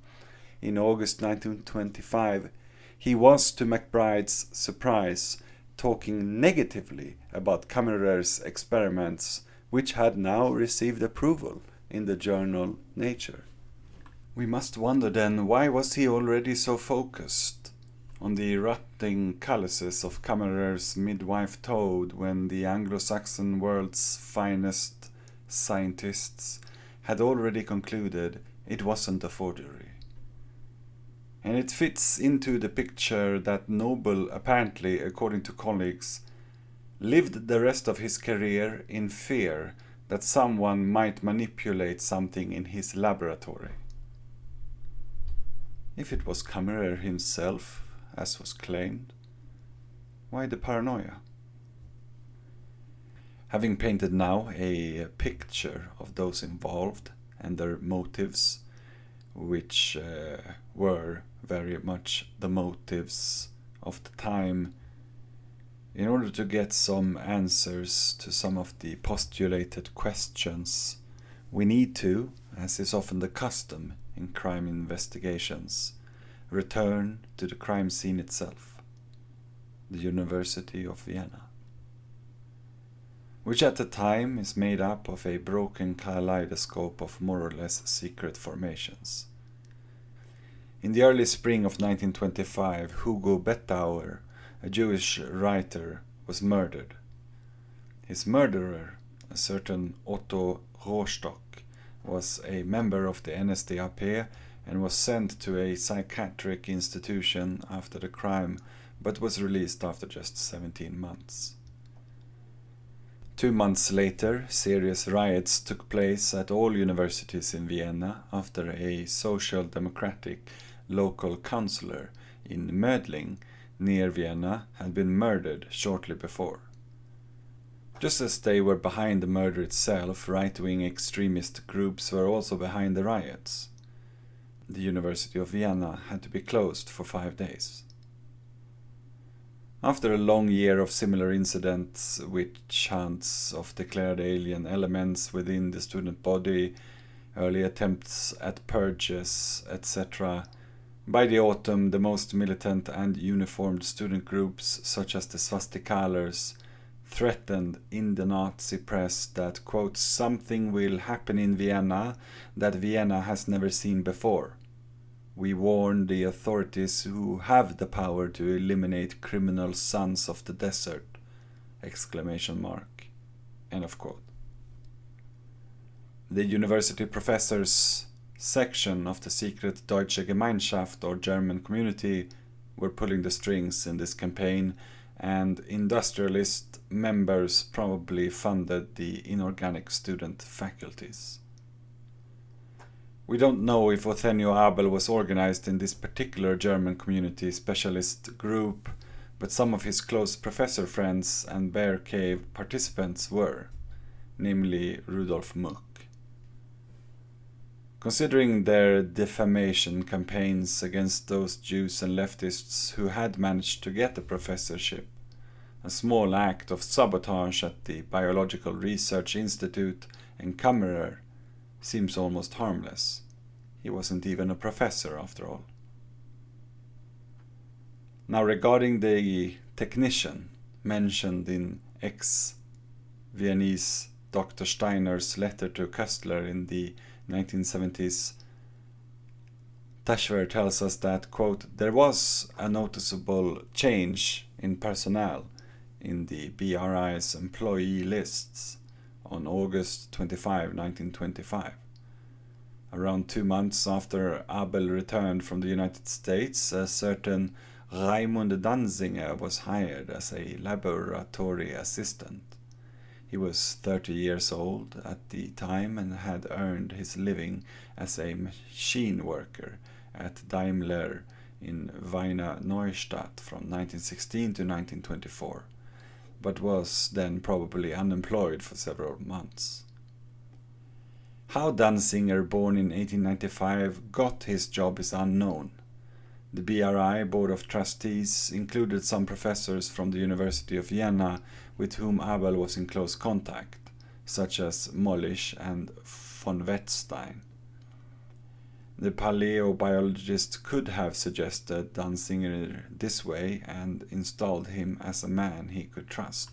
in August 1925, he was, to MacBride's surprise, talking negatively about Kammerer's experiments, which had now received approval in the journal Nature. We must wonder then, why was he already so focused on the rotting calluses of Kammerer's midwife toad when the Anglo-Saxon world's finest scientists had already concluded it wasn't a forgery? And it fits into the picture that Noble, apparently, according to colleagues, lived the rest of his career in fear that someone might manipulate something in his laboratory. If it was Kammerer himself, as was claimed, why the paranoia? Having painted now a picture of those involved and their motives, which were very much the motives of the time, in order to get some answers to some of the postulated questions, we need to, as is often the custom in crime investigations, return to the crime scene itself, the University of Vienna, which at the time is made up of a broken kaleidoscope of more or less secret formations. In the early spring of 1925, Hugo Bettauer, a Jewish writer, was murdered. His murderer, a certain Otto Rostock, was a member of the NSDAP and was sent to a psychiatric institution after the crime, but was released after just 17 months. 2 months later, serious riots took place at all universities in Vienna after a social democratic local councillor in Mödling, near Vienna, had been murdered shortly before. Just as they were behind the murder itself, right-wing extremist groups were also behind the riots. The University of Vienna had to be closed for 5 days. After a long year of similar incidents, witch hunts of declared alien elements within the student body, early attempts at purges, etc., by the autumn the most militant and uniformed student groups, such as the Swastikalers, threatened in the Nazi press that, quote, something will happen in Vienna that Vienna has never seen before. We warn the authorities who have the power to eliminate criminal sons of the desert! Exclamation mark. End of quote. The university professors section of the secret Deutsche Gemeinschaft or German community were pulling the strings in this campaign, and industrialist members probably funded the inorganic student faculties. We don't know if Othenio Abel was organized in this particular German community specialist group, but some of his close professor friends and Bear Cave participants were, namely Rudolf Muck. Considering their defamation campaigns against those Jews and leftists who had managed to get a professorship, a small act of sabotage at the Biological Research Institute and Kammerer seems almost harmless. He wasn't even a professor after all. Now regarding the technician mentioned in ex-Viennese Dr. Steiner's letter to Köstler in the 1970s, Taschwer tells us that, quote, there was a noticeable change in personnel in the BRI's employee lists on August 25, 1925. Around 2 months after Abel returned from the United States, a certain Raimund Danzinger was hired as a laboratory assistant. He was 30 years old at the time and had earned his living as a machine worker at Daimler in Wiener Neustadt from 1916 to 1924, but was then probably unemployed for several months. How Danzinger, born in 1895, got his job is unknown. The BRI Board of Trustees included some professors from the University of Vienna with whom Abel was in close contact, such as Mollisch and von Wettstein. The paleobiologist could have suggested Danzinger this way and installed him as a man he could trust.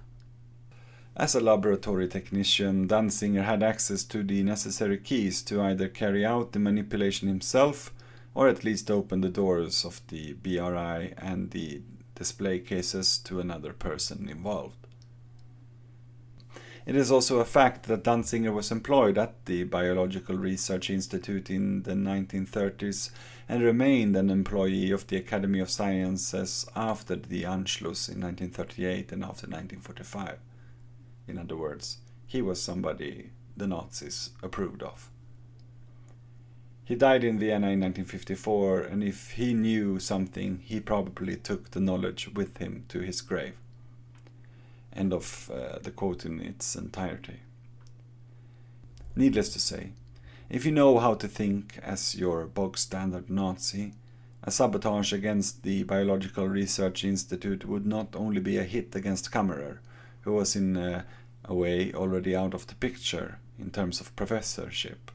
As a laboratory technician, Danzinger had access to the necessary keys to either carry out the manipulation himself or at least open the doors of the BRI and the display cases to another person involved. It is also a fact that Danzinger was employed at the Biological Research Institute in the 1930s and remained an employee of the Academy of Sciences after the Anschluss in 1938 and after 1945. In other words, he was somebody the Nazis approved of. He died in Vienna in 1954, and if he knew something, he probably took the knowledge with him to his grave. End of the quote in its entirety. Needless to say, if you know how to think as your bog-standard Nazi, a sabotage against the Biological Research Institute would not only be a hit against Kammerer, who was in a way already out of the picture in terms of professorship.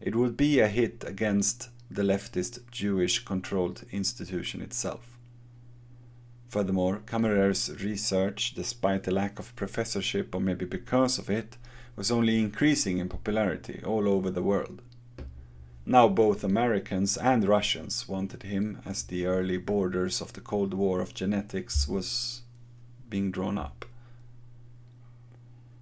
It would be a hit against the leftist Jewish-controlled institution itself. Furthermore, Kammerer's research, despite the lack of professorship or maybe because of it, was only increasing in popularity all over the world. Now both Americans and Russians wanted him as the early borders of the Cold War of genetics was being drawn up.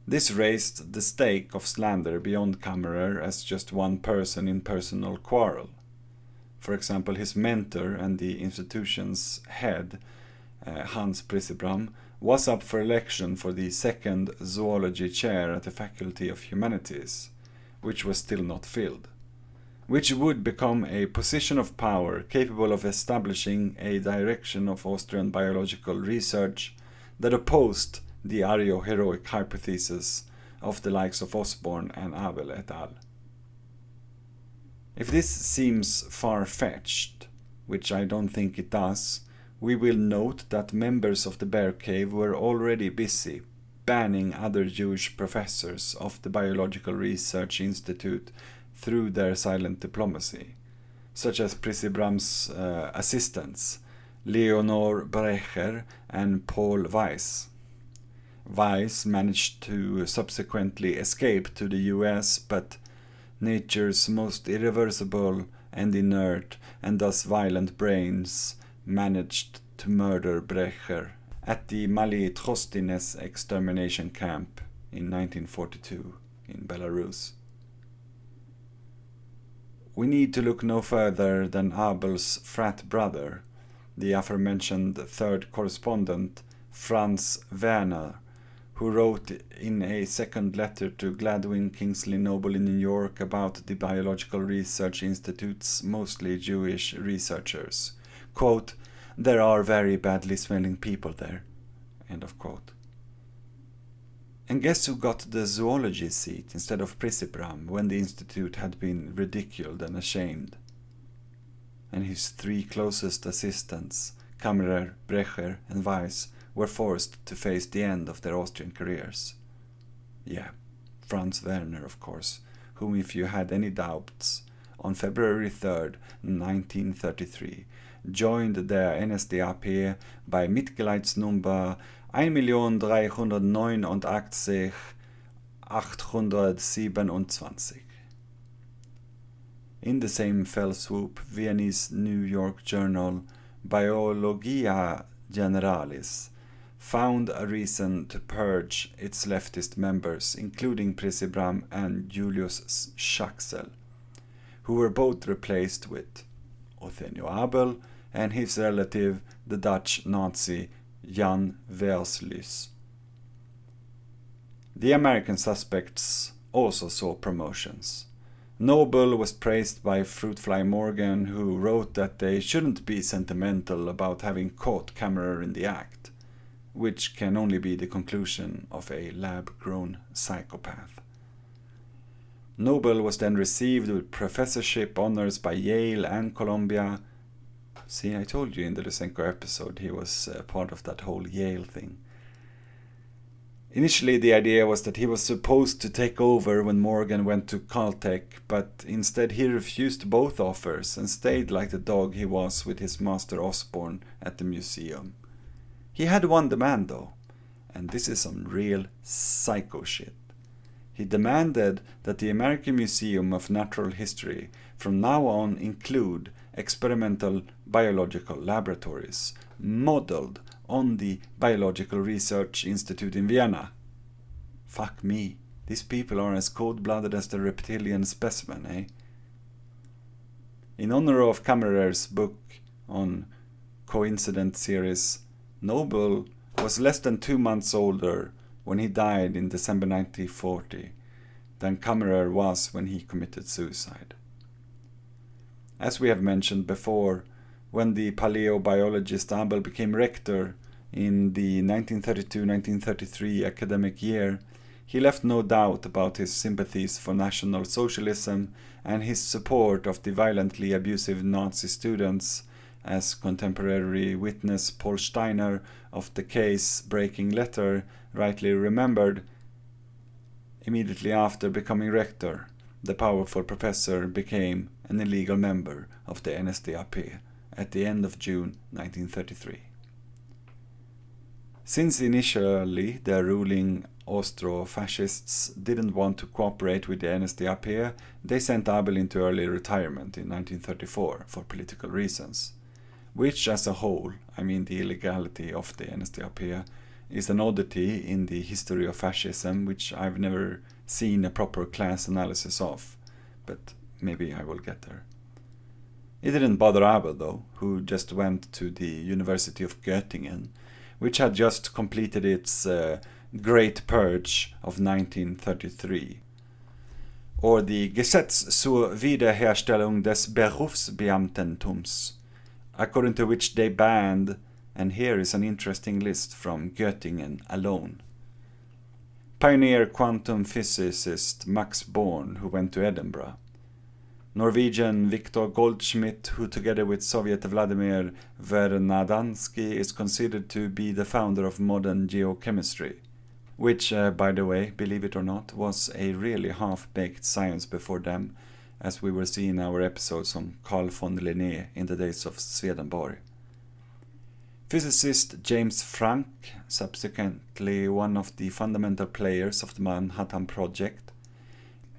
This raised the stake of slander beyond Kammerer as just one person in personal quarrel. For example, his mentor and the institution's head, Hans Prisebram, was up for election for the second zoology chair at the Faculty of Humanities, which was still not filled, which would become a position of power capable of establishing a direction of Austrian biological research that opposed the ario-heroic hypothesis of the likes of Osborn and Abel et al. If this seems far-fetched, which I don't think it does, we will note that members of the Bear Cave were already busy banning other Jewish professors of the Biological Research Institute through their silent diplomacy, such as Prissy Bram's assistants, Leonor Brecher and Paul Weiss. Weiss managed to subsequently escape to the US, but nature's most irreversible and inert and thus violent brains managed to murder Brecher at the Mali Trostines extermination camp in 1942 in Belarus. We need to look no further than Abel's frat brother, the aforementioned third correspondent Franz Werner, who wrote in a second letter to Gladwin Kingsley Noble in New York about the Biological Research Institute's mostly Jewish researchers. Quote, "There are very badly smelling people there." End of quote. And guess who got the zoology seat instead of Prissy Bram when the institute had been ridiculed and ashamed? And his three closest assistants, Kammerer, Brecher and Weiss, were forced to face the end of their Austrian careers. Yeah, Franz Werner, of course, whom, if you had any doubts, on February 3rd, 1933, joined the NSDAP by Mitgliedsnummer 1.389.827. In the same fell swoop, Viennese New York journal Biologia Generalis found a reason to purge its leftist members, including Prissy Bram and Julius Huxley, who were both replaced with Othenio Abel and his relative, the Dutch Nazi Jan Verslys. The American suspects also saw promotions. Noble was praised by Fruitfly Morgan, who wrote that they shouldn't be sentimental about having caught Kammerer in the act, which can only be the conclusion of a lab-grown psychopath. Noble was then received with professorship honors by Yale and Columbia. See, I told you in the Lysenko episode he was part of that whole Yale thing. Initially, the idea was that he was supposed to take over when Morgan went to Caltech, but instead he refused both offers and stayed like the dog he was with his master Osborn at the museum. He had one demand though, and this is some real psycho shit. He demanded that the American Museum of Natural History from now on include experimental biological laboratories modeled on the Biological Research Institute in Vienna. Fuck me, these people are as cold-blooded as the reptilian specimen, eh? In honor of Kammerer's book on coincident series, Noble was less than 2 months older when he died in December 1940 than Kammerer was when he committed suicide. As we have mentioned before, when the paleobiologist Abel became rector in the 1932-1933 academic year, he left no doubt about his sympathies for National Socialism and his support of the violently abusive Nazi students, as contemporary witness Paul Steiner of the case-breaking letter rightly remembered. Immediately after becoming rector, the powerful professor became an illegal member of the NSDAP at the end of June 1933. Since initially the ruling Austro-fascists didn't want to cooperate with the NSDAP, they sent Abel into early retirement in 1934 for political reasons, which as a whole, I mean the illegality of the NSDAP, is an oddity in the history of fascism which I've never seen a proper class analysis of, but maybe I will get there. It didn't bother Abel though, who just went to the University of Göttingen, which had just completed its Great Purge of 1933, or the Gesetz zur Wiederherstellung des Berufsbeamtentums, according to which they banned, and here is an interesting list from Göttingen alone: pioneer quantum physicist Max Born, who went to Edinburgh; Norwegian Viktor Goldschmidt, who together with Soviet Vladimir Vernadansky is considered to be the founder of modern geochemistry, which, by the way, believe it or not, was a really half-baked science before them, as we will see in our episodes on Carl von Linné in the days of Swedenborg. Physicist James Franck, subsequently one of the fundamental players of the Manhattan Project.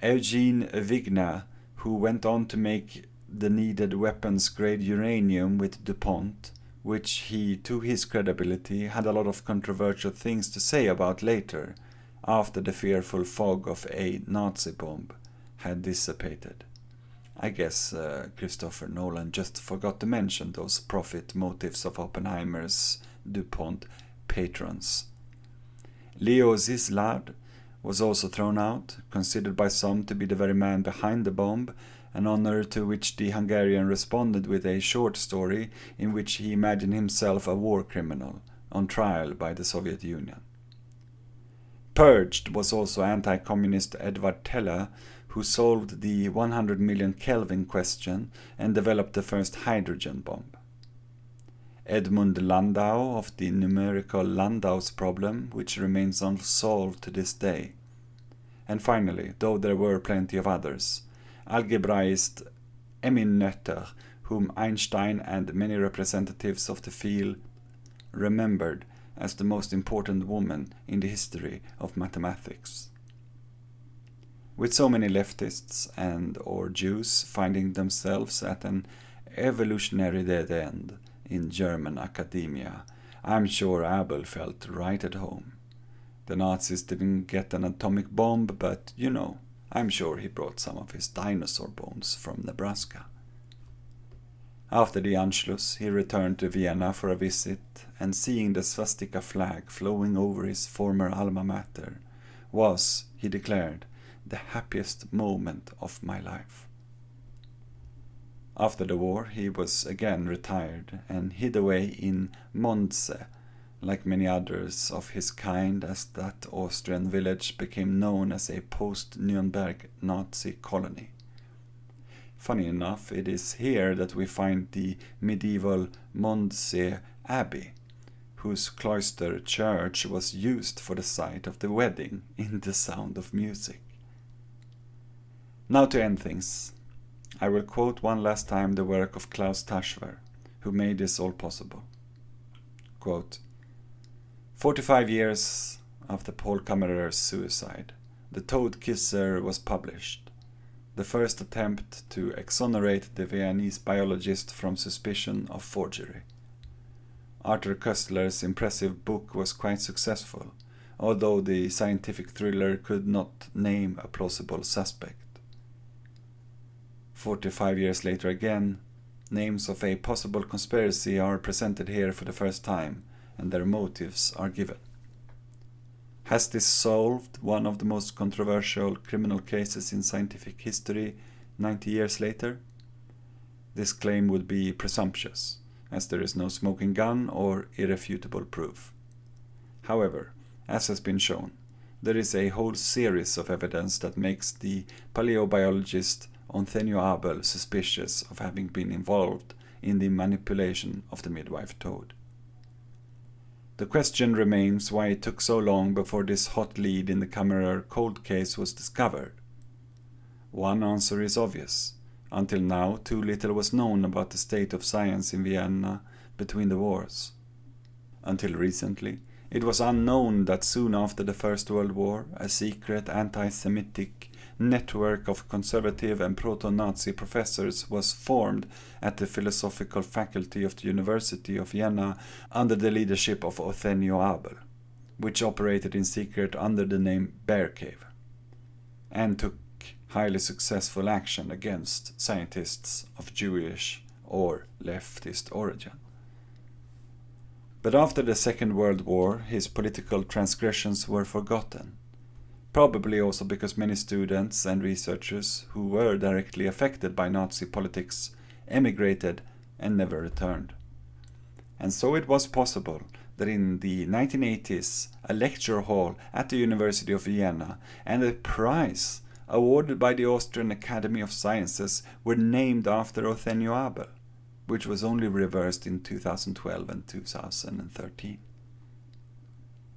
Eugene Wigner, who went on to make the needed weapons-grade uranium with DuPont, which he, to his credibility, had a lot of controversial things to say about later, after the fearful fog of a Nazi bomb had dissipated. I guess Christopher Nolan just forgot to mention those profit motives of Oppenheimer's DuPont patrons. Leo Szilard was also thrown out, considered by some to be the very man behind the bomb, an honor to which the Hungarian responded with a short story in which he imagined himself a war criminal on trial by the Soviet Union. Purged was also anti-communist Edward Teller, who solved the 100 million Kelvin question and developed the first hydrogen bomb. Edmund Landau of the numerical Landau's problem, which remains unsolved to this day. And finally, though there were plenty of others, algebraist Emmy Noether, whom Einstein and many representatives of the field remembered as the most important woman in the history of mathematics. With so many leftists and or Jews finding themselves at an evolutionary dead end in German academia, I'm sure Abel felt right at home. The Nazis didn't get an atomic bomb, but, you know, I'm sure he brought some of his dinosaur bones from Nebraska. After the Anschluss, he returned to Vienna for a visit, and seeing the swastika flag flowing over his former alma mater was, he declared, the happiest moment of my life. After the war, he was again retired and hid away in Mondsee, like many others of his kind, as that Austrian village became known as a post-Nuremberg Nazi colony. Funny enough, it is here that we find the medieval Mondsee Abbey, whose cloister church was used for the site of the wedding in The Sound of Music. Now to end things, I will quote one last time the work of Klaus Taschwer, who made this all possible. Quote, 45 years after Paul Kammerer's suicide, The Toad Kisser was published, the first attempt to exonerate the Viennese biologist from suspicion of forgery. Arthur Koestler's impressive book was quite successful, although the scientific thriller could not name a plausible suspect. 45 years later again, names of a possible conspiracy are presented here for the first time, and their motives are given. Has this solved one of the most controversial criminal cases in scientific history 90 years later? This claim would be presumptuous, as there is no smoking gun or irrefutable proof. However, as has been shown, there is a whole series of evidence that makes the paleobiologist Othniel Abel suspicious of having been involved in the manipulation of the midwife toad. The question remains why it took so long before this hot lead in the Kammerer cold case was discovered. One answer is obvious. Until now, too little was known about the state of science in Vienna between the wars. Until recently, it was unknown that soon after the First World War, a secret anti-Semitic network of conservative and proto-Nazi professors was formed at the philosophical faculty of the University of Vienna under the leadership of Othniel Abel, which operated in secret under the name Bear Cave, and took highly successful action against scientists of Jewish or leftist origin. But after the Second World War, his political transgressions were forgotten, probably also because many students and researchers who were directly affected by Nazi politics emigrated and never returned. And so it was possible that in the 1980s, a lecture hall at the University of Vienna and a prize awarded by the Austrian Academy of Sciences, were named after Othenio Abel, which was only reversed in 2012 and 2013.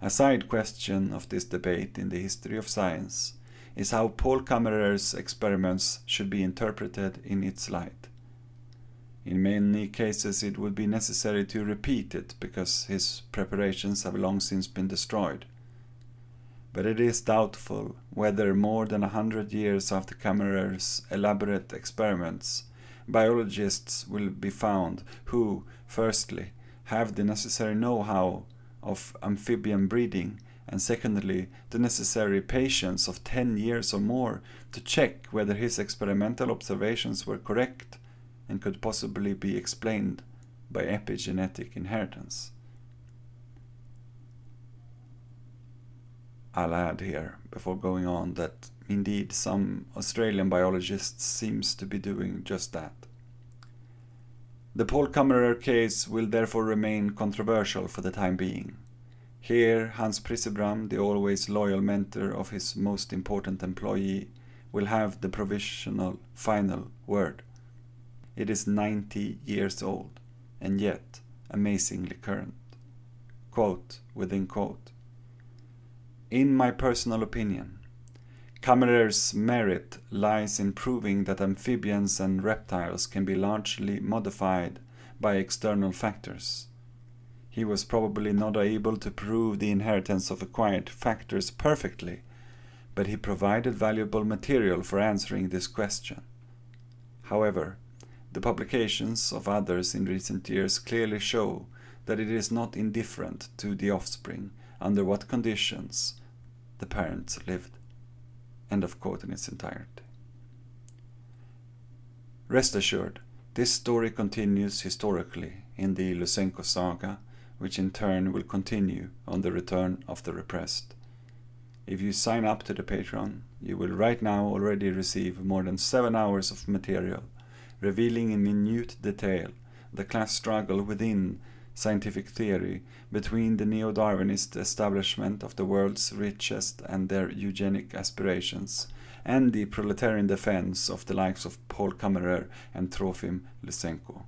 A side question of this debate in the history of science is how Paul Kammerer's experiments should be interpreted in its light. In many cases it would be necessary to repeat it because his preparations have long since been destroyed. But it is doubtful whether more than 100 years after Kammerer's elaborate experiments, biologists will be found who, firstly, have the necessary know-how of amphibian breeding, and secondly, the necessary patience of 10 years or more to check whether his experimental observations were correct and could possibly be explained by epigenetic inheritance. I'll add here, before going on, that indeed some Australian biologists seems to be doing just that. The Paul Kammerer case will therefore remain controversial for the time being. Here, Hans Prissebram, the always loyal mentor of his most important employee, will have the provisional final word. It is 90 years old, and yet amazingly current. Quote within quote. In my personal opinion, Kammerer's merit lies in proving that amphibians and reptiles can be largely modified by external factors. He was probably not able to prove the inheritance of acquired factors perfectly, but he provided valuable material for answering this question. However, the publications of others in recent years clearly show that it is not indifferent to the offspring under what conditions the parents lived. End of quote in its entirety. Rest assured, this story continues historically in the Lysenko saga, which in turn will continue on the return of the repressed. If you sign up to the Patreon, you will right now already receive more than 7 hours of material, revealing in minute detail the class struggle within scientific theory between the neo-Darwinist establishment of the world's richest and their eugenic aspirations, and the proletarian defense of the likes of Paul Kammerer and Trofim Lysenko.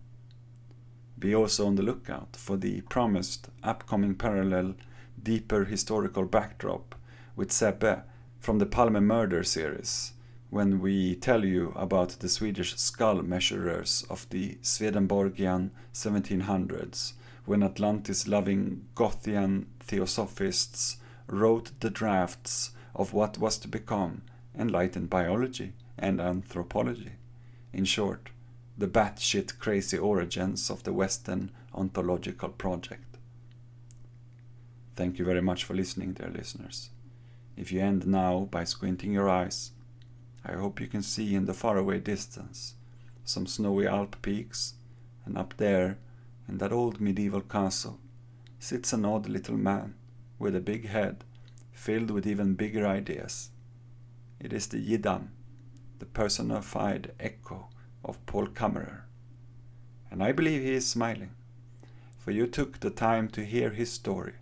Be also on the lookout for the promised upcoming parallel, deeper historical backdrop with Sebbe from the Palme Murder series, when we tell you about the Swedish skull measurers of the Swedenborgian 1700s, when Atlantis-loving Gothian theosophists wrote the drafts of what was to become enlightened biology and anthropology. In short, the batshit crazy origins of the Western ontological project. Thank you very much for listening, dear listeners. If you end now by squinting your eyes, I hope you can see in the faraway distance some snowy Alp peaks, and up there, in that old medieval castle, sits an odd little man with a big head filled with even bigger ideas. It is the Yiddam, the personified echo of Paul Kammerer. And I believe he is smiling, for you took the time to hear his story,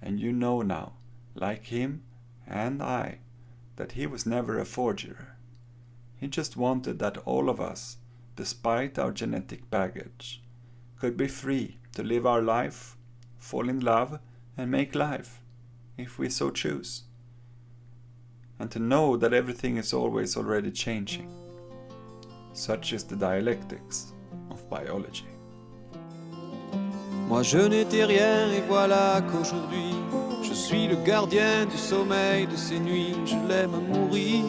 and you know now, like him and I, that he was never a forger. He just wanted that all of us, despite our genetic baggage, could be free to live our life, fall in love, and make life, if we so choose. And to know that everything is always already changing. Such is the dialectics of biology. Moi je n'étais rien et voilà qu'aujourd'hui je suis le gardien du sommeil de ces nuits, je l'aime à mourir.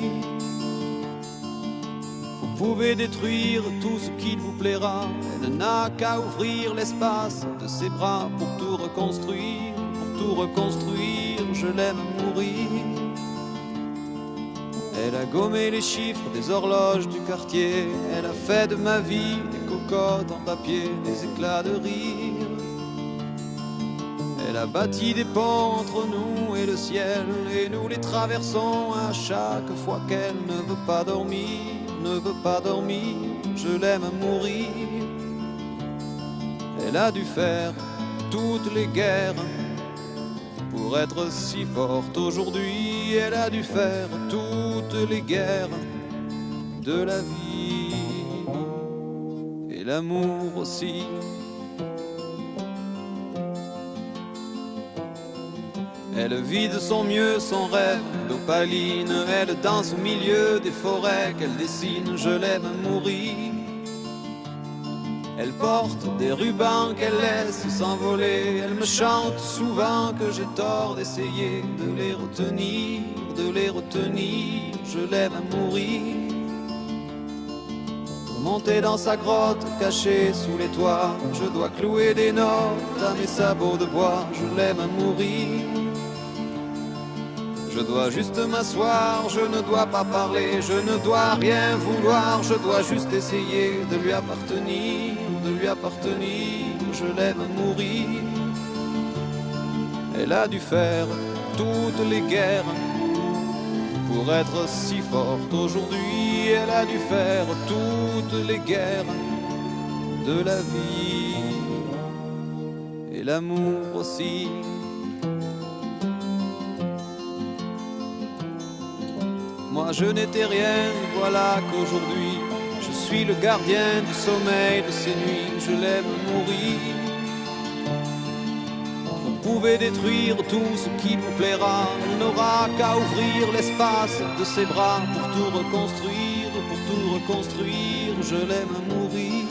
Vous pouvez détruire tout ce qu'il vous plaira, elle n'a qu'à ouvrir l'espace de ses bras pour tout reconstruire, je l'aime à mourir. Elle a gommé les chiffres des horloges du quartier, elle a fait de ma vie des cocottes en papier, des éclats de rire. Elle a bâti des ponts entre nous et le ciel, et nous les traversons à chaque fois qu'elle ne veut pas dormir, je l'aime à mourir. Elle a dû faire toutes les guerres, Pour être si forte aujourd'hui, elle a dû faire toutes les guerres de la vie et l'amour aussi. Elle vit de son mieux son rêve d'opaline, elle danse au milieu des forêts qu'elle dessine, je l'aime à mourir. Elle porte des rubans qu'elle laisse s'envoler, elle me chante souvent que j'ai tort d'essayer de les retenir, je l'aime à mourir. Pour monter dans sa grotte cachée sous les toits, je dois clouer des notes à mes sabots de bois, je l'aime à mourir. Je dois juste m'asseoir, je ne dois pas parler, je ne dois rien vouloir, je dois juste essayer de lui appartenir, je l'aime à mourir. Elle a dû faire toutes les guerres pour être si forte aujourd'hui, elle a dû faire toutes les guerres de la vie et l'amour aussi. Moi je n'étais rien, voilà qu'aujourd'hui je suis le gardien du sommeil de ces nuits, je l'aime mourir. Vous pouvez détruire tout ce qui vous plaira, il n'aura qu'à ouvrir l'espace de ses bras pour tout reconstruire, je l'aime mourir.